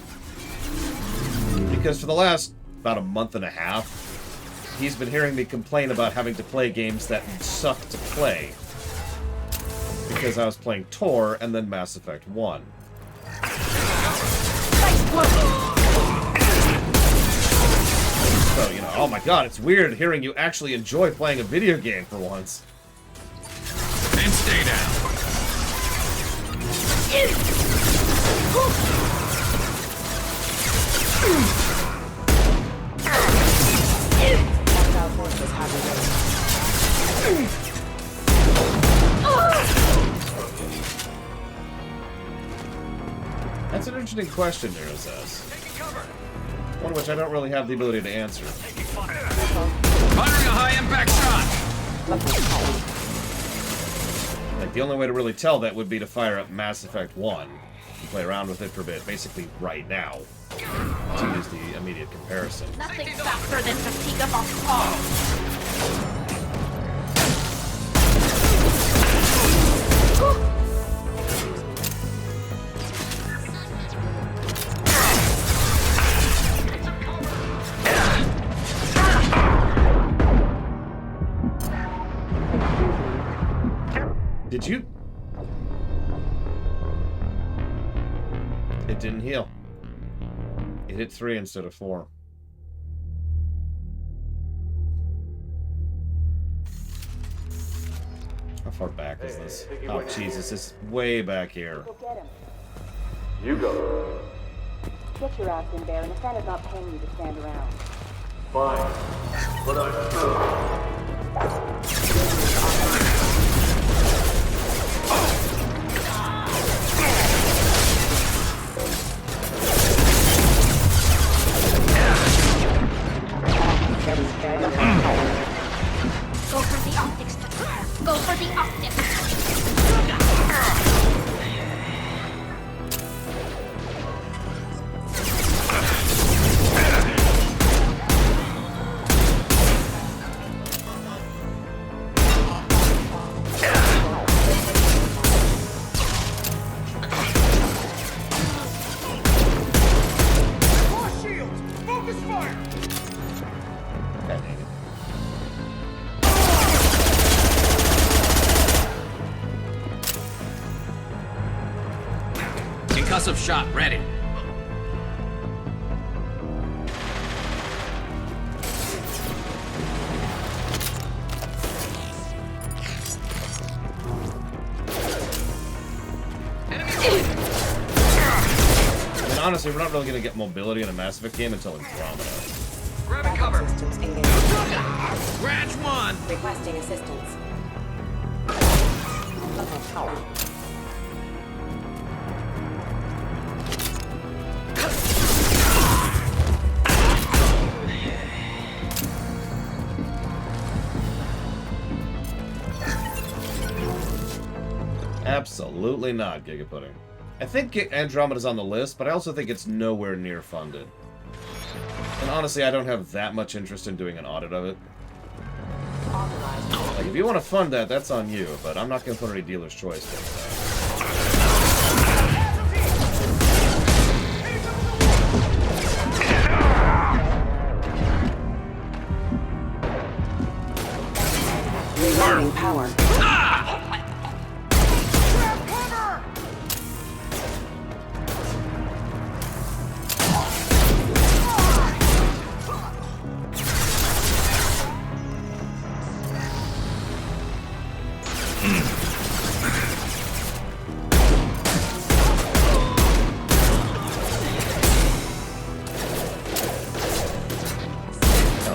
Because for the last about a month and a half, he's been hearing me complain about having to play games that suck to play. Because I was playing Tor and then Mass Effect 1. So, you know, oh my god, it's weird hearing you actually enjoy playing a video game for once. And stay down. That's an interesting question, Nero says. One which I don't really have the ability to answer. Firing a high impact shot! Like, the only way to really tell that would be to fire up Mass Effect 1 and play around with it for a bit, basically right now, to use the immediate comparison. Nothing faster than fatigue of a call. It didn't heal. It hit 3 instead of 4. How far back is this? Oh, Jesus, it's way back here. Go get him. You go. Get your ass in there, and Nathana's not paying you to stand around. Fine. But Go for the optics. Go for the optics. Concussive shot ready. And honestly, we're not really going to get mobility in a Mass Effect game until Andromeda. Grabbing cover. Systems engaged. Scratch 1. Requesting assistance. Power. Absolutely not, Giga Pudding. I think Andromeda's on the list, but I also think it's nowhere near funded. And honestly, I don't have that much interest in doing an audit of it. Like, if you want to fund that, that's on you, but I'm not going to put any dealer's choice there. Reloading power.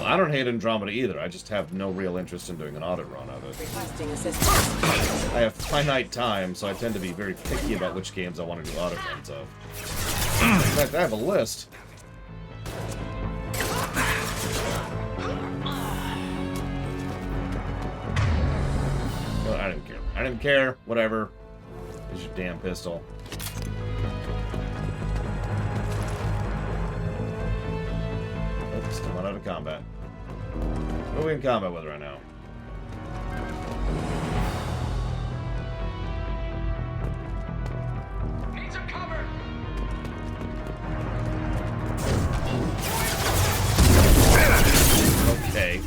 I don't hate Andromeda either, I just have no real interest in doing an audit run of it. Requesting assistance. I have finite time, so I tend to be very picky about which games I want to do audit runs of. In fact, I have a list. Well, I didn't care. I didn't care. Whatever. Here's your damn pistol. Oops, still not out of combat. What are we in combat with right now? Need some cover. Okay.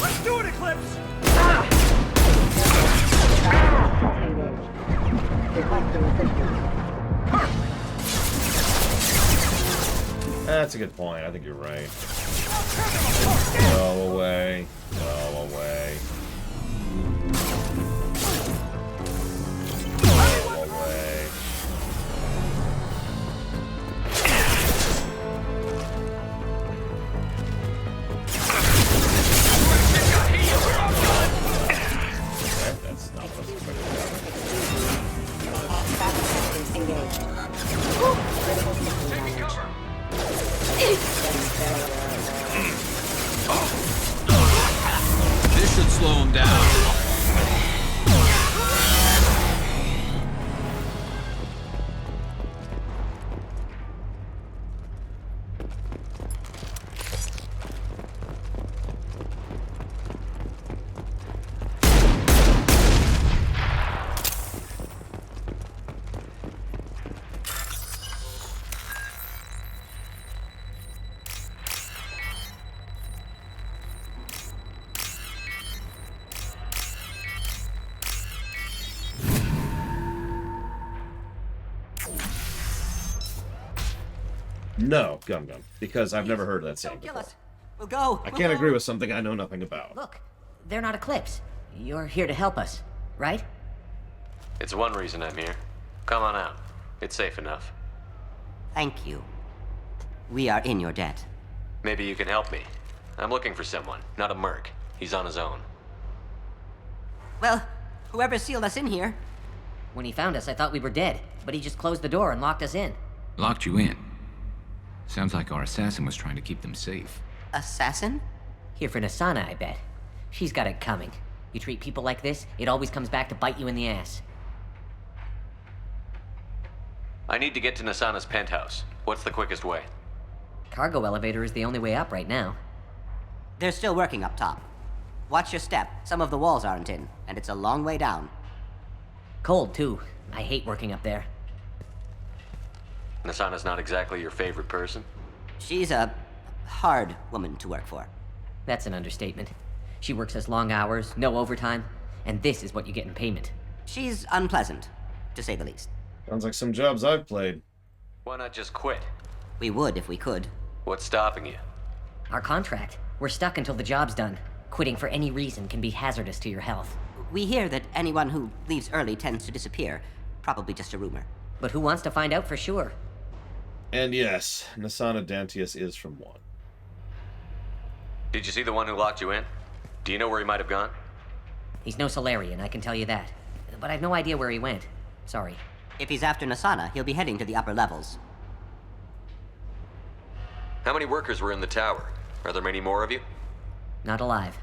Let's do it, Eclipse. That's a good point. I think you're right. Go away. Go away. Go away. Okay, that's not what's Engaged. Taking cover. This should slow No, Gum Gum, because I've never heard that saying before. We'll go. I can't agree with something I know nothing about. Look, they're not Eclipse. You're here to help us, right? It's one reason I'm here. Come on out. It's safe enough. Thank you. We are in your debt. Maybe you can help me. I'm looking for someone, not a merc. He's on his own. Well, whoever sealed us in here. When he found us, I thought we were dead, but he just closed the door and locked us in. Locked you in? Sounds like our assassin was trying to keep them safe. Assassin? Here for Nasana, I bet. She's got it coming. You treat people like this, it always comes back to bite you in the ass. I need to get to Nasana's penthouse. What's the quickest way? Cargo elevator is the only way up right now. They're still working up top. Watch your step. Some of the walls aren't in, and it's a long way down. Cold, too. I hate working up there. Nasana's not exactly your favorite person? She's a hard woman to work for. That's an understatement. She works us long hours, no overtime, and this is what you get in payment. She's unpleasant, to say the least. Sounds like some jobs I've played. Why not just quit? We would if we could. What's stopping you? Our contract. We're stuck until the job's done. Quitting for any reason can be hazardous to your health. We hear that anyone who leaves early tends to disappear. Probably just a rumor. But who wants to find out for sure? And yes, Nasana Dantius is from 1. Did you see the one who locked you in? Do you know where he might have gone? He's no Solarian, I can tell you that. But I've no idea where he went. Sorry. If he's after Nasana, he'll be heading to the upper levels. How many workers were in the tower? Are there many more of you? Not alive.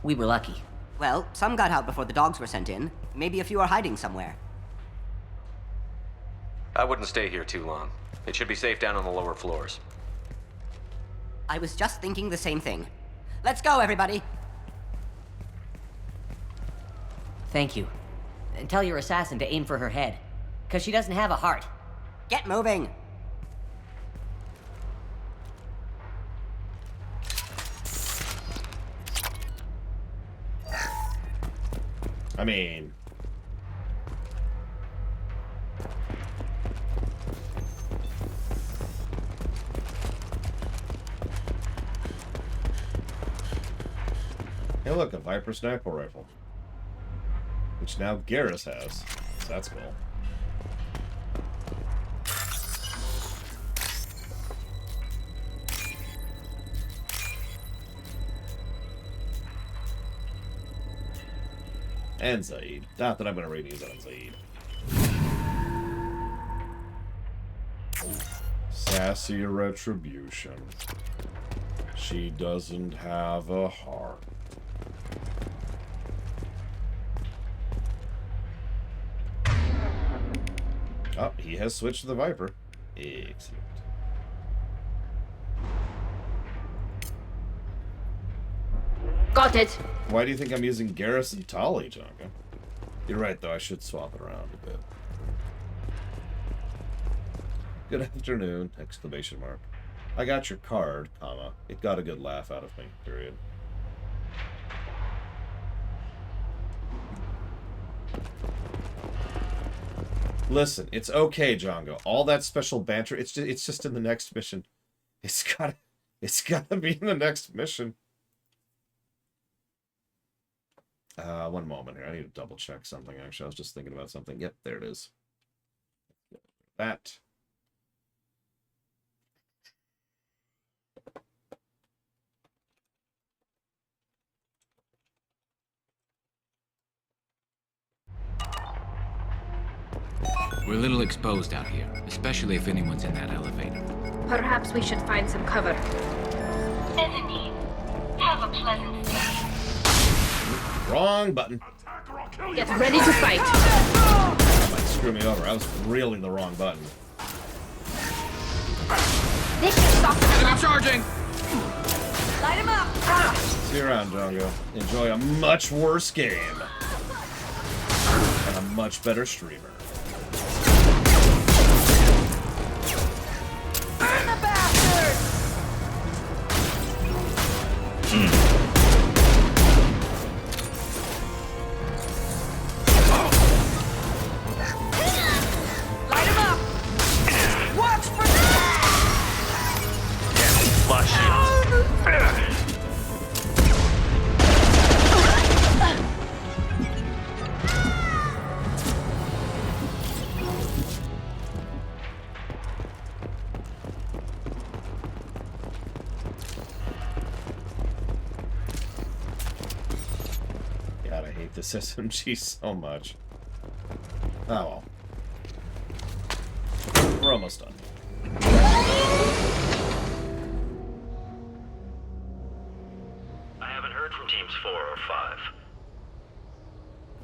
We were lucky. Well, some got out before the dogs were sent in. Maybe a few are hiding somewhere. I wouldn't stay here too long. It should be safe down on the lower floors. I was just thinking the same thing. Let's go, everybody! Thank you. And tell your assassin to aim for her head. 'Cause she doesn't have a heart. Get moving! I mean... Hey look, a Viper sniper rifle. Which now Garrus has. So that's cool. And Zaid. Not that I'm going to raid these on Zaid. Sassy Retribution. She doesn't have a heart. Oh, he has switched to the Viper. Excellent. Got it. Why do you think I'm using Garrus and Tali, Jonka? You're right, though. I should swap it around a bit. Good afternoon! Exclamation mark. I got your card, comma. It got a good laugh out of me, period. Listen, it's okay, Django. All that special banter, it's just in the next mission. It's gotta be in the next mission. One moment here. I need to double check something, actually. I was just thinking about something. Yep, there it is. That. We're a little exposed out here, especially if anyone's in that elevator. Perhaps we should find some cover. Ebony, have a pleasant day. Wrong button. Get ready to fight. That might screw me over. I was really the wrong button. This should stop them. Enemy charging! Light him up. See you around, Django. Enjoy a much worse game. And a much better streamer. Burn the bastard! Light him up! hate this SMG so much. Oh well. We're almost done. I haven't heard from teams 4 or 5.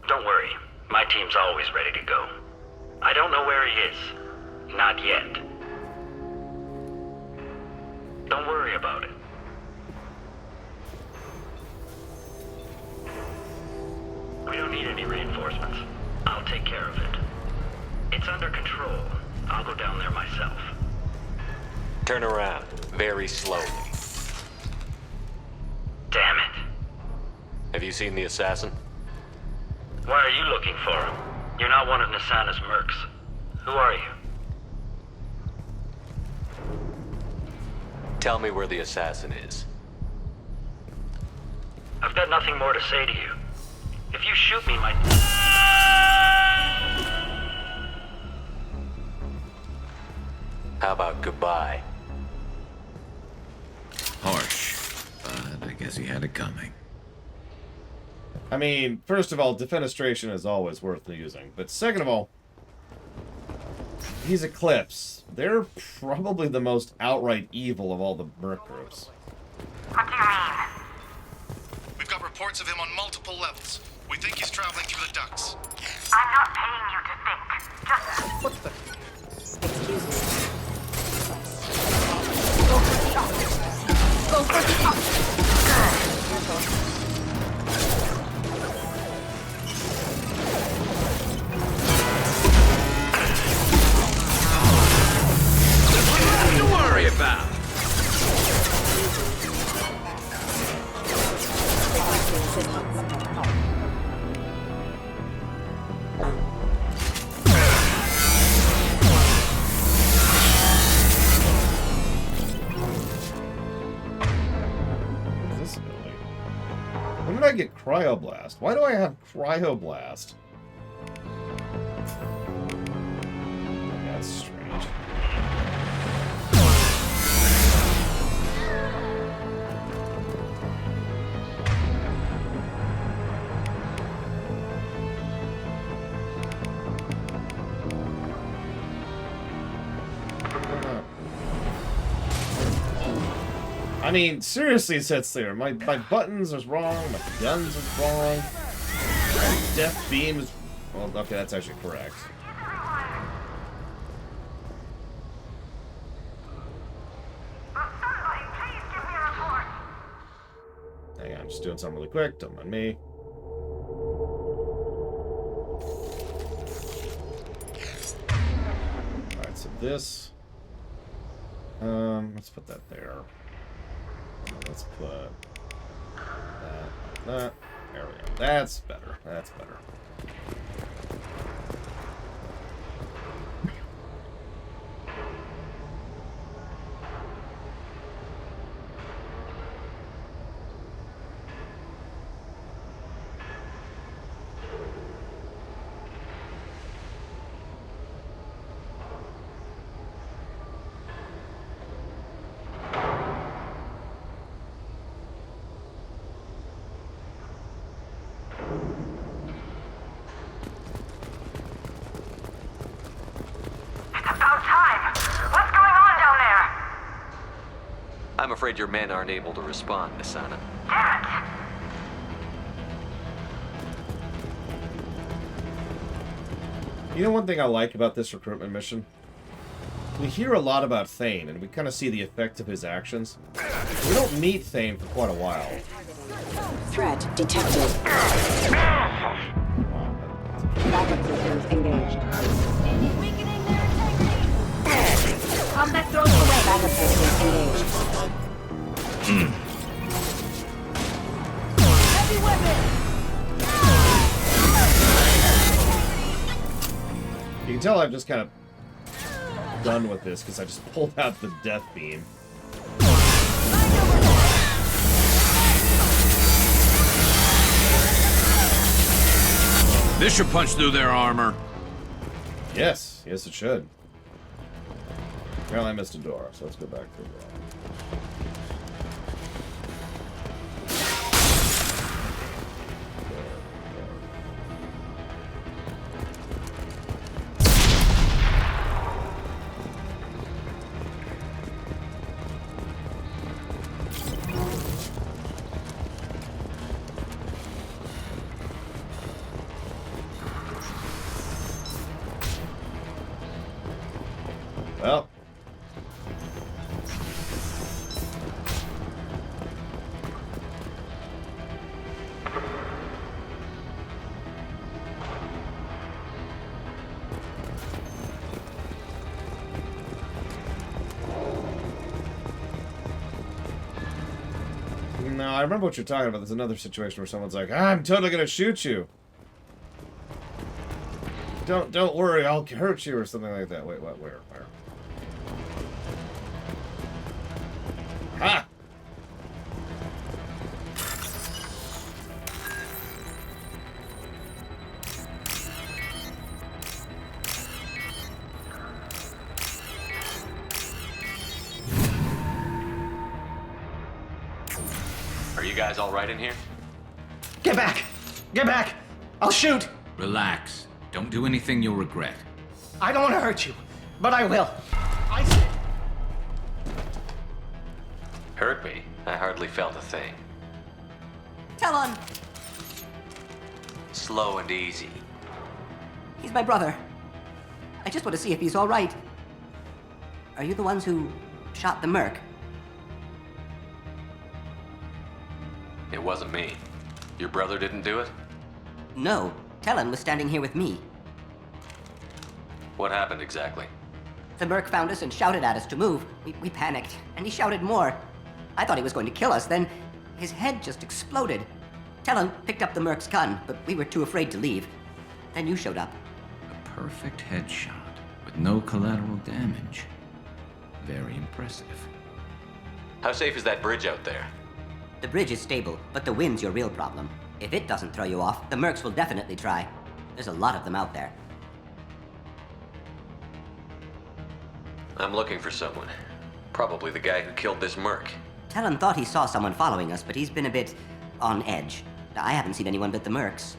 Don't worry, my team's always ready to go. I don't know where he is. Not yet. Don't worry about it. We don't need any reinforcements. I'll take care of it. It's under control. I'll go down there myself. Turn around, very slowly. Damn it. Have you seen the assassin? Why are you looking for him? You're not one of Nasana's mercs. Who are you? Tell me where the assassin is. I've got nothing more to say to you. If you shoot me, my... How about goodbye? Harsh, but I guess he had it coming. I mean, first of all, defenestration is always worth using. But second of all, these Eclipse, they're probably the most outright evil of all the merc groups. What do you mean? We've got reports of him on multiple levels. We think he's traveling through the ducts. I'm not paying you to think. Just... What the... Excuse me. Go for the optics. Go for the optics. Careful. Nothing to worry about. What is this ability? When did I get Cryoblast? Why do I have Cryoblast? That's strange. I mean, seriously, sits there. My buttons are wrong, my guns are wrong, my death beam is... Well, okay, that's actually correct. Hang on, I'm just doing something really quick. Don't mind me. Alright, so this... let's put that there. Let's put that. There we go. That's better. That's better. I'm afraid your men aren't able to respond, Nasana. You know one thing I like about this recruitment mission? We hear a lot about Thane, and we kind of see the effect of his actions. We don't meet Thane for quite a while. Threat detected. Backup systems engaged. Combat throws away. Backup systems engaged. Heavy weapon. You can tell I'm just kind of done with this because I just pulled out the death beam. This should punch through their armor. Yes, yes it should. Apparently I missed a door, so let's go back to the door. Well. No, I remember what you're talking about. There's another situation where someone's like, I'm totally gonna shoot you. Don't worry, I'll hurt you or something like that. Wait, what? Where? Ha! Are you guys all right in here? Get back! Get back! I'll shoot! Relax. Don't do anything you'll regret. I don't want to hurt you, but I will. Hurt me? I hardly felt a thing. Talon! Slow and easy. He's my brother. I just want to see if he's all right. Are you the ones who shot the merc? It wasn't me. Your brother didn't do it? No. Talon was standing here with me. What happened exactly? The merc found us and shouted at us to move. We panicked, and he shouted more. I thought he was going to kill us, then his head just exploded. Talon picked up the merc's gun, but we were too afraid to leave. Then you showed up. A perfect headshot with no collateral damage. Very impressive. How safe is that bridge out there? The bridge is stable, but the wind's your real problem. If it doesn't throw you off, the mercs will definitely try. There's a lot of them out there. I'm looking for someone. Probably the guy who killed this merc. Talon thought he saw someone following us, but he's been a bit on edge. I haven't seen anyone but the mercs.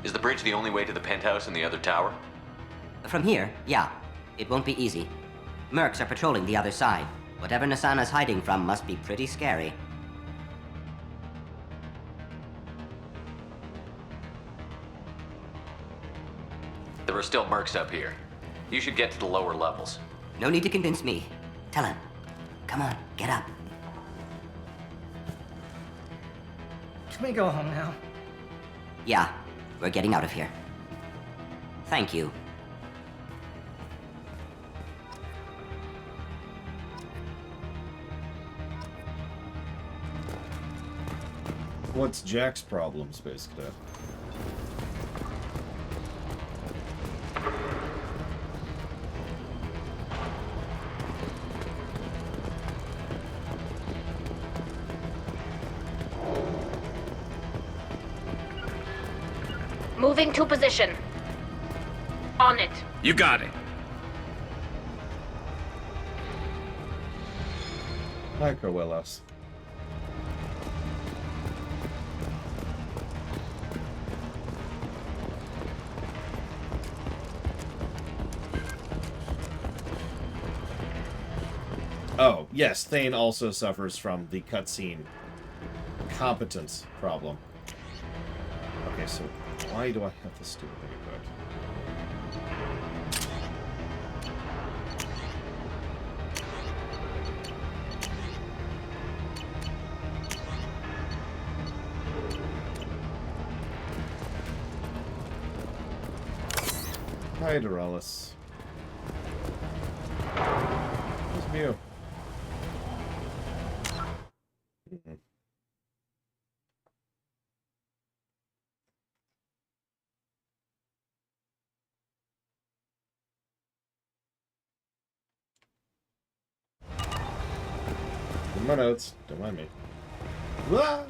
Is the bridge the only way to the penthouse in the other tower? From here, yeah. It won't be easy. Mercs are patrolling the other side. Whatever Nasana's hiding from must be pretty scary. There are still mercs up here. You should get to the lower levels. No need to convince me. Talon, come on, get up. Can we go home now? Yeah, we're getting out of here. Thank you. What's Jack's problem, Space Cadet? Moving to position. On it. You got it. Hi, Corwellos. Oh, yes, Thane also suffers from the cutscene competence problem. Okay, so why do I have this stupid thing equipped? Hi, Doralis. Who's Mew? In my notes, don't mind me. Whoa!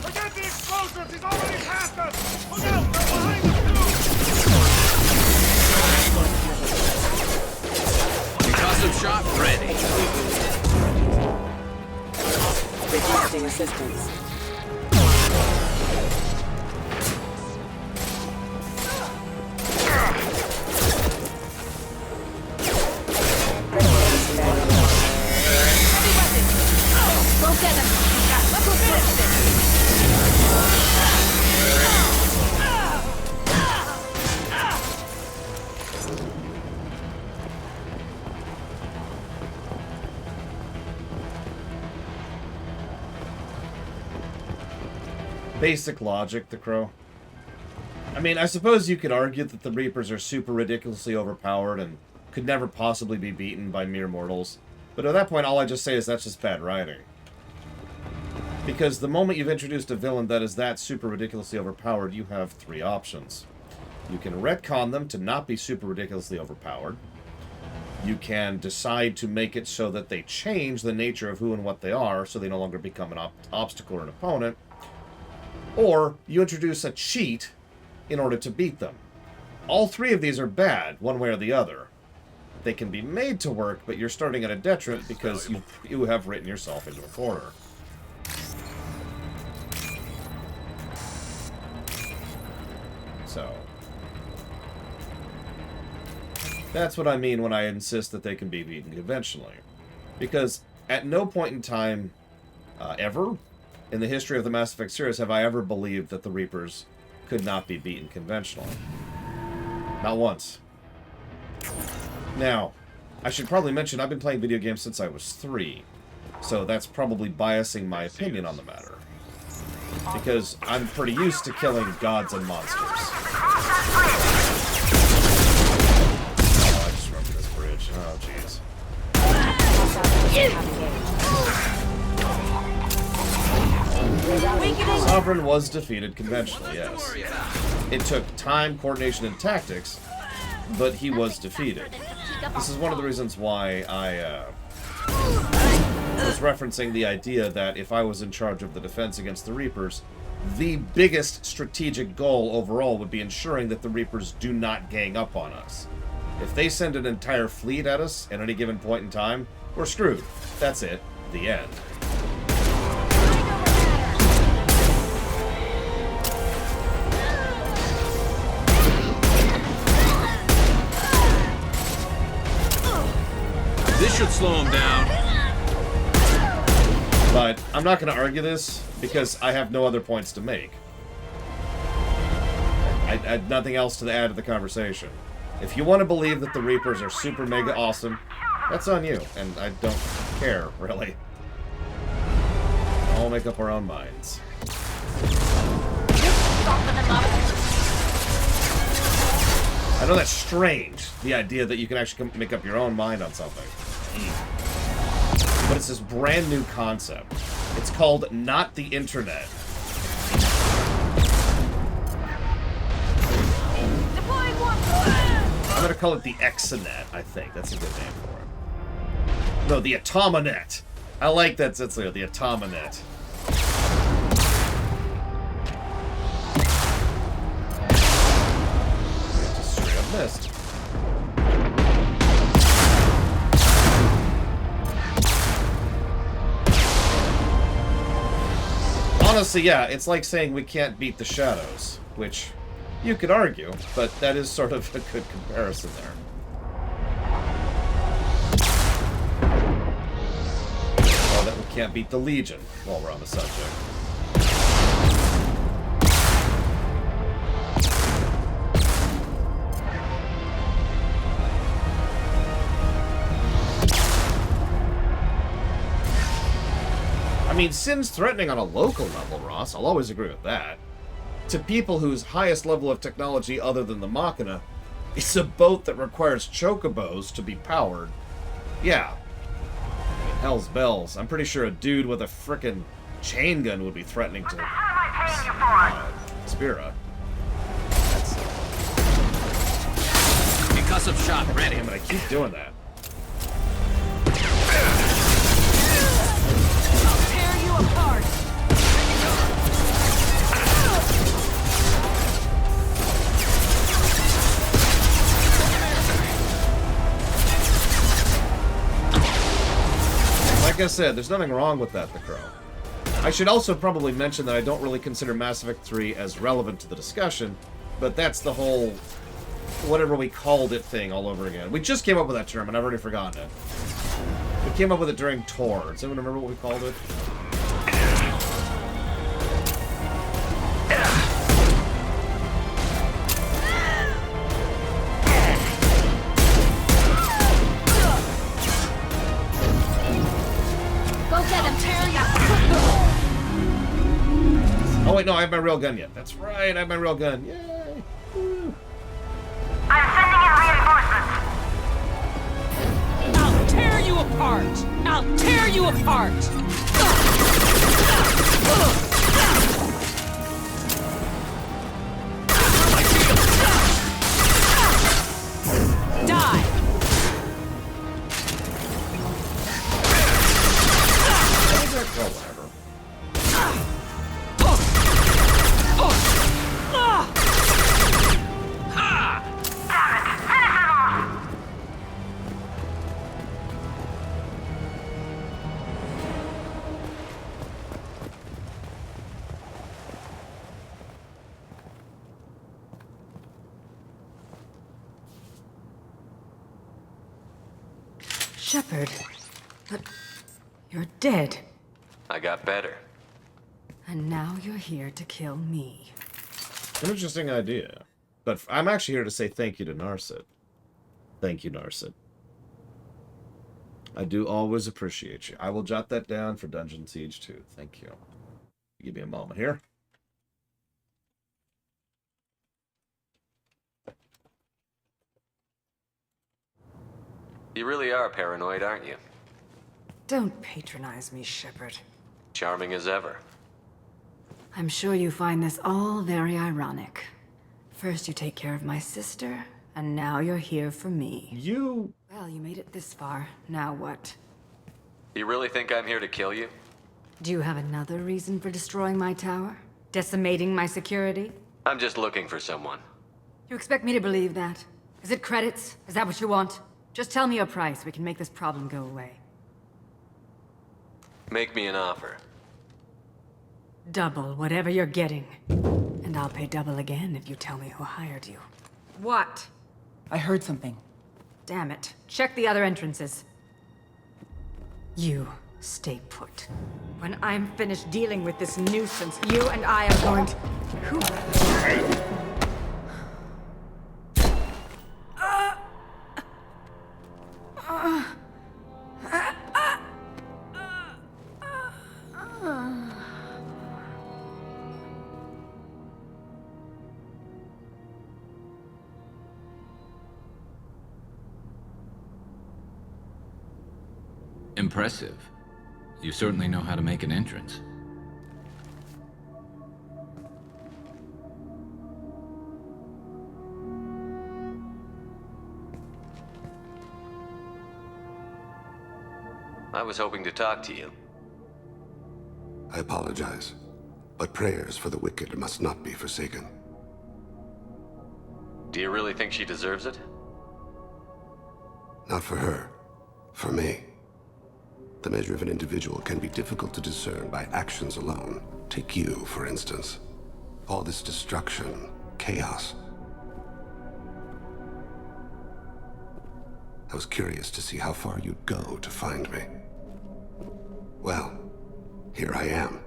Look at the explosives! He's already past us! Look out! They're behind us too! Concussive shot ready. Requesting assistance. Go get him. Let's finish this. basic logic, the Crow. I mean, I suppose you could argue that the Reapers are super ridiculously overpowered and could never possibly be beaten by mere mortals. But at that point, all I just say is that's just bad writing. Because the moment you've introduced a villain that is that super ridiculously overpowered, you have three options. You can retcon them to not be super ridiculously overpowered. You can decide to make it so that they change the nature of who and what they are, so they no longer become an obstacle or an opponent. Or you introduce a cheat in order to beat them. All three of these are bad, one way or the other. They can be made to work, but you're starting at a detriment because you have written yourself into a corner. So, that's what I mean when I insist that they can be beaten conventionally. Because at no point in time, ever, in the history of the Mass Effect series, have I ever believed that the Reapers could not be beaten conventionally. Not once. Now, I should probably mention I've been playing video games since I was 3, so that's probably biasing my opinion on the matter. Because I'm pretty used to killing gods and monsters. Oh, I just remember this bridge. Oh, jeez. Sovereign was defeated conventionally, yes. It took time, coordination, and tactics, but he was defeated. This is one of the reasons why I was referencing the idea that if I was in charge of the defense against the Reapers, the biggest strategic goal overall would be ensuring that the Reapers do not gang up on us. If they send an entire fleet at us at any given point in time, we're screwed. That's it. The end. This should slow him down. But I'm not going to argue this because I have no other points to make. I had nothing else to add to the conversation. If you want to believe that the Reapers are super mega awesome, that's on you, and I don't care, really. I'll make up our own minds. I know that's strange, the idea that you can actually make up your own mind on something. But it's this brand new concept. It's called Not the Internet. I'm gonna call it the Exanet, I think. That's a good name for it. No, the Atomanet. I like that, the Atomanet. Just straight up missed. Honestly, yeah, it's like saying we can't beat the shadows, which you could argue, but that is sort of a good comparison there. Or that we can't beat the Legion, while we're on the subject. I mean, Sin's threatening on a local level, Ross. I'll always agree with that. To people whose highest level of technology other than the Machina is a boat that requires chocobos to be powered. Yeah. I mean, hell's bells. I'm pretty sure a dude with a frickin' chain gun would be threatening to Spira. That's Concussive shot ready. Damn it, I keep doing that. Apart. Like I said, there's nothing wrong with that, the Crow. I should also probably mention that I don't really consider Mass Effect 3 as relevant to the discussion, but that's the whole whatever we called it thing all over again. We just came up with that term, and I've already forgotten it. We came up with it during Tor. Does anyone remember what we called it? no, I have my real gun yet. That's right, I have my real gun. Yay! Woo. I'm sending in reinforcements. I'll tear you apart! I'll tear you apart! Die! Well, whatever. Shepard, but you're dead. I got better. And now you're here to kill me. An interesting idea. But I'm actually here to say thank you to Narset. Thank you, Narset. I do always appreciate you. I will jot that down for Dungeon Siege 2. Thank you. Give me a moment here. You really are paranoid, aren't you? Don't patronize me, Shepard. Charming as ever. I'm sure you find this all very ironic. First you take care of my sister, and now you're here for me. You... Well, you made it this far. Now what? You really think I'm here to kill you? Do you have another reason for destroying my tower? Decimating my security? I'm just looking for someone. You expect me to believe that? Is it credits? Is that what you want? Just tell me your price. We can make this problem go away. Make me an offer. Double whatever you're getting. And I'll pay double again if you tell me who hired you. What? I heard something. Damn it. Check the other entrances. You stay put. When I'm finished dealing with this nuisance, you and I are going to... Who? Impressive. You certainly know how to make an entrance. I was hoping to talk to you. I apologize, but prayers for the wicked must not be forsaken. Do you really think she deserves it? Not for her. For me. The measure of an individual can be difficult to discern by actions alone. Take you, for instance. All this destruction, chaos. I was curious to see how far you'd go to find me. Well, here I am.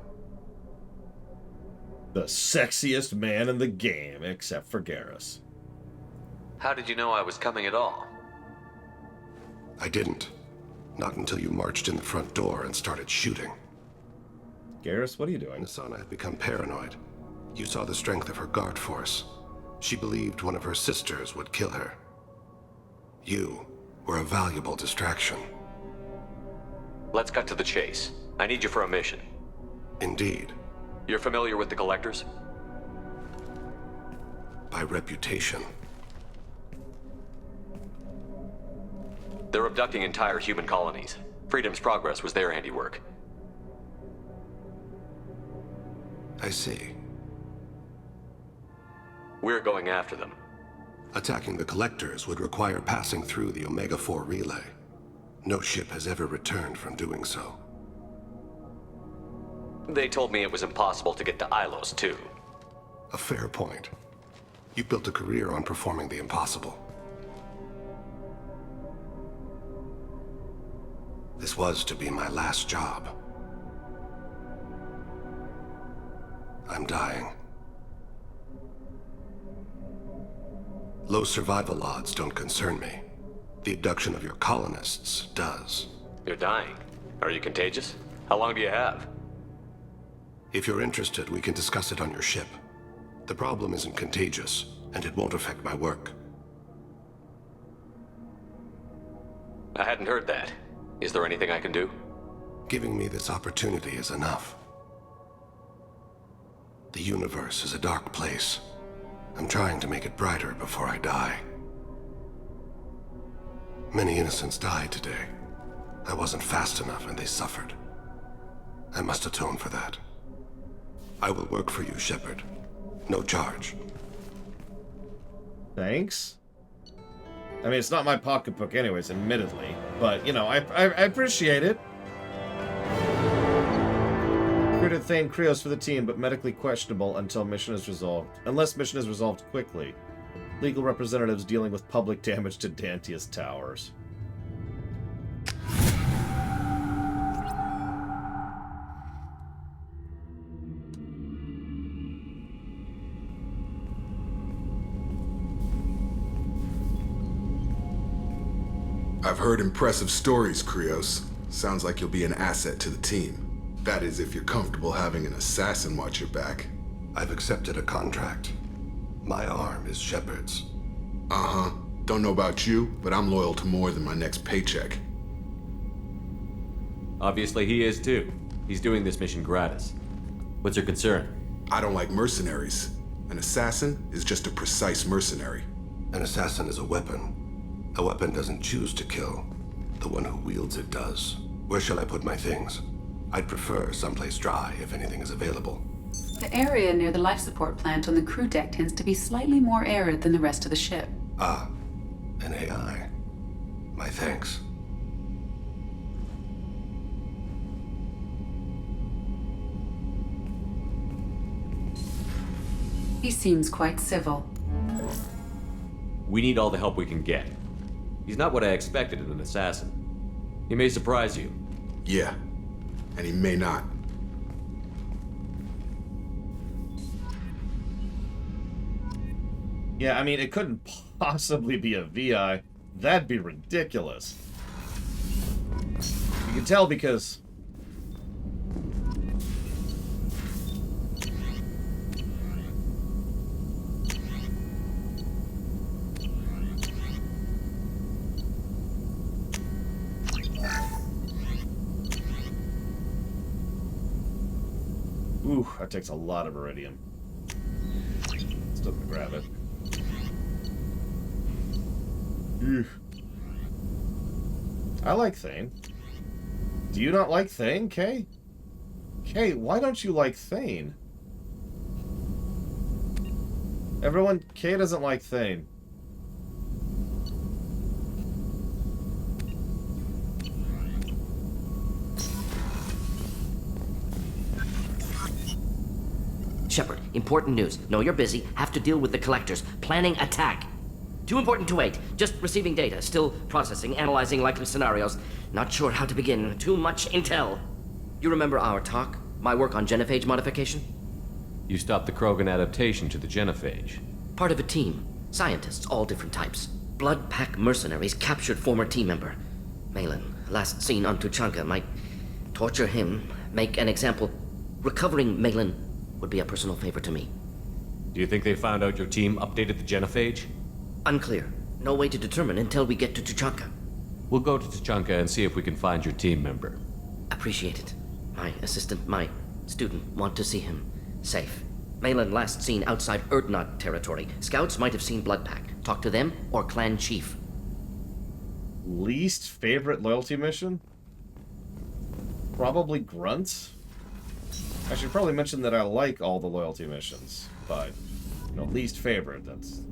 The sexiest man in the game, except for Garrus. How did you know I was coming at all? I didn't. Not until you marched in the front door and started shooting. Garrus, what are you doing? Nassana had become paranoid. You saw the strength of her guard force. She believed one of her sisters would kill her. You were a valuable distraction. Let's cut to the chase. I need you for a mission. Indeed. You're familiar with the Collectors? By reputation. They're abducting entire human colonies. Freedom's Progress was their handiwork. I see. We're going after them. Attacking the Collectors would require passing through the Omega-4 relay. No ship has ever returned from doing so. They told me it was impossible to get to Ilos, too. A fair point. You built a career on performing the impossible. This was to be my last job. I'm dying. Low survival odds don't concern me. The abduction of your colonists does. You're dying. Are you contagious? How long do you have? If you're interested, we can discuss it on your ship. The problem isn't contagious, and it won't affect my work. I hadn't heard that. Is there anything I can do? Giving me this opportunity is enough. The universe is a dark place. I'm trying to make it brighter before I die. Many innocents died today. I wasn't fast enough and they suffered. I must atone for that. I will work for you, Shepard. No charge. Thanks. I mean, it's not my pocketbook anyways, admittedly. But, you know, I appreciate it. Recruited Thane Krios for the team, but medically questionable until mission is resolved. Unless mission is resolved quickly. Legal representatives dealing with public damage to Dantius Towers. I've heard impressive stories, Krios. Sounds like you'll be an asset to the team. That is, if you're comfortable having an assassin watch your back. I've accepted a contract. My arm is Shepard's. Uh-huh. Don't know about you, but I'm loyal to more than my next paycheck. Obviously he is too. He's doing this mission gratis. What's your concern? I don't like mercenaries. An assassin is just a precise mercenary. An assassin is a weapon. A weapon doesn't choose to kill. The one who wields it does. Where shall I put my things? I'd prefer someplace dry if anything is available. The area near the life support plant on the crew deck tends to be slightly more arid than the rest of the ship. Ah, an AI. My thanks. He seems quite civil. We need all the help we can get. He's not what I expected in an assassin. He may surprise you. Yeah, and he may not. Yeah, I mean, it couldn't possibly be a VI. That'd be ridiculous. You can tell because... Ooh, that takes a lot of iridium. Still gonna grab it. Ew. I like Thane. Do you not like Thane, Kay? Kay, why don't you like Thane? Everyone, Kay doesn't like Thane. Shepard, important news. Know you're busy. Have to deal with the collectors. Planning attack. Too important to wait. Just receiving data. Still processing, analyzing likely scenarios. Not sure how to begin. Too much intel. You remember our talk? My work on genophage modification? You stopped the Krogan adaptation to the genophage. Part of a team. Scientists, all different types. Blood Pack mercenaries captured former team member. Malin, last seen on Tuchanka, might torture him, make an example. Recovering Malin would be a personal favor to me. Do you think they found out your team updated the genophage? Unclear. No way to determine until we get to Tuchanka. We'll go to Tuchanka and see if we can find your team member. Appreciate it. My assistant, my student, want to see him safe. Malin last seen outside Erdnot territory. Scouts might have seen Bloodpack. Talk to them or clan chief. Least favorite loyalty mission? Probably Grunts? I should probably mention that I like all the loyalty missions, but, you know, least favorite, that's...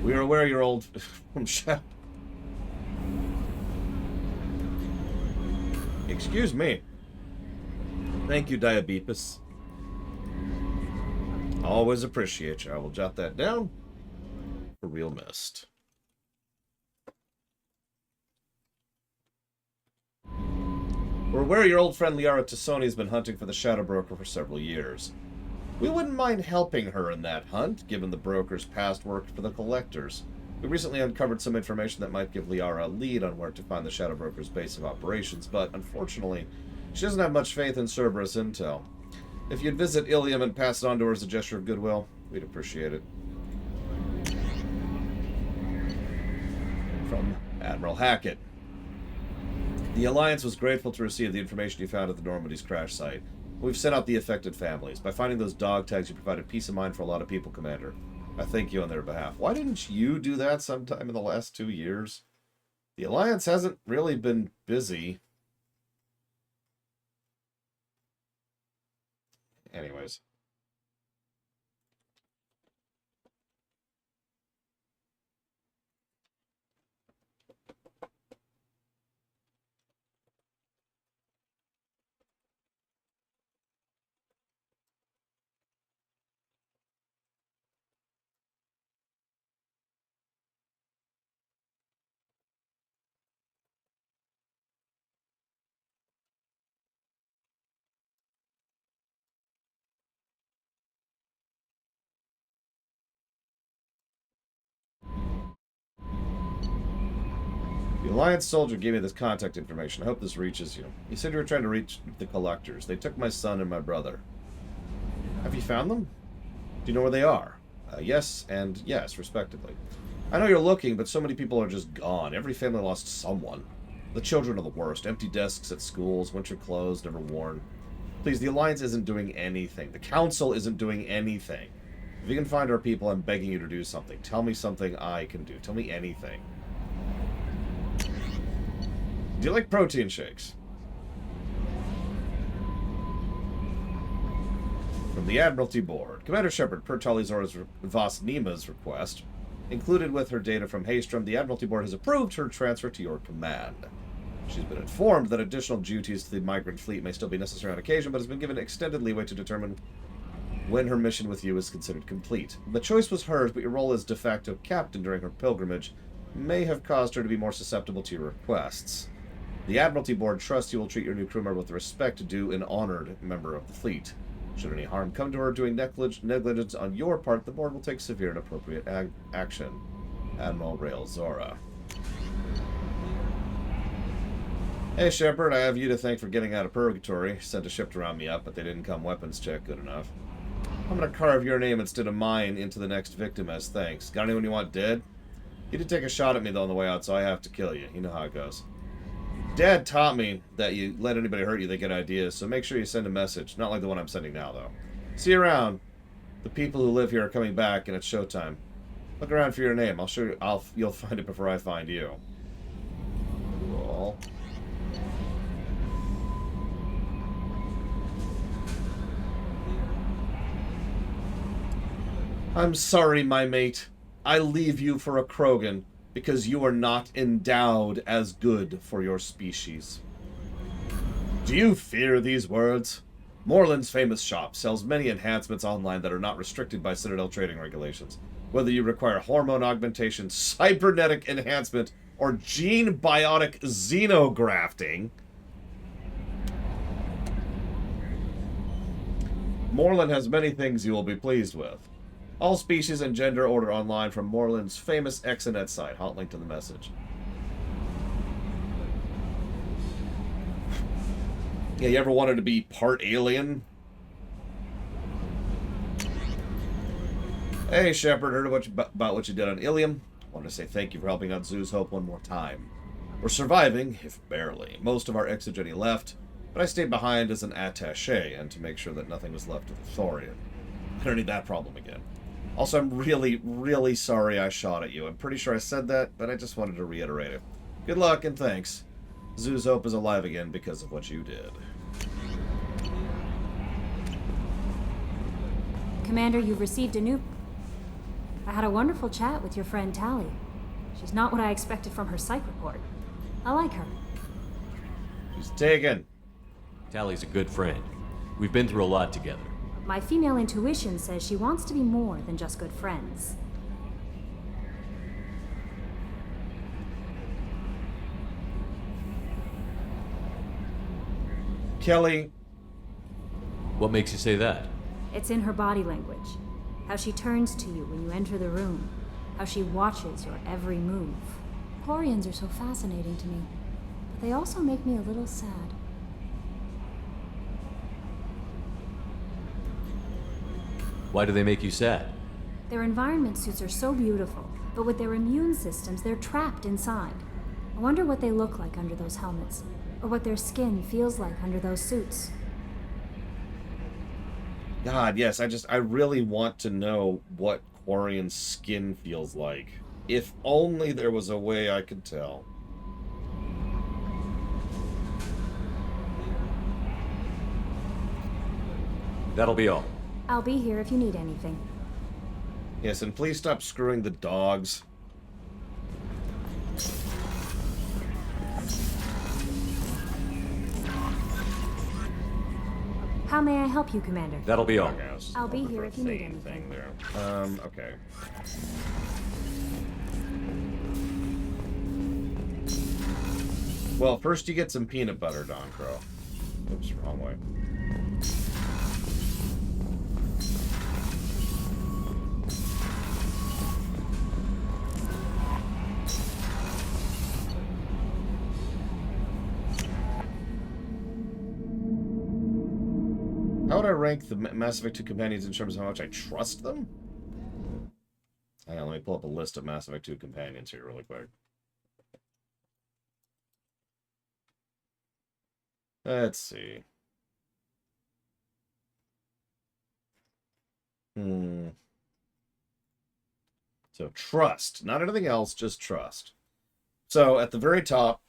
We are aware you're old from Shadow. Excuse me. Thank you, Diabeepus. Always appreciate you. I will jot that down for real mist. We're aware your old friend Liara Tassoni has been hunting for the Shadow Broker for several years. We wouldn't mind helping her in that hunt, given the broker's past work for the Collectors. We recently uncovered some information that might give Liara a lead on where to find the Shadow Broker's base of operations, but unfortunately, she doesn't have much faith in Cerberus intel. If you'd visit Ilium and pass it on to her as a gesture of goodwill, we'd appreciate it. From Admiral Hackett. The Alliance was grateful to receive the information you found at the Normandy's crash site. We've sent out the affected families. By finding those dog tags, you provided peace of mind for a lot of people, Commander. I thank you on their behalf. Why didn't you do that sometime in the last 2 years? The Alliance hasn't really been busy. Anyways. The Alliance soldier gave me this contact information. I hope this reaches you. You said you were trying to reach the Collectors. They took my son and my brother. Have you found them? Do you know where they are? Yes and yes, respectively. I know you're looking, but so many people are just gone. Every family lost someone. The children are the worst. Empty desks at schools, winter clothes, never worn. Please, the Alliance isn't doing anything. The Council isn't doing anything. If you can find our people, I'm begging you to do something. Tell me something I can do. Tell me anything. Do you like protein shakes? From the Admiralty Board. Commander Shepard, per Tali'Zorah's Vas Nima's request, included with her data from Haystrom, the Admiralty Board has approved her transfer to your command. She's been informed that additional duties to the migrant fleet may still be necessary on occasion, but has been given extended leeway to determine when her mission with you is considered complete. The choice was hers, but your role as de facto captain during her pilgrimage may have caused her to be more susceptible to your requests. The Admiralty Board trusts you will treat your new crewmember with the respect due an honored member of the fleet. Should any harm come to her doing negligence on your part, the Board will take severe and appropriate action. Admiral Rael Zora. Hey Shepard, I have you to thank for getting out of purgatory. Sent a ship to round me up, but they didn't come weapons check good enough. I'm gonna carve your name instead of mine into the next victim as thanks. Got anyone you want dead? You did take a shot at me though on the way out, so I have to kill you. You know how it goes. Dad taught me that you let anybody hurt you, they get ideas, so make sure you send a message. Not like the one I'm sending now, though. See you around. The people who live here are coming back, and it's showtime. Look around for your name. I'll show you. You'll find it before I find you. Cool. I'm sorry, my mate. I leave you for a Krogan, because you are not endowed as good for your species. Do you fear these words? Morland's famous shop sells many enhancements online that are not restricted by Citadel trading regulations. Whether you require hormone augmentation, cybernetic enhancement, or gene-biotic xenografting, Morland has many things you will be pleased with. All species and gender order online from Morland's famous Exonet site. Hot link to the message. Yeah, you ever wanted to be part alien? Hey, Shepard, heard about what you did on Ilium. Wanted to say thank you for helping out Zoo's Hope one more time. We're surviving, if barely. Most of our exogeny left, but I stayed behind as an attaché and to make sure that nothing was left of the Thorian. I don't need that problem again. Also, I'm really, really sorry I shot at you. I'm pretty sure I said that, but I just wanted to reiterate it. Good luck and thanks. Zoo's Hope is alive again because of what you did. Commander, you've received a new... I had a wonderful chat with your friend Tali. She's not what I expected from her psych report. I like her. She's taken. Tali's a good friend. We've been through a lot together. My female intuition says she wants to be more than just good friends. Kelly. What makes you say that? It's in her body language. How she turns to you when you enter the room. How she watches your every move. Quarians are so fascinating to me, but they also make me a little sad. Why do they make you sad? Their environment suits are so beautiful, but with their immune systems, they're trapped inside. I wonder what they look like under those helmets, or what their skin feels like under those suits. God, yes, I really want to know what Quarian skin feels like. If only there was a way I could tell. That'll be all. I'll be here if you need anything. Yes, and please stop screwing the dogs. How may I help you, Commander? That'll be all. I'll be here if you need anything. There. Okay. Well, first you get some peanut butter, Don Crow. Oops, wrong way. How would I rank the Mass Effect 2 companions in terms of how much I trust them? Hang on, let me pull up a list of Mass Effect 2 companions here really quick. Let's see. So trust, not anything else, just trust. So at the very top,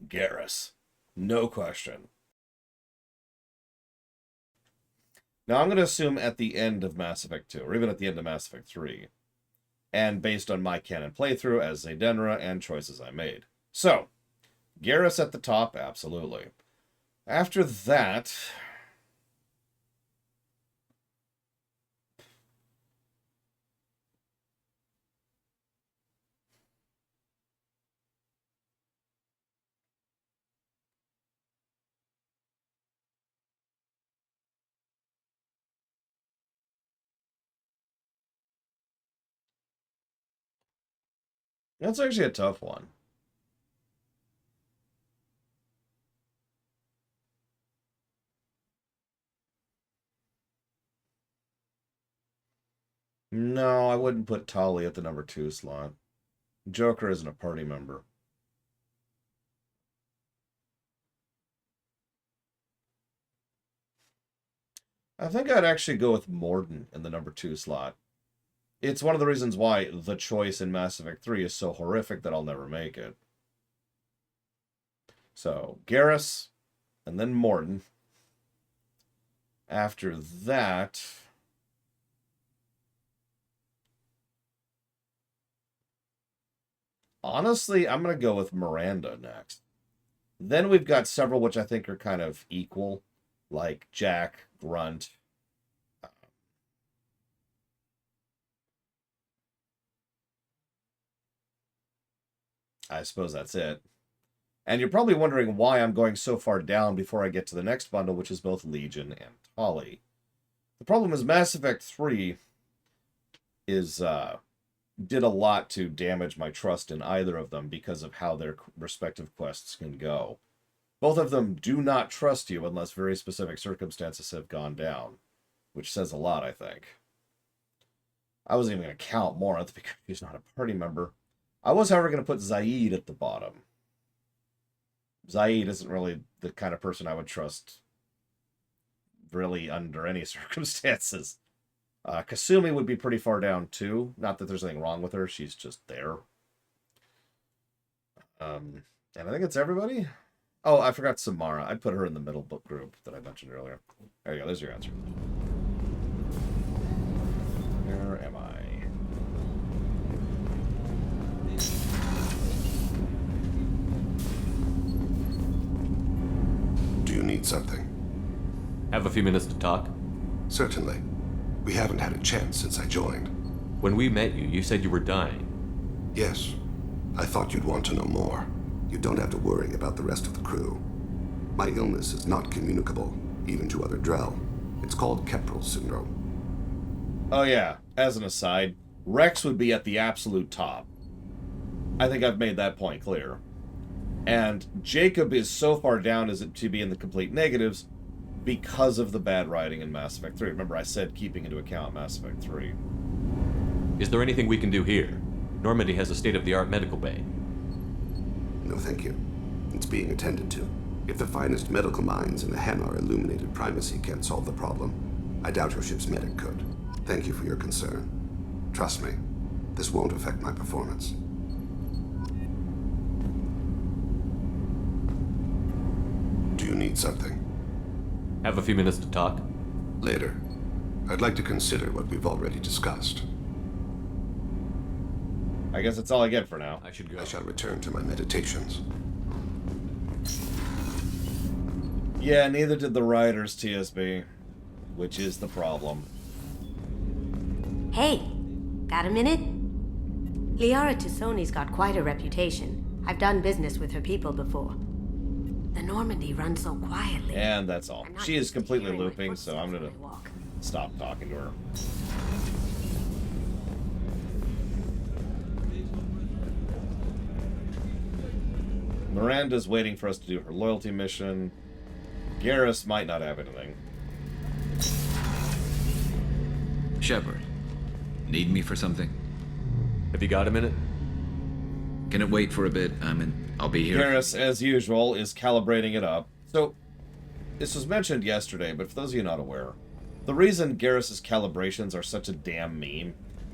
Garrus. No question. Now I'm going to assume at the end of Mass Effect 2, or even at the end of Mass Effect 3, and based on my canon playthrough as Zadenra and choices I made. So, Garrus at the top, absolutely. After that... That's actually a tough one. No, I wouldn't put Tali at the number 2 slot. Joker isn't a party member. I think I'd actually go with Mordin in the number 2 slot. It's one of the reasons why the choice in Mass Effect 3 is so horrific that I'll never make it. So, Garrus, and then Mordin. After that... honestly, I'm going to go with Miranda next. Then we've got several which I think are kind of equal, like Jack, Grunt. I suppose that's it. And you're probably wondering why I'm going so far down before I get to the next bundle, which is both Legion and Tali. The problem is Mass Effect 3 is did a lot to damage my trust in either of them because of how their respective quests can go. Both of them do not trust you unless very specific circumstances have gone down, which says a lot, I think. I wasn't even going to count Morinth because he's not a party member. I was, however, going to put Zaid at the bottom. Zaid isn't really the kind of person I would trust really under any circumstances. Kasumi would be pretty far down, too. Not that there's anything wrong with her. She's just there. And I think it's everybody. Oh, I forgot Samara. I'd put her in the middle book group that I mentioned earlier. There you go. There's your answer. Where am I? Do you need something? Have a few minutes to talk? Certainly. We haven't had a chance since I joined. When we met you, you said you were dying. Yes. I thought you'd want to know more. You don't have to worry about the rest of the crew. My illness is not communicable, even to other Drell. It's called Keprel syndrome. Oh yeah, as an aside, Rex would be at the absolute top. I think I've made that point clear. And Jacob is so far down as to be in the complete negatives because of the bad writing in Mass Effect 3. Remember, I said keeping into account Mass Effect 3. Is there anything we can do here? Normandy has a state-of-the-art medical bay. No, thank you. It's being attended to. If the finest medical minds in the Hanar Illuminated Primacy can't solve the problem, I doubt your ship's medic could. Thank you for your concern. Trust me, this won't affect my performance. Do you need something? Have a few minutes to talk? Later. I'd like to consider what we've already discussed. I guess that's all I get for now. I should go. I shall return to my meditations. Yeah, neither did the writers, TSB. Which is the problem. Hey, got a minute? Liara Tassoni's got quite a reputation. I've done business with her people before. The Normandy runs so quietly. And that's all. She is completely looping, so I'm gonna stop talking to her. Miranda's waiting for us to do her loyalty mission. Garrus might not have anything. Shepard, need me for something? Have you got a minute? Can it wait for a bit? I'll be here. Garrus, as usual, is calibrating it up. So, this was mentioned yesterday, but for those of you not aware, the reason Garrus's calibrations are such a damn meme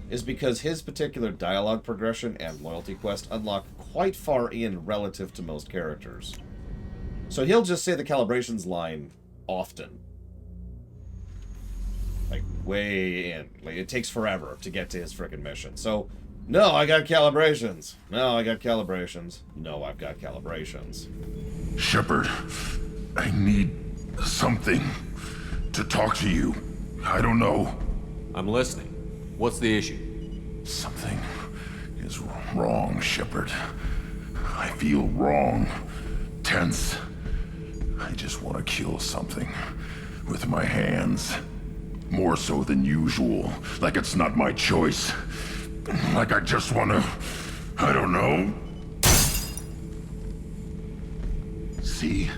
is because his particular dialogue progression and loyalty quest unlock quite far in relative to most characters. So he'll just say the calibrations line often. Like, way in. Like, it takes forever to get to his frickin' mission. So, no, I got calibrations. No, I got calibrations. No, I've got calibrations. Shepard, I need something to talk to you. I don't know. I'm listening. What's the issue? Something is wrong, Shepard. I feel wrong. Tense. I just want to kill something with my hands. More so than usual. Like it's not my choice. Like I just want to... I don't know. See?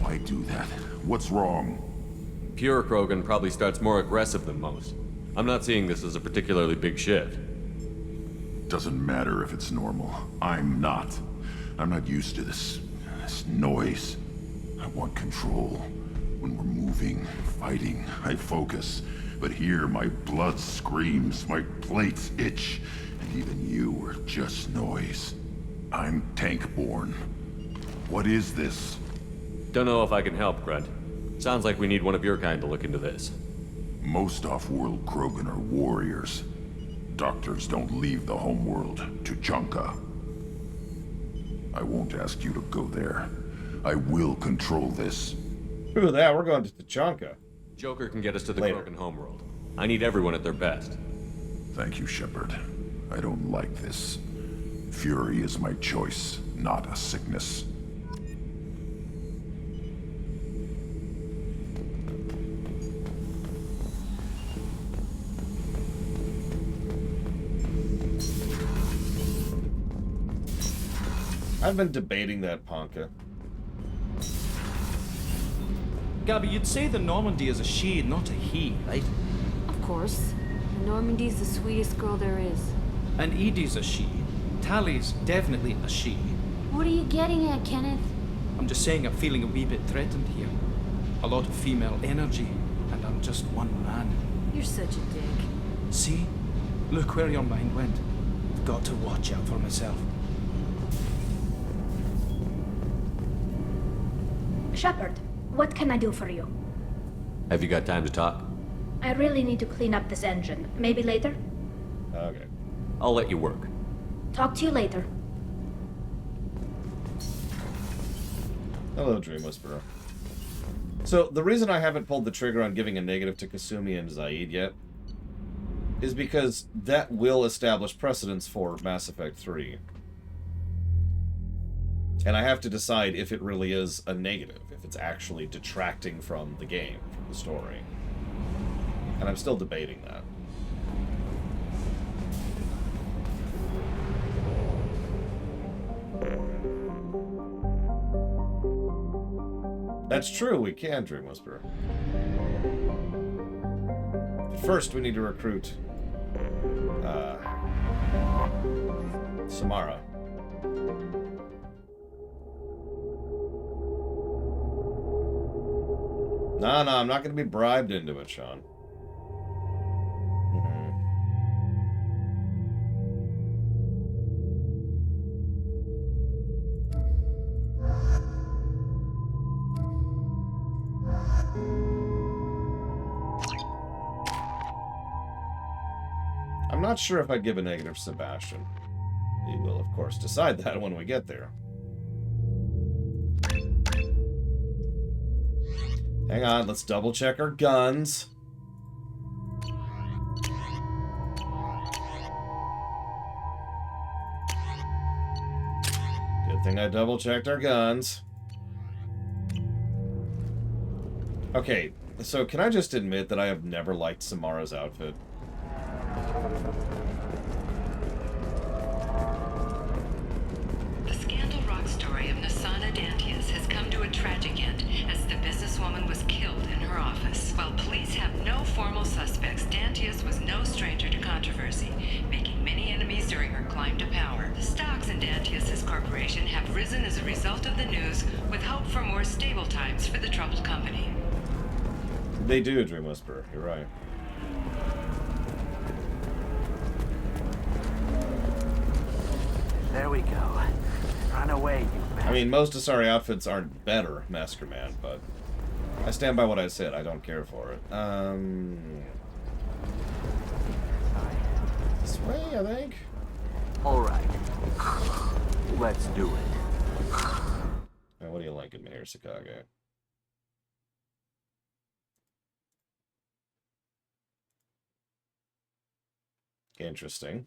Why do that? What's wrong? Pure Krogan probably starts more aggressive than most. I'm not seeing this as a particularly big shift. Doesn't matter if it's normal. I'm not. I'm not used to this noise. I want control. When we're moving, fighting, I focus. But here, my blood screams, my plates itch, and even you are just noise. I'm tank-born. What is this? Don't know if I can help, Grunt. Sounds like we need one of your kind to look into this. Most off-world Krogan are warriors. Doctors don't leave the homeworld to Junka. I won't ask you to go there. I will control this. Screw that, we're going to Tachanka. Joker can get us to the Later. Krogan homeworld. I need everyone at their best. Thank you, Shepard. I don't like this. Fury is my choice, not a sickness. I've been debating that, Ponka. Gabby, you'd say the Normandy is a she, not a he, right? Of course. Normandy's the sweetest girl there is. And Edie's a she. Tally's definitely a she. What are you getting at, Kenneth? I'm just saying I'm feeling a wee bit threatened here. A lot of female energy, and I'm just one man. You're such a dick. See? Look where your mind went. I've got to watch out for myself. Shepard, what can I do for you? Have you got time to talk? I really need to clean up this engine. Maybe later? Okay. I'll let you work. Talk to you later. Hello, Dream Whisperer. So, the reason I haven't pulled the trigger on giving a negative to Kasumi and Zaid yet is because that will establish precedence for Mass Effect 3. And I have to decide if it really is a negative, if it's actually detracting from the game, from the story. And I'm still debating that. That's true, we can, Dream Whisperer. First, we need to recruit Samara. No, I'm not going to be bribed into it, Sean. I'm not sure if I'd give a negative Sebastian. We will, of course, decide that when we get there. Hang on, let's double check our guns. Good thing I double checked our guns. Okay, so can I just admit that I have never liked Samara's outfit? The Scandal Rock story of Nasana Dantius has come to a tragic end as the businesswoman was killed in her office. While police have no formal suspects, Dantius was no stranger to controversy, making many enemies during her climb to power. The stocks in Dantius' corporation have risen as a result of the news, with hope for more stable times for the troubled company. They do, Dream Whisperer. You're right. There we go. Run away, you bastard. I mean, most Asari outfits aren't better, Master Man, but I stand by what I said. I don't care for it. This way, I think. All right. Let's do it. Now, what do you like in me here, Sakage? Interesting.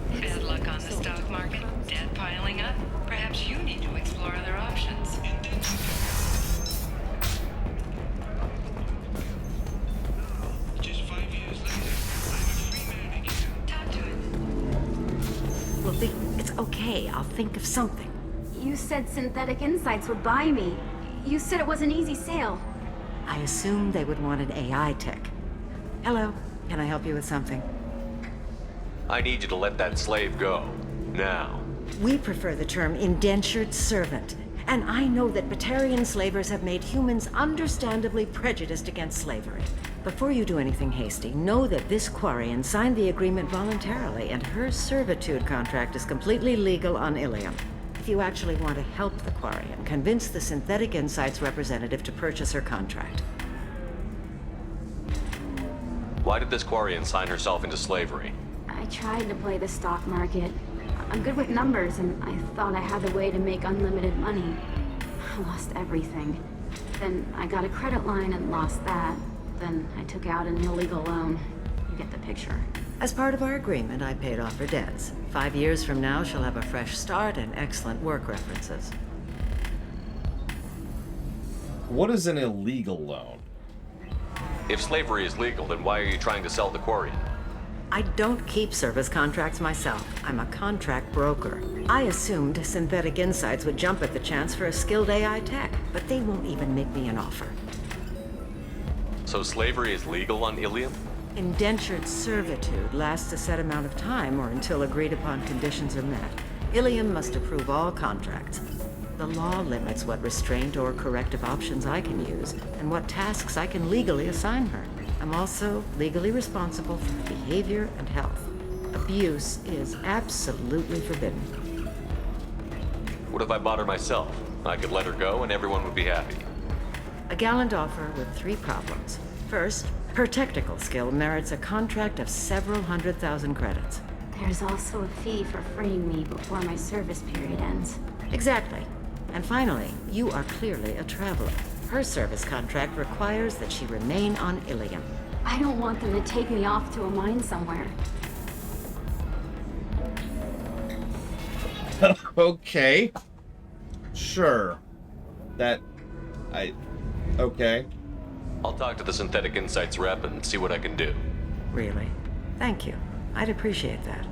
Bad luck on the stock market, debt piling up. Perhaps you need to explore other options. Just 5 years later, I'm a free man again. Talk to it. Well, it's okay. I'll think of something. You said Synthetic Insights would buy me. You said it was an easy sale. I assumed they would want an AI tech. Hello. Can I help you with something? I need you to let that slave go. Now. We prefer the term indentured servant. And I know that Batarian slavers have made humans understandably prejudiced against slavery. Before you do anything hasty, know that this Quarian signed the agreement voluntarily, and her servitude contract is completely legal on Ilium. If you actually want to help the Quarian, convince the Synthetic Insights representative to purchase her contract. Why did this Quarian sign herself into slavery? I tried to play the stock market. I'm good with numbers, and I thought I had a way to make unlimited money. I lost everything. Then I got a credit line and lost that. Then I took out an illegal loan. You get the picture. As part of our agreement, I paid off her debts. 5 years from now, she'll have a fresh start and excellent work references. What is an illegal loan? If slavery is legal, then why are you trying to sell the Quarian? I don't keep service contracts myself. I'm a contract broker. I assumed Synthetic Insights would jump at the chance for a skilled AI tech, but they won't even make me an offer. So slavery is legal on Ilium? Indentured servitude lasts a set amount of time or until agreed upon conditions are met. Ilium must approve all contracts. The law limits what restraint or corrective options I can use and what tasks I can legally assign her. I'm also legally responsible for her behavior and health. Abuse is absolutely forbidden. What if I bought her myself? I could let her go and everyone would be happy. A gallant offer with 3 problems. First, her technical skill merits a contract of several 100,000 credits. There's also a fee for freeing me before my service period ends. Exactly. And finally, you are clearly a traveler. Her service contract requires that she remain on Ilium. I don't want them to take me off to a mine somewhere. Okay. Sure. Okay. I'll talk to the Synthetic Insights rep and see what I can do. Really? Thank you. I'd appreciate that.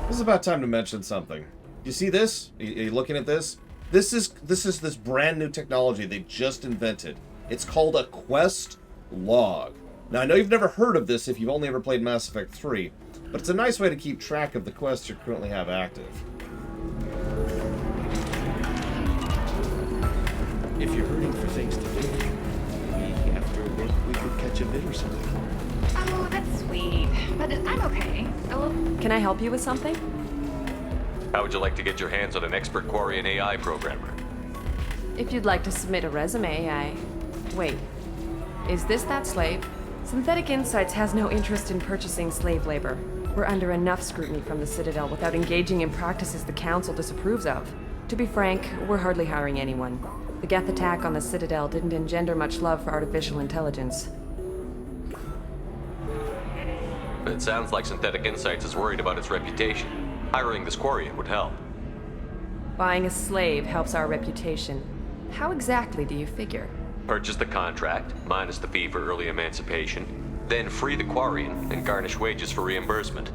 This is about time to mention something. You see this? Are you looking at this? This is this brand new technology they just invented. It's called a quest log. Now, I know you've never heard of this if you've only ever played Mass Effect 3, but it's a nice way to keep track of the quests you currently have active. If you're hurting for things to do, maybe after work we could catch a bit or something. Oh, that's sweet. But I'm okay. Can I help you with something? How would you like to get your hands on an expert Quarian AI programmer? If you'd like to submit a resume, Wait. Is this that slave? Synthetic Insights has no interest in purchasing slave labor. We're under enough scrutiny from the Citadel without engaging in practices the Council disapproves of. To be frank, we're hardly hiring anyone. The Geth attack on the Citadel didn't engender much love for artificial intelligence. It sounds like Synthetic Insights is worried about its reputation. Hiring this Quarian would help. Buying a slave helps our reputation. How exactly do you figure? Purchase the contract, minus the fee for early emancipation, then free the Quarian and garnish wages for reimbursement.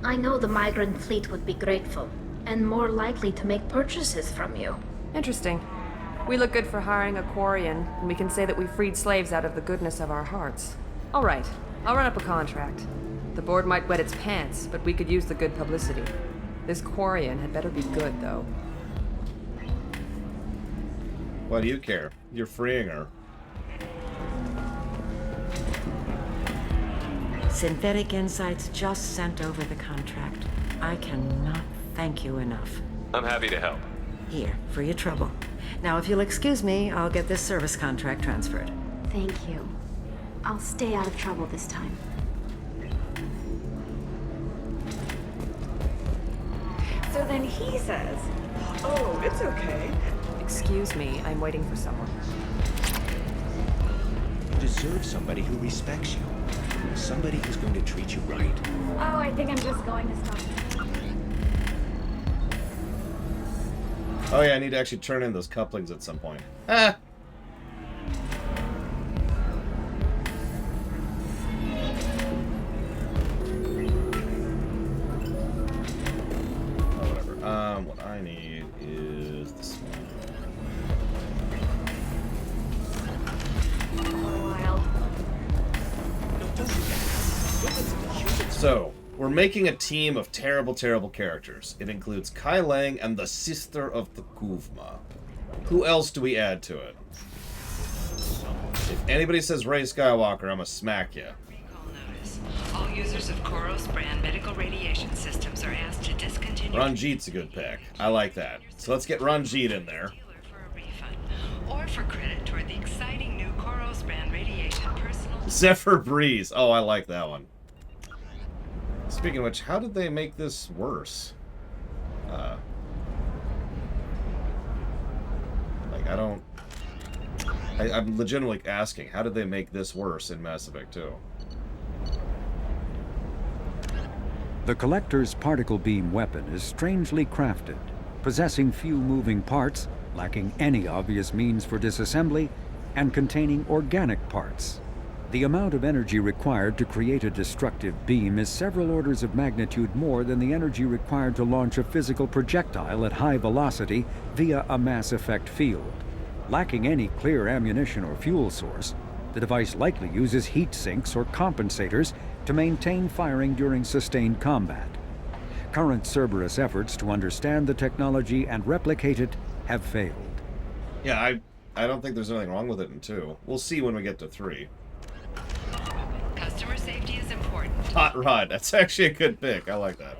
I know the migrant fleet would be grateful, and more likely to make purchases from you. Interesting. We look good for hiring a Quarian, and we can say that we freed slaves out of the goodness of our hearts. All right, I'll run up a contract. The board might wet its pants, but we could use the good publicity. This Quarian had better be good, though. Why do you care? You're freeing her. Synthetic Insights just sent over the contract. I cannot thank you enough. I'm happy to help. Here, for your trouble. Now, if you'll excuse me, I'll get this service contract transferred. Thank you. I'll stay out of trouble this time. So then he says, "Oh, it's okay." Excuse me, I'm waiting for someone. You deserve somebody who respects you. Somebody who's going to treat you right. Oh, I think I'm just going to stop. Oh yeah, I need to actually turn in those couplings at some point. Ah! What I need is this one. So, we're making a team of terrible, terrible characters. It includes Kai Lang and the sister of the Kuvma. Who else do we add to it? If anybody says Rey Skywalker, I'm gonna smack you. All users of Koros brand medical radiation systems are asked to discontinue Ranjit's a good pick. I like that. So let's get Ranjit in there. or for credit toward the exciting new Koros brand radiation personal. Zephyr Breeze. Oh, I like that one. Speaking of which, how did they make this worse? Like, I'm legitimately asking, how did they make this worse in Mass Effect 2? The Collector's particle beam weapon is strangely crafted, possessing few moving parts, lacking any obvious means for disassembly, and containing organic parts. The amount of energy required to create a destructive beam is several orders of magnitude more than the energy required to launch a physical projectile at high velocity via a mass effect field. Lacking any clear ammunition or fuel source, the device likely uses heat sinks or compensators to maintain firing during sustained combat. Current Cerberus efforts to understand the technology and replicate it have failed. Yeah, I don't think there's anything wrong with it in 2. We'll see when we get to 3. Customer safety is important. Hot Rod. That's actually a good pick. I like that.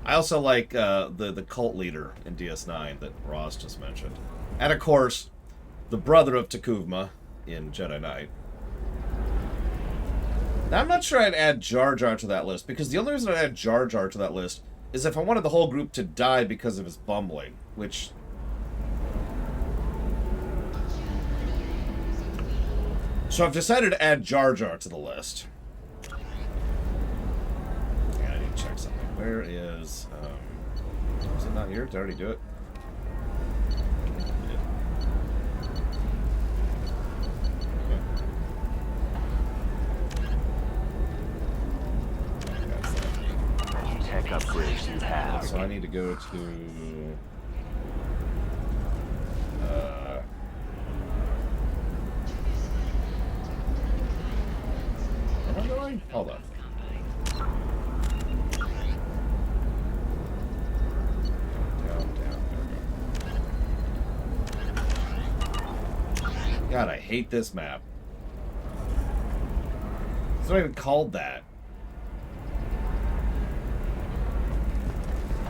I also like the cult leader in DS9 that Ross just mentioned. And of course, the brother of Takuvma in Jedi Knight. Now, I'm not sure I'd add Jar Jar to that list, because the only reason I'd add Jar Jar to that list is if I wanted the whole group to die because of his bumbling, which... So I've decided to add Jar Jar to the list. Yeah, I need to check something. Where is... is it not here? Did I already do it? tech upgrades you have. So I need to go to... am I going? Hold on. God, I hate this map. It's not even called that.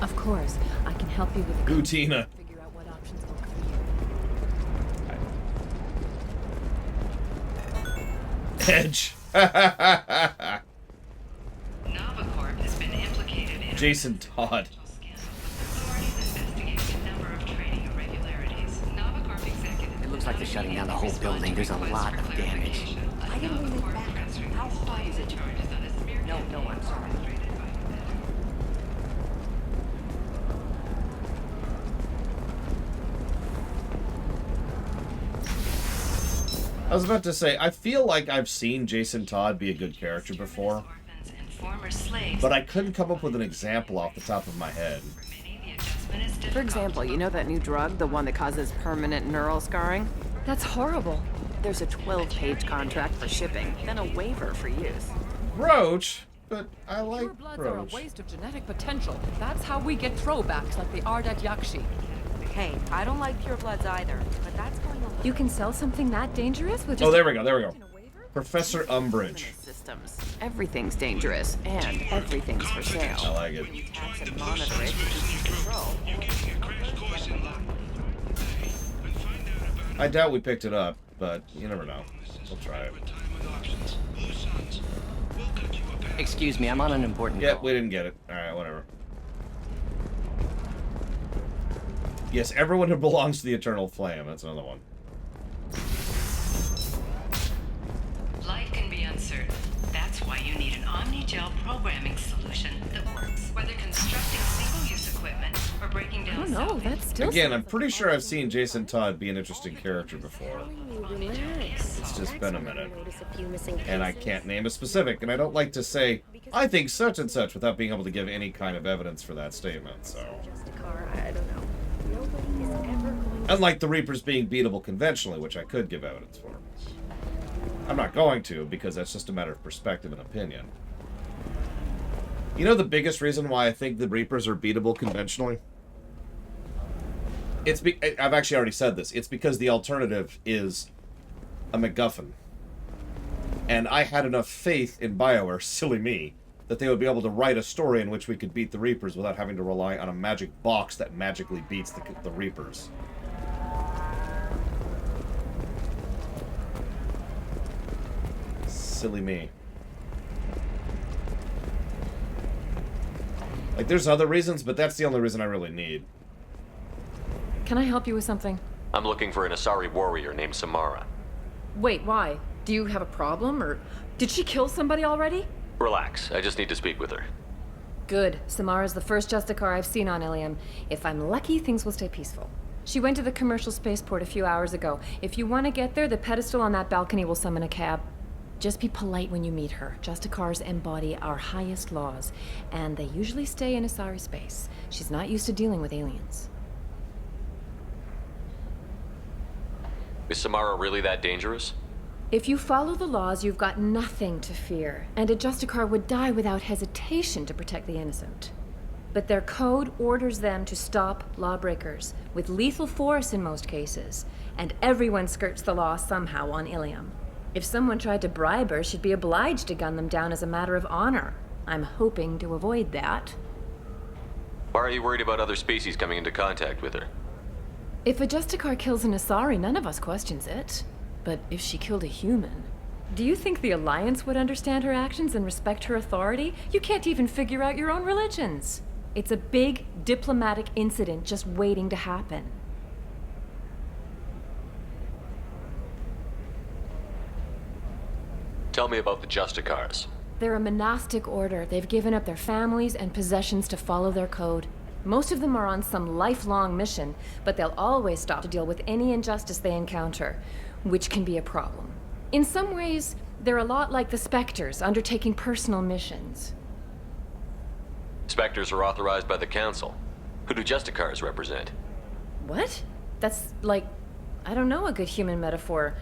Of course, I can help you with the Gutina. figure out what options work for you. Edge. Novacorp has been implicated in Jason Todd. It looks like they're shutting down the whole building. There's a lot of damage. I didn't really back up. How hard is it? No, I'm sorry. I was about to say, I feel like I've seen Jason Todd be a good character before, but I couldn't come up with an example off the top of my head. For example, you know that new drug, the one that causes permanent neural scarring? That's horrible. There's a 12-page contract for shipping, then a waiver for use. Roach? But I like Pure bloods are a Roach. waste of genetic potential. That's how we get throwbacks like the Ardat Yakshi. Hey, I don't like pure bloods either, but that's going a little... You can sell something that dangerous with Oh, just there we go. Professor Umbridge. systems. Everything's dangerous, and everything's for sale. I like it. Tax and monitor it, reduce control. I doubt we picked it up, but you never know. We'll try it. Excuse me, I'm on an important Yep, call. we didn't get it. Alright, whatever. Yes, everyone who belongs to the Eternal Flame. That's another one. Life can be uncertain. That's why you need an Omnigel programming solution that works. Whether constructing single-use equipment or breaking down... I don't know, that's still... Again, I'm pretty sure I've seen Jason Todd be an interesting character before. It's just been a minute. And I can't name a specific, and I don't like to say, I think such and such, without being able to give any kind of evidence for that statement, so... I don't know. Nobody is ever going Unlike the Reapers being beatable conventionally, which I could give evidence for. I'm not going to, because that's just a matter of perspective and opinion. You know the biggest reason why I think the Reapers are beatable conventionally? I've actually already said this. It's because the alternative is a MacGuffin. And I had enough faith in BioWare, silly me, that they would be able to write a story in which we could beat the Reapers without having to rely on a magic box that magically beats the Reapers. Silly me. Like, there's other reasons, but that's the only reason I really need. Can I help you with something? I'm looking for an Asari warrior named Samara. Wait, why? Do you have a problem, or did she kill somebody already? Relax, I just need to speak with her. Good. Samara's the first Justicar I've seen on Ilium. If I'm lucky, things will stay peaceful. She went to the commercial spaceport a few hours ago. If you want to get there, the pedestal on that balcony will summon a cab. Just be polite when you meet her. Justicars embody our highest laws, and they usually stay in Asari space. She's not used to dealing with aliens. Is Samara really that dangerous? If you follow the laws, you've got nothing to fear, and a Justicar would die without hesitation to protect the innocent. But their code orders them to stop lawbreakers, with lethal force in most cases, and everyone skirts the law somehow on Ilium. If someone tried to bribe her, she'd be obliged to gun them down as a matter of honor. I'm hoping to avoid that. Why are you worried about other species coming into contact with her? If a Justicar kills an Asari, none of us questions it. But if she killed a human, do you think the Alliance would understand her actions and respect her authority? You can't even figure out your own religions. It's a big diplomatic incident just waiting to happen. Tell me about the Justicars. They're a monastic order. They've given up their families and possessions to follow their code. Most of them are on some lifelong mission, but they'll always stop to deal with any injustice they encounter, which can be a problem. In some ways, they're a lot like the Spectres, undertaking personal missions. Inspectors are authorized by the Council. Who do Justicars represent? What? That's like, I don't know, a good human metaphor.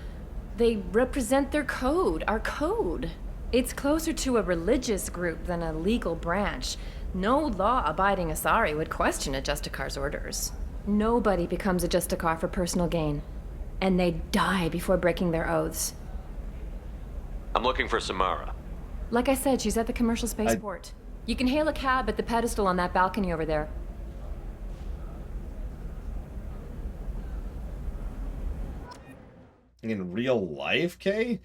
They represent their code, our code. It's closer to a religious group than a legal branch. No law-abiding Asari would question a Justicar's orders. Nobody becomes a Justicar for personal gain. And they die before breaking their oaths. I'm looking for Samara. Like I said, she's at the commercial spaceport. You can hail a cab at the pedestal on that balcony over there. In real life, Kay?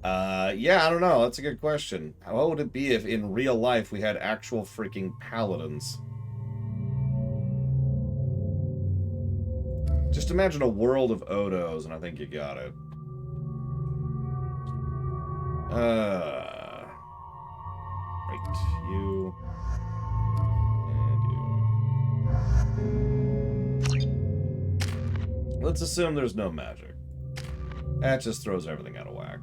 Yeah, I don't know. That's a good question. How would it be if in real life we had actual freaking paladins? Just imagine a world of Odos, and I think you got it. Right, you. And you. Let's assume there's no magic. That just throws everything out of whack.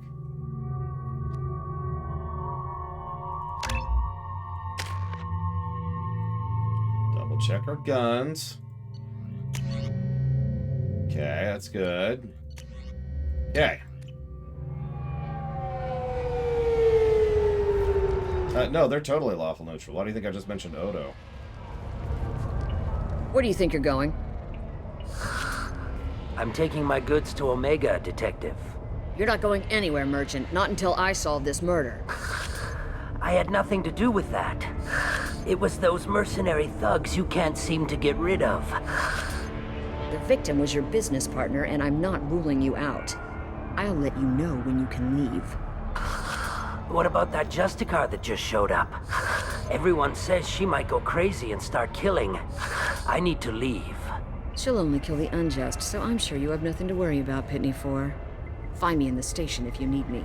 Double check our guns. Okay, that's good. Okay. No, they're totally lawful neutral. Why do you think I just mentioned Odo? Where do you think you're going? I'm taking my goods to Omega, Detective. You're not going anywhere, Merchant. Not until I solve this murder. I had nothing to do with that. It was those mercenary thugs you can't seem to get rid of. The victim was your business partner, and I'm not ruling you out. I'll let you know when you can leave. What about that Justicar that just showed up? Everyone says she might go crazy and start killing. I need to leave. She'll only kill the unjust, so I'm sure you have nothing to worry about, Pitney 4. Find me in the station if you need me.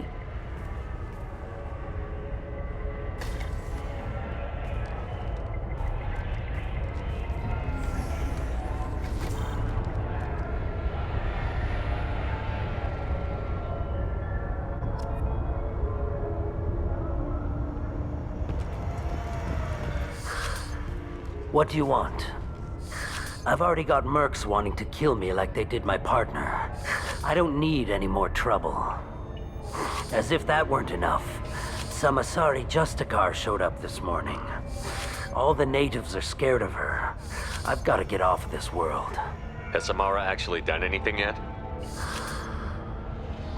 What do you want? I've already got mercs wanting to kill me like they did my partner. I don't need any more trouble. As if that weren't enough, some Asari Justicar showed up this morning. All the natives are scared of her. I've got to get off of this world. Has Samara actually done anything yet?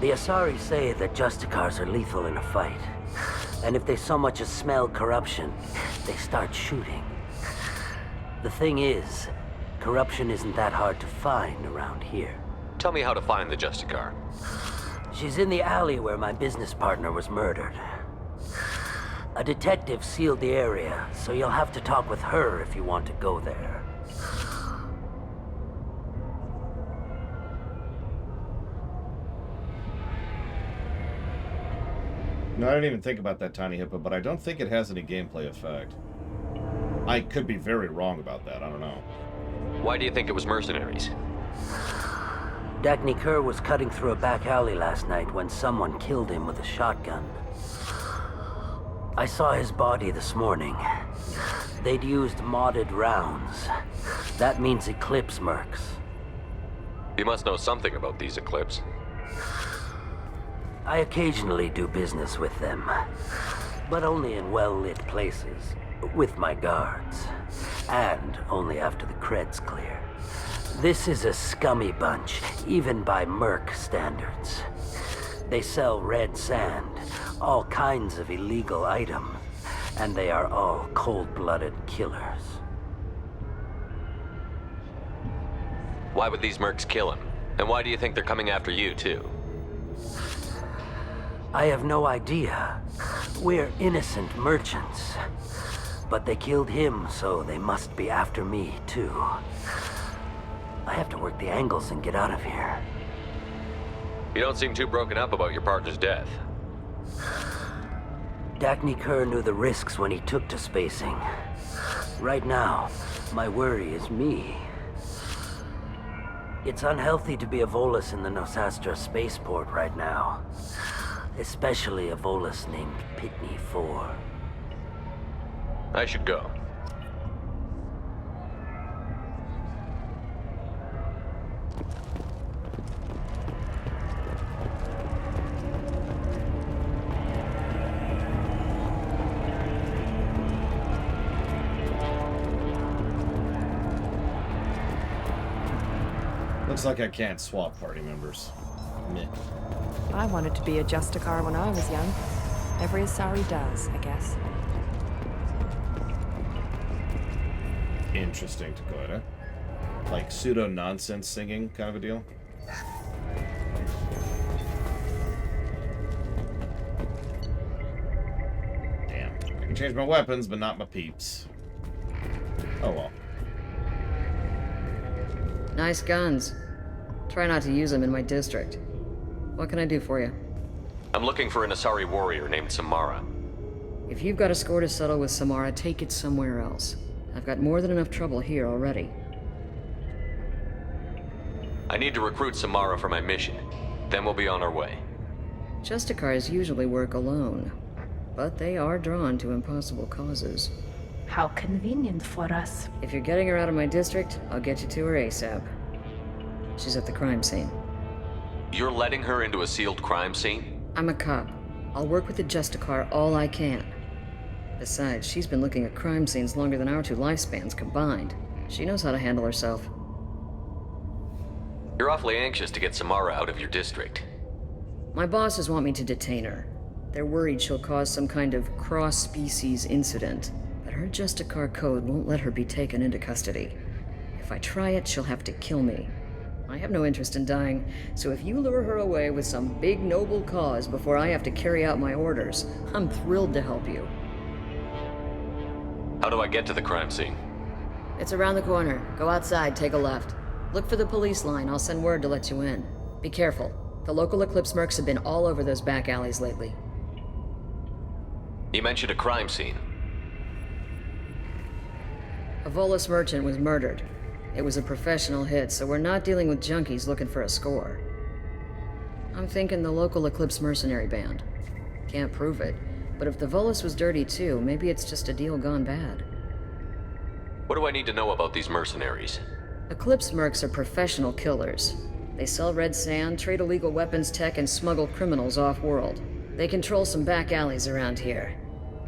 The Asari say that Justicars are lethal in a fight. And if they so much as smell corruption, they start shooting. The thing is, corruption isn't that hard to find around here. Tell me how to find the Justicar. She's in the alley where my business partner was murdered. A detective sealed the area, so you'll have to talk with her if you want to go there. No, I didn't even think about that tiny hippo, but I don't think it has any gameplay effect. I could be very wrong about that, I don't know. Why do you think it was mercenaries? Dagny Kerr was cutting through a back alley last night when someone killed him with a shotgun. I saw his body this morning. They'd used modded rounds. That means Eclipse mercs. You must know something about these Eclipse. I occasionally do business with them, but only in well-lit places, with my guards, and only after the cred's clear. This is a scummy bunch, even by merc standards. They sell red sand, all kinds of illegal items, and they are all cold-blooded killers. Why would these mercs kill him? And why do you think they're coming after you, too? I have no idea. We're innocent merchants. But they killed him, so they must be after me, too. I have to work the angles and get out of here. You don't seem too broken up about your partner's death. Dagny Kerr knew the risks when he took to spacing. Right now, my worry is me. It's unhealthy to be a Volus in the Nosastra spaceport right now. Especially a Volus named Pitney 4. I should go. Looks like I can't swap party members. Meh. I wanted to be a Justicar when I was young. Every Asari does, I guess. Interesting, Dakota. Like pseudo-nonsense singing kind of a deal? Damn. I can change my weapons, but not my peeps. Oh well. Nice guns. Try not to use them in my district. What can I do for you? I'm looking for an Asari warrior named Samara. If you've got a score to settle with Samara, take it somewhere else. I've got more than enough trouble here already. I need to recruit Samara for my mission. Then we'll be on our way. Justicars usually work alone, but they are drawn to impossible causes. How convenient for us. If you're getting her out of my district, I'll get you to her ASAP. She's at the crime scene. You're letting her into a sealed crime scene? I'm a cop. I'll work with the Justicar all I can. Besides, she's been looking at crime scenes longer than our two lifespans combined. She knows how to handle herself. You're awfully anxious to get Samara out of your district. My bosses want me to detain her. They're worried she'll cause some kind of cross-species incident, but her Justicar code won't let her be taken into custody. If I try it, she'll have to kill me. I have no interest in dying, so if you lure her away with some big noble cause before I have to carry out my orders, I'm thrilled to help you. How do I get to the crime scene? It's around the corner. Go outside, take a left. Look for the police line. I'll send word to let you in. Be careful. The local Eclipse mercs have been all over those back alleys lately. You mentioned a crime scene. A Volus merchant was murdered. It was a professional hit, so we're not dealing with junkies looking for a score. I'm thinking the local Eclipse mercenary band. Can't prove it, but if the Volus was dirty too, maybe it's just a deal gone bad. What do I need to know about these mercenaries? Eclipse mercs are professional killers. They sell red sand, trade illegal weapons tech, and smuggle criminals off-world. They control some back alleys around here.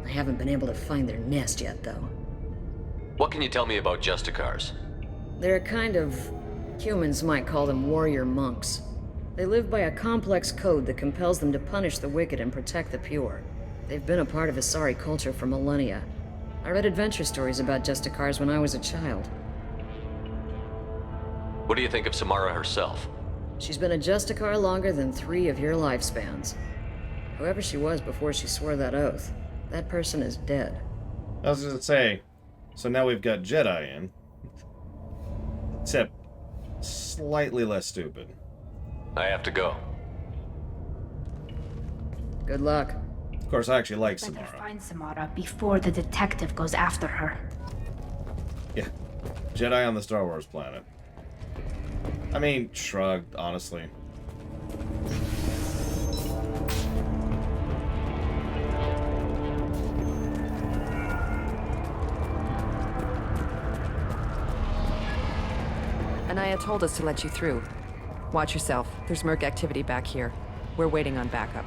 I haven't been able to find their nest yet, though. What can you tell me about Justicars? They're a kind of... humans might call them warrior monks. They live by a complex code that compels them to punish the wicked and protect the pure. They've been a part of Asari culture for millennia. I read adventure stories about Justicars when I was a child. What do you think of Samara herself? She's been a Justicar longer than 3 of your lifespans. Whoever she was before she swore that oath, that person is dead. I was gonna say, so now we've got Jedi in. Except, slightly less stupid. I have to go. Good luck. Of course, I actually like Better Samara. find Samara before the detective goes after her. Yeah. Jedi on the Star Wars planet. I mean, shrugged, honestly. Anaya told us to let you through. Watch yourself. There's merc activity back here. We're waiting on backup.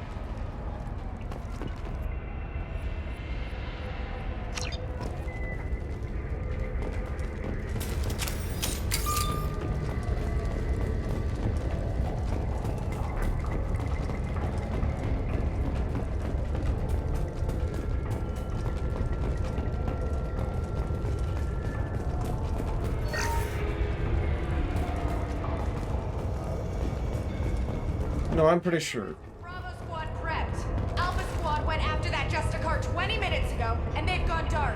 No, I'm pretty sure. Bravo squad prepped. Alpha squad went after that Justicar 20 minutes ago, and they've gone dark.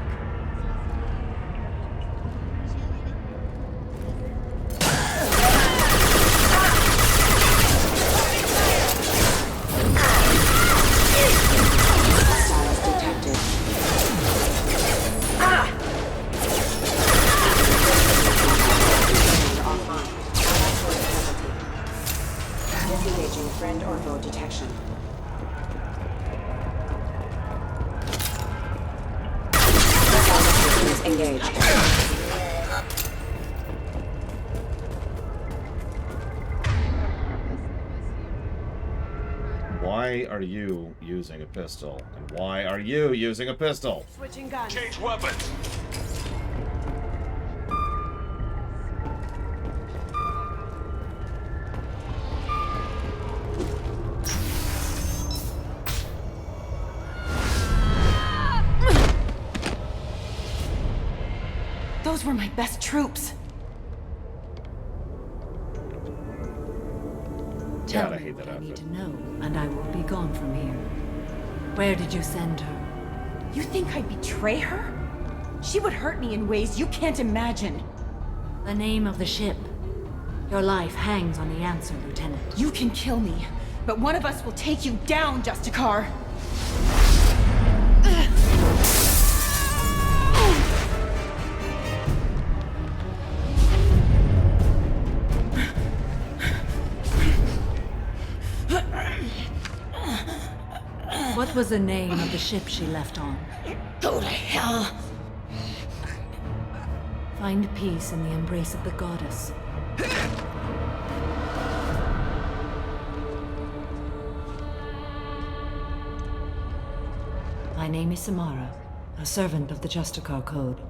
Disengaging friend or foe detection. Engage. Why are you using a pistol? And why are you using a pistol? Switching guns. Change weapons. Those were my best troops. God, I hate that I need outfit. to know, and I will be gone from here. Where did you send her? You think I'd betray her? She would hurt me in ways you can't imagine. The name of the ship. Your life hangs on the answer, Lieutenant. You can kill me, but one of us will take you down, Justicar. What was the name of the ship she left on? Go to hell. Find peace in the embrace of the goddess. My name is Samara, a servant of the Justicar Code.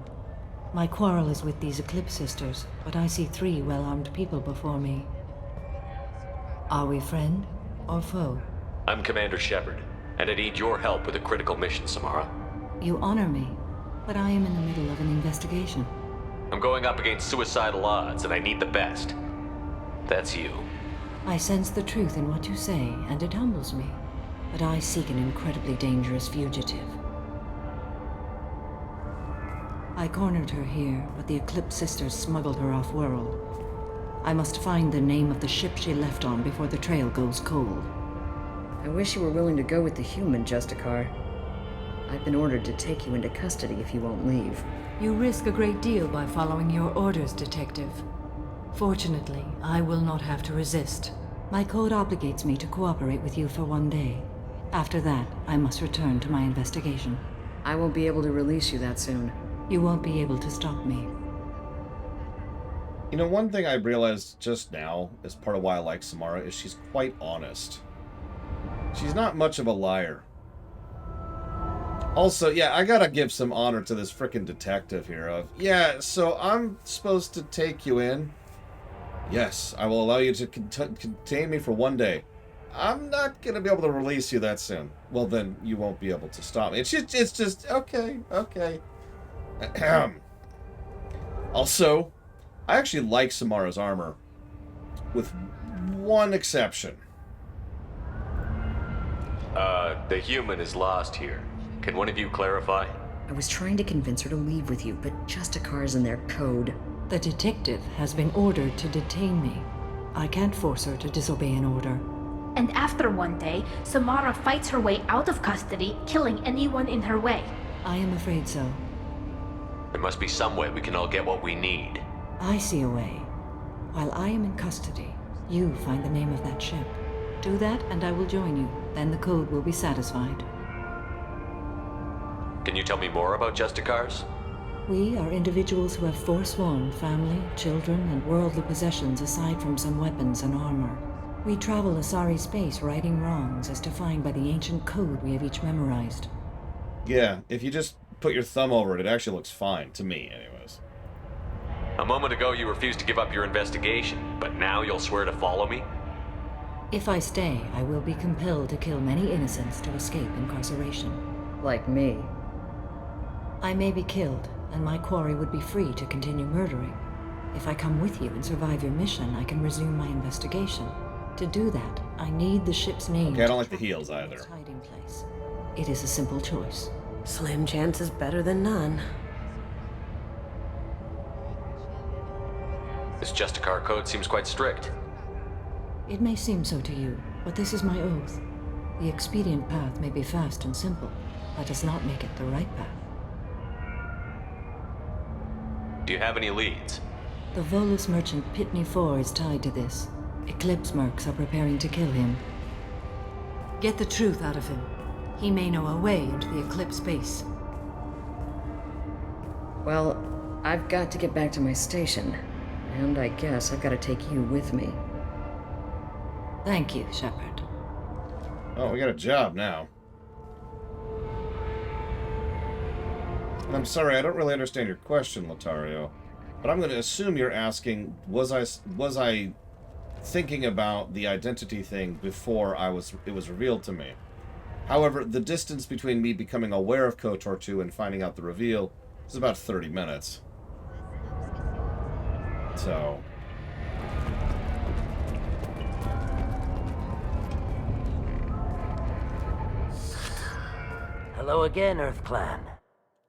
My quarrel is with these Eclipse Sisters, but I see 3 well-armed people before me. Are we friend or foe? I'm Commander Shepard, and I need your help with a critical mission, Samara. You honor me, but I am in the middle of an investigation. I'm going up against suicidal odds, and I need the best. That's you. I sense the truth in what you say, and it humbles me. But I seek an incredibly dangerous fugitive. I cornered her here, but the Eclipse Sisters smuggled her off-world. I must find the name of the ship she left on before the trail goes cold. I wish you were willing to go with the human, Justicar. I've been ordered to take you into custody if you won't leave. You risk a great deal by following your orders, Detective. Fortunately, I will not have to resist. My code obligates me to cooperate with you for 1 day. After that, I must return to my investigation. I won't be able to release you that soon. You won't be able to stop me. You know, one thing I realized just now, as part of why I like Samara, is she's quite honest. She's not much of a liar. Also, yeah, I gotta give some honor to this frickin' detective here yeah, so I'm supposed to take you in? Yes, I will allow you to contain me for 1 day. I'm not gonna be able to release you that soon. Well, then you won't be able to stop me. It's just okay. Also, I actually like Samara's armor, with one exception. The human is lost here. Can one of you clarify? I was trying to convince her to leave with you, but Justicar's in their code. The detective has been ordered to detain me. I can't force her to disobey an order. And after 1 day, Samara fights her way out of custody, killing anyone in her way. I am afraid so. There must be some way we can all get what we need. I see a way. While I am in custody, you find the name of that ship. Do that, and I will join you. Then the code will be satisfied. Can you tell me more about Justicars? We are individuals who have forsworn family, children, and worldly possessions aside from some weapons and armor. We travel Asari space righting wrongs as defined by the ancient code we have each memorized. Yeah, if you just put your thumb over it, it actually looks fine, to me anyways. A moment ago you refused to give up your investigation, but now you'll swear to follow me? If I stay, I will be compelled to kill many innocents to escape incarceration. Like me. I may be killed, and my quarry would be free to continue murdering. If I come with you and survive your mission, I can resume my investigation. To do that, I need the ship's name. Okay, I don't like the heels either. Hiding place. It is a simple choice. Slim chance is better than none. This Justicar code seems quite strict. It may seem so to you, but this is my oath. The expedient path may be fast and simple. That does not make it the right path. Do you have any leads? The Volus merchant Pitney 4 is tied to this. Eclipse mercs are preparing to kill him. Get the truth out of him. He may know a way into the Eclipse base. Well, I've got to get back to my station. And I guess I've got to take you with me. Thank you, Shepard. Oh, we got a job now. And I'm sorry, I don't really understand your question, Lothario. But I'm going to assume you're asking, was I thinking about the identity thing before it was revealed to me? However, the distance between me becoming aware of KOTOR 2 and finding out the reveal is about 30 minutes. So... Hello again, Earth Clan.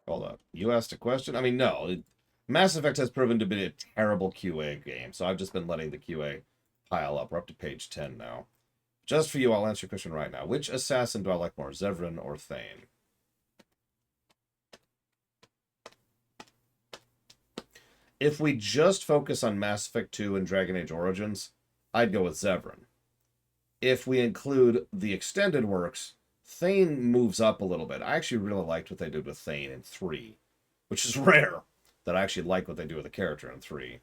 Hold up. You asked a question? I mean, no. Mass Effect has proven to be a terrible QA game, so I've just been letting the QA pile up. We're up to page 10 now. Just for you, I'll answer your question right now. Which assassin do I like more, Zevran or Thane? If we just focus on Mass Effect 2 and Dragon Age Origins, I'd go with Zevran. If we include the extended works, Thane moves up a little bit. I actually really liked what they did with Thane in 3, which is rare that I actually like what they do with the character in 3.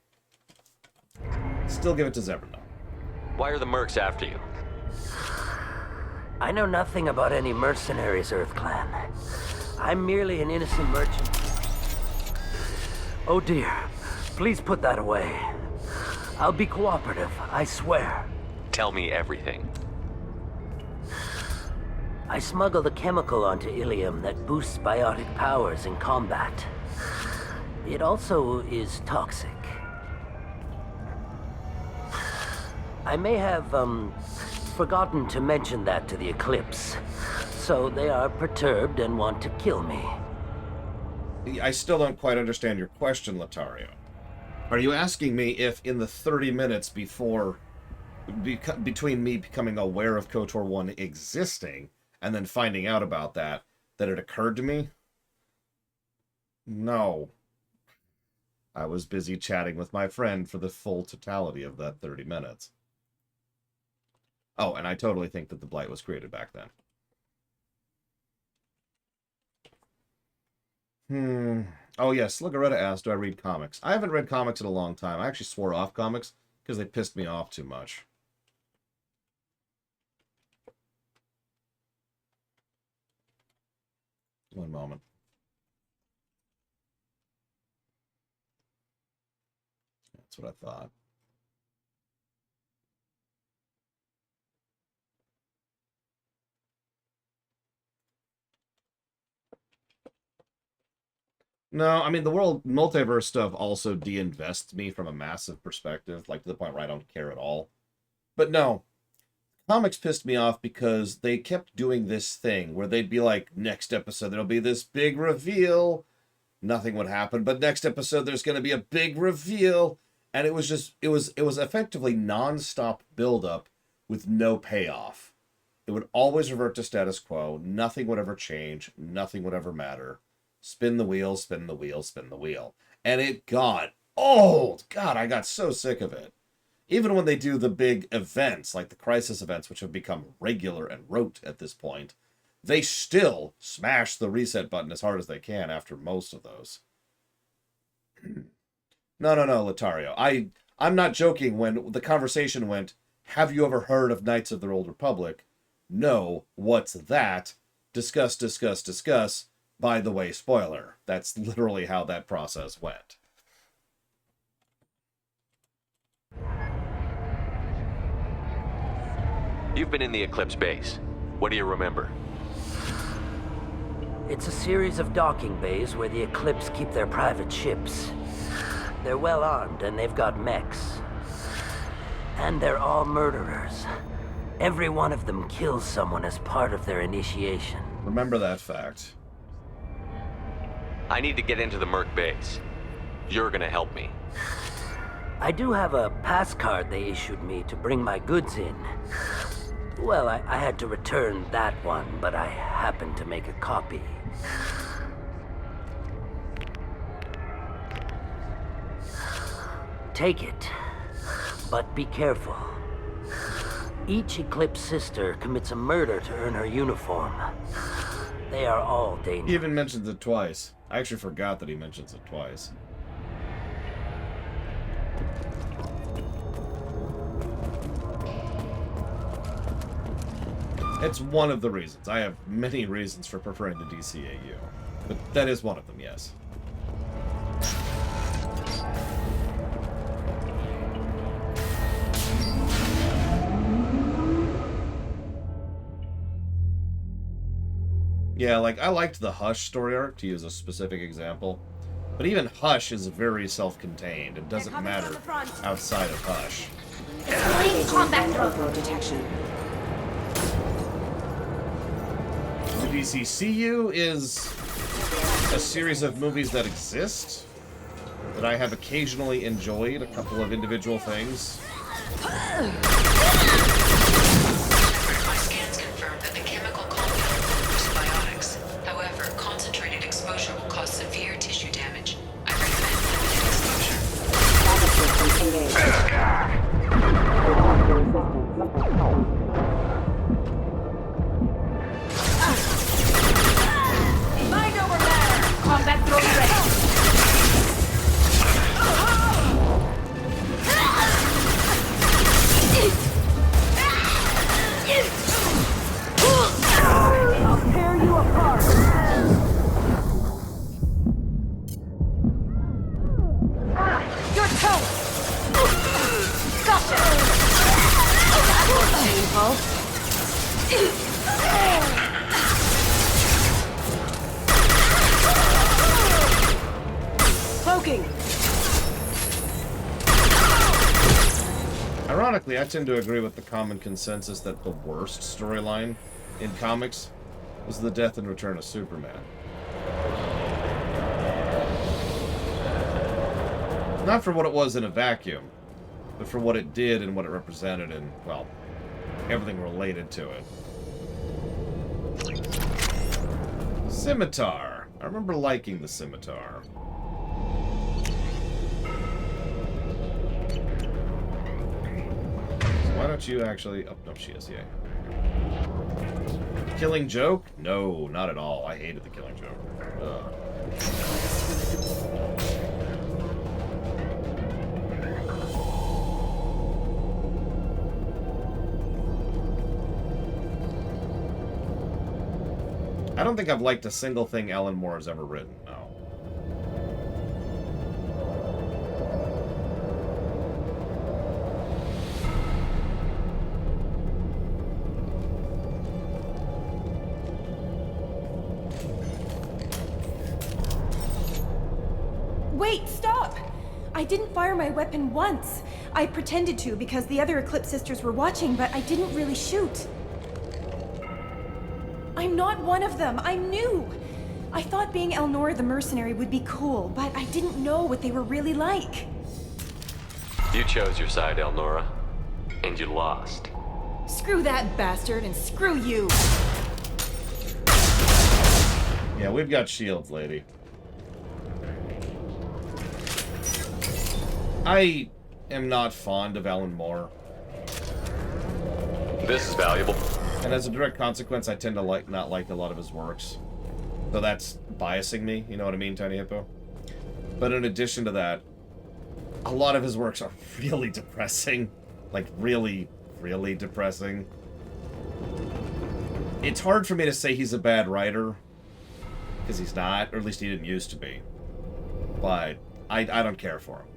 Still give it to Zevran, though. Why are the mercs after you? I know nothing about any mercenaries, Earth Clan. I'm merely an innocent merchant. Oh dear, please put that away. I'll be cooperative, I swear. Tell me everything. I smuggled a chemical onto Ilium that boosts biotic powers in combat. It also is toxic. I may have, forgotten to mention that to the Eclipse, so they are perturbed and want to kill me. I still don't quite understand your question, Lothario. Are you asking me if in the 30 minutes between me becoming aware of KOTOR 1 existing and then finding out about that it occurred to me? No. I was busy chatting with my friend for the full totality of that 30 minutes. Oh, and I totally think that the Blight was created back then. Oh, yes, Sluggeretta asked, do I read comics? I haven't read comics in a long time. I actually swore off comics because they pissed me off too much. One moment. That's what I thought. No, I mean, the world multiverse stuff also de-invests me from a massive perspective, like to the point where I don't care at all. But no, comics pissed me off because they kept doing this thing where they'd be like, next episode there'll be this big reveal. Nothing would happen, but next episode there's going to be a big reveal. And it was effectively non-stop build-up with no payoff. It would always revert to status quo. Nothing would ever change. Nothing would ever matter. Spin the wheel, spin the wheel, spin the wheel. And it got old. God, I got so sick of it. Even when they do the big events, like the Crisis events, which have become regular and rote at this point, they still smash the reset button as hard as they can after most of those. No, Lothario. I'm not joking when the conversation went, have you ever heard of Knights of the Old Republic? No, what's that? Discuss. By the way, spoiler. That's literally how that process went. You've been in the Eclipse base. What do you remember? It's a series of docking bays where the Eclipse keep their private ships. They're well armed and they've got mechs. And they're all murderers. Every one of them kills someone as part of their initiation. Remember that fact. I need to get into the Merc base. You're gonna help me. I do have a pass card they issued me to bring my goods in. Well, I had to return that one, but I happened to make a copy. Take it, but be careful. Each Eclipse sister commits a murder to earn her uniform. They are all dangerous. He even mentions it twice. I actually forgot that he mentions it twice. It's one of the reasons. I have many reasons for preferring the DCAU. But that is one of them, yes. Yeah, like, I liked the Hush story arc, to use a specific example. But even Hush is very self-contained. It doesn't matter outside of Hush. Combat drone detection. The DCCU is a series of movies that exist, that I have occasionally enjoyed, a couple of individual things. My scans confirm that the chemical compound is biotics. However, concentrated exposure will cause severe tissue damage. I recommend limited exposure. Mind over matter! Combat drone ready! I'll tear you apart! Your toe! Gotcha! That was painful. Cloaking! Ironically, I tend to agree with the common consensus that the worst storyline in comics was the death and return of Superman. Not for what it was in a vacuum, but for what it did and what it represented and, well, everything related to it. Scimitar. I remember liking the Scimitar. Why don't you actually... Oh, no, she is, yeah. Killing Joke? No, not at all. I hated the Killing Joke. Ugh. I don't think I've liked a single thing Alan Moore has ever written, no. Wait, stop! I didn't fire my weapon once. I pretended to because the other Eclipse sisters were watching, but I didn't really shoot. I'm not one of them. I'm new. I thought being Elnora the mercenary would be cool, but I didn't know what they were really like. You chose your side, Elnora, and you lost. Screw that bastard and screw you. Yeah, we've got shields, lady. I am not fond of Alan Moore. This is valuable. And as a direct consequence, I tend to not like a lot of his works. So that's biasing me, you know what I mean, Tiny Hippo? But in addition to that, a lot of his works are really depressing. Like, really, really depressing. It's hard for me to say he's a bad writer, because he's not, or at least he didn't used to be. But I don't care for him.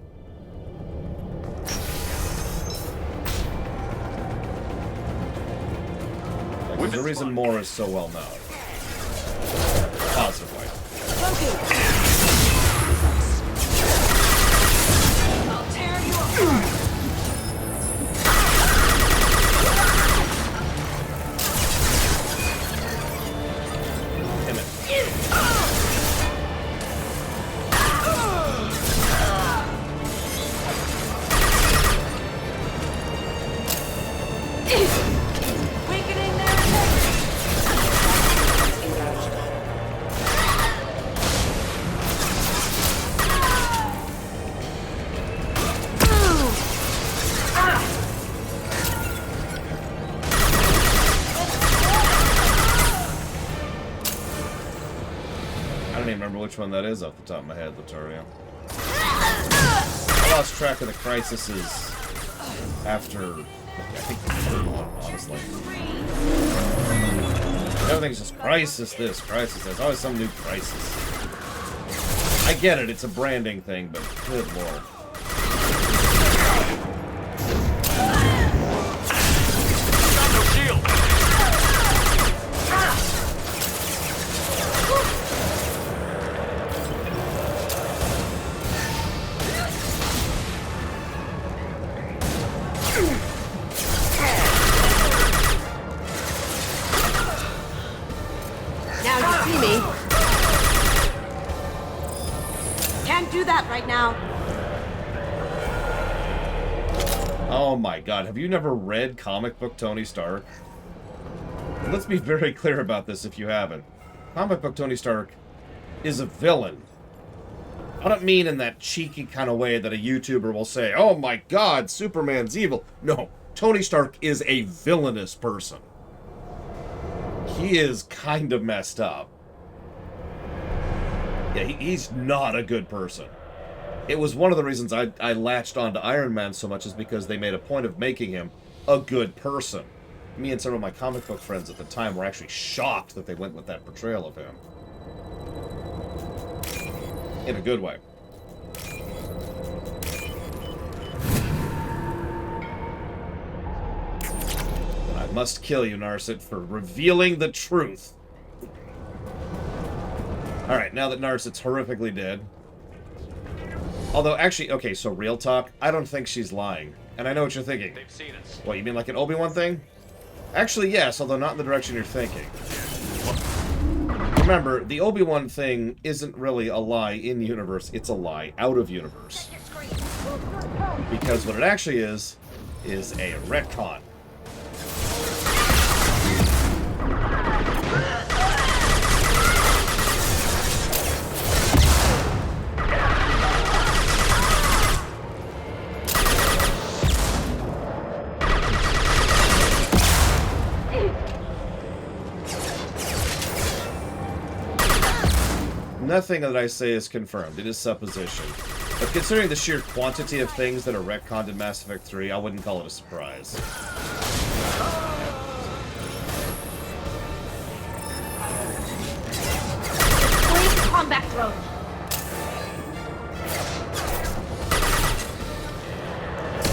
There's a reason Moore is so well known. Positively. I'll tear you apart! which one that is off the top of my head, Latorio. I lost track of the crises after, I think, the third one, honestly. Everything's just crisis this, crisis that. There's always some new crisis. I get it, it's a branding thing, but good lord. Now you see me. Can't do that right now. Oh my god, have you never read comic book Tony Stark? Let's be very clear about this if you haven't. Comic book Tony Stark is a villain. I don't mean in that cheeky kind of way that a YouTuber will say, oh my god, Superman's evil. No, Tony Stark is a villainous person. He is kind of messed up. Yeah, he's not a good person. It was one of the reasons I latched on to Iron Man so much is because they made a point of making him a good person. Me and several of my comic book friends at the time were actually shocked that they went with that portrayal of him. In a good way. And I must kill you, Narset, for revealing the truth. Alright, now that Narset's horrifically dead. Although, actually, okay, so real talk, I don't think she's lying. And I know what you're thinking. They've seen us. What, you mean like an Obi-Wan thing? Actually, yes, although not in the direction you're thinking. Remember, the Obi-Wan thing isn't really a lie in universe, it's a lie out of universe. Because what it actually is a retcon. Nothing that I say is confirmed. It is supposition. But considering the sheer quantity of things that are retconned in Mass Effect 3, I wouldn't call it a surprise. Please combat drone.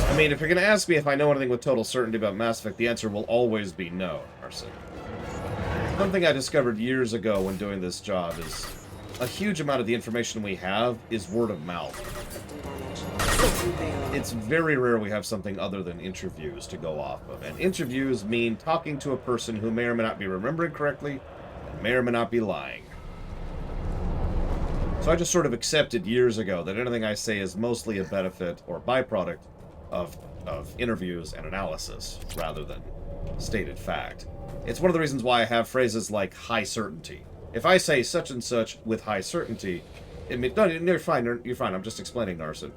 I mean, if you're going to ask me if I know anything with total certainty about Mass Effect, the answer will always be no, Arson. One thing I discovered years ago when doing this job is a huge amount of the information we have is word of mouth. It's very rare we have something other than interviews to go off of. And interviews mean talking to a person who may or may not be remembering correctly, and may or may not be lying. So I just sort of accepted years ago that anything I say is mostly a benefit or byproduct of interviews and analysis, rather than stated fact. It's one of the reasons why I have phrases like high certainty. If I say such and such with high certainty, it means, no, you're fine, you're fine, I'm just explaining, Narset.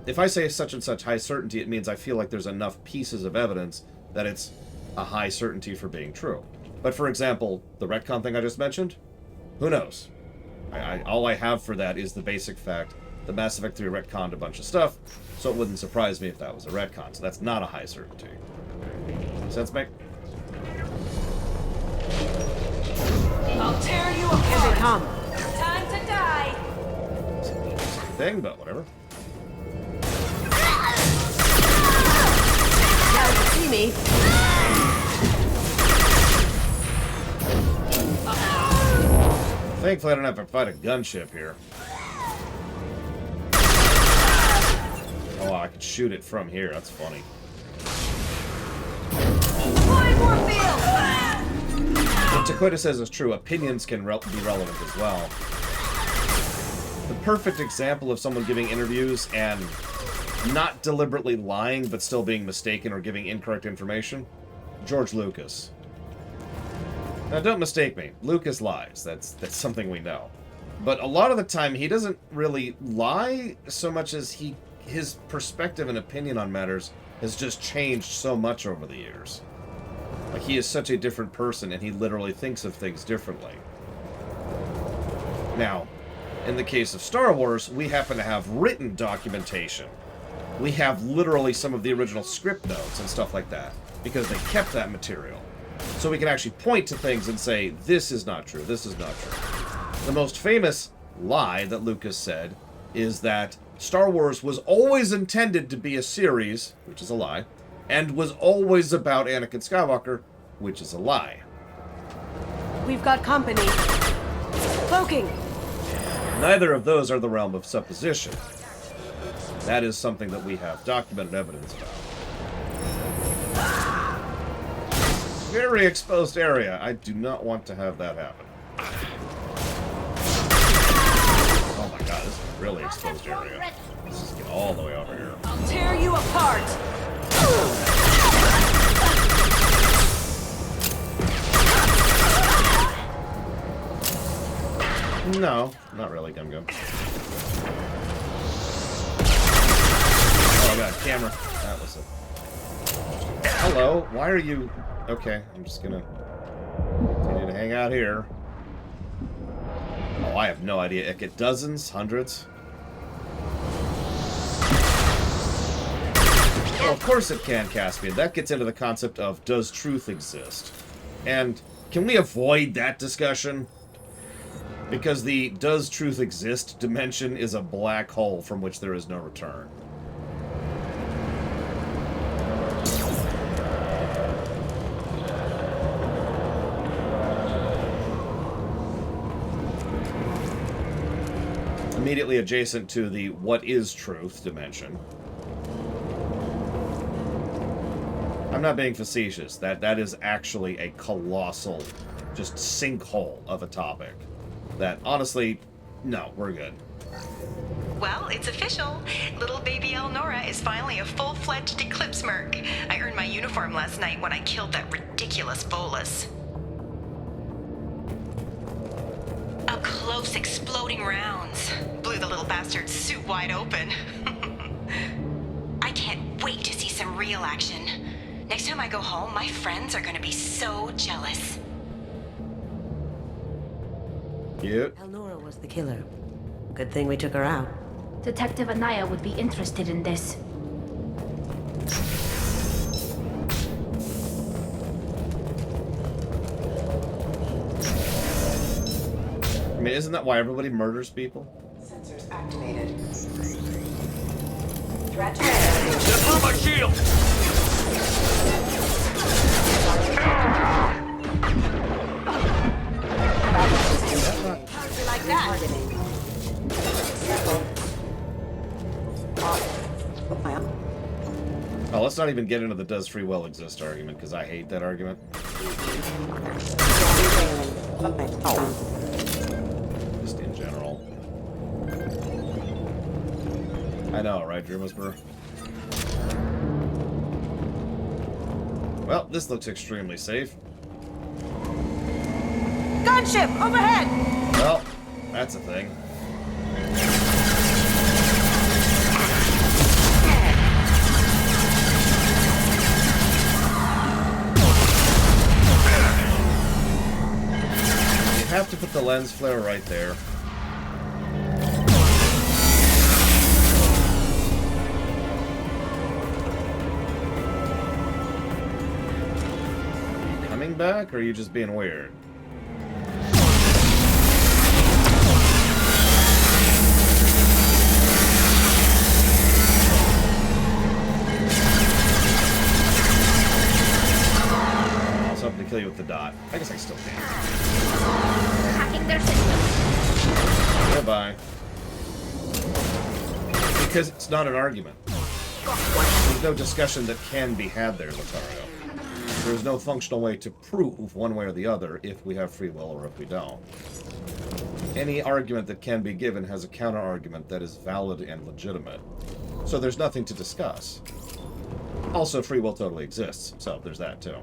If I say such and such high certainty, it means I feel like there's enough pieces of evidence that it's a high certainty for being true. But for example, the retcon thing I just mentioned, who knows? All I have for that is the basic fact that Mass Effect 3 retconned a bunch of stuff, so it wouldn't surprise me if that was a retcon, so that's not a high certainty. Sense, mate? I'll tear you apart. Here they come. Time to die. Thing, but whatever. Now you see me. Thankfully, I don't have to fight a gunship here. Oh, I could shoot it from here. That's funny. What Taquita says is true. Opinions can be relevant as well. The perfect example of someone giving interviews and not deliberately lying, but still being mistaken or giving incorrect information, George Lucas. Now, don't mistake me. Lucas lies. That's something we know. But a lot of the time, he doesn't really lie so much as his perspective and opinion on matters has just changed so much over the years. Like, he is such a different person, and he literally thinks of things differently. Now, In the case of Star Wars, we happen to have written documentation. We have literally some of the original script notes and stuff like that, because they kept that material. So we can actually point to things and say, this is not true, this is not true. The most famous lie that Lucas said is that Star Wars was always intended to be a series, which is a lie, and was always about Anakin Skywalker, which is a lie. We've got company. Cloaking. Neither of those are the realm of supposition. That is something that we have documented evidence about. Very exposed area. I do not want to have that happen. Oh my god, this is a really exposed area. Let's just get all the way over here. I'll tear you apart. No, not really, Gum Gum. Oh god, camera. That was it. Hello, why are you... Okay, I'm just gonna continue to hang out here. Oh, I have no idea. It get dozens, hundreds. Well, of course it can, Caspian. That gets into the concept of, does truth exist? And can we avoid that discussion? Because the does truth exist dimension is a black hole from which there is no return. Immediately adjacent to the what is truth dimension. I'm not being facetious. That is actually a colossal, just sinkhole of a topic. That, honestly, no, we're good. Well, it's official. Little baby Elnora is finally a full-fledged Eclipse merc. I earned my uniform last night when I killed that ridiculous bolus. Up close, exploding rounds. Blew the little bastard's suit wide open. I can't wait to see some real action. Next time I go home, my friends are gonna be so jealous. Cute. Elnora was the killer. Good thing we took her out. Detective Anaya would be interested in this. I mean, isn't that why everybody murders people? Sensors activated. Threat. Get through my shield! Like that. Oh, let's not even get into the does free will exist argument, because I hate that argument. Just in general. I know, right, Dream Whisperer? Well, this looks extremely safe. Gunship overhead. Well, that's a thing. You have to put the lens flare right there. Are you coming back, or are you just being weird? To kill you with the dot. I guess I still can. Hacking their system. Goodbye. Because it's not an argument. There's no discussion that can be had there, Lothario. There's no functional way to prove one way or the other if we have free will or if we don't. Any argument that can be given has a counter-argument that is valid and legitimate. So there's nothing to discuss. Also, free will totally exists, so there's that too.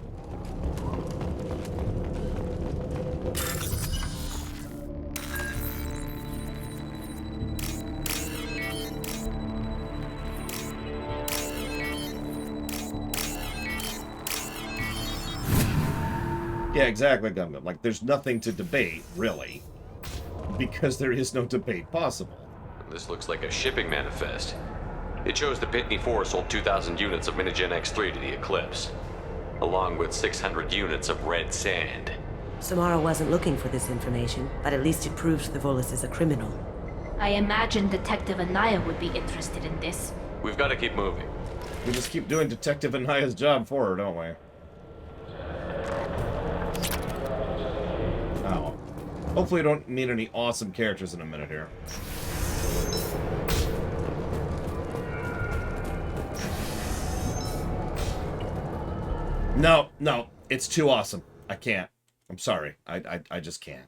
Yeah, exactly, Gundam. Like, there's nothing to debate, really. because there is no debate possible. This looks like a shipping manifest. It shows the Pitney 4 sold 2,000 units of Minigen X3 to the Eclipse, along with 600 units of red sand. Samara wasn't looking for this information, but at least it proves the Volus is a criminal. I imagine Detective Anaya would be interested in this. We've got to keep moving. We just keep doing Detective Anaya's job for her, don't we? Oh. Hopefully I don't meet any awesome characters in a minute here. No, it's too awesome. I can't. I'm sorry. I just can't.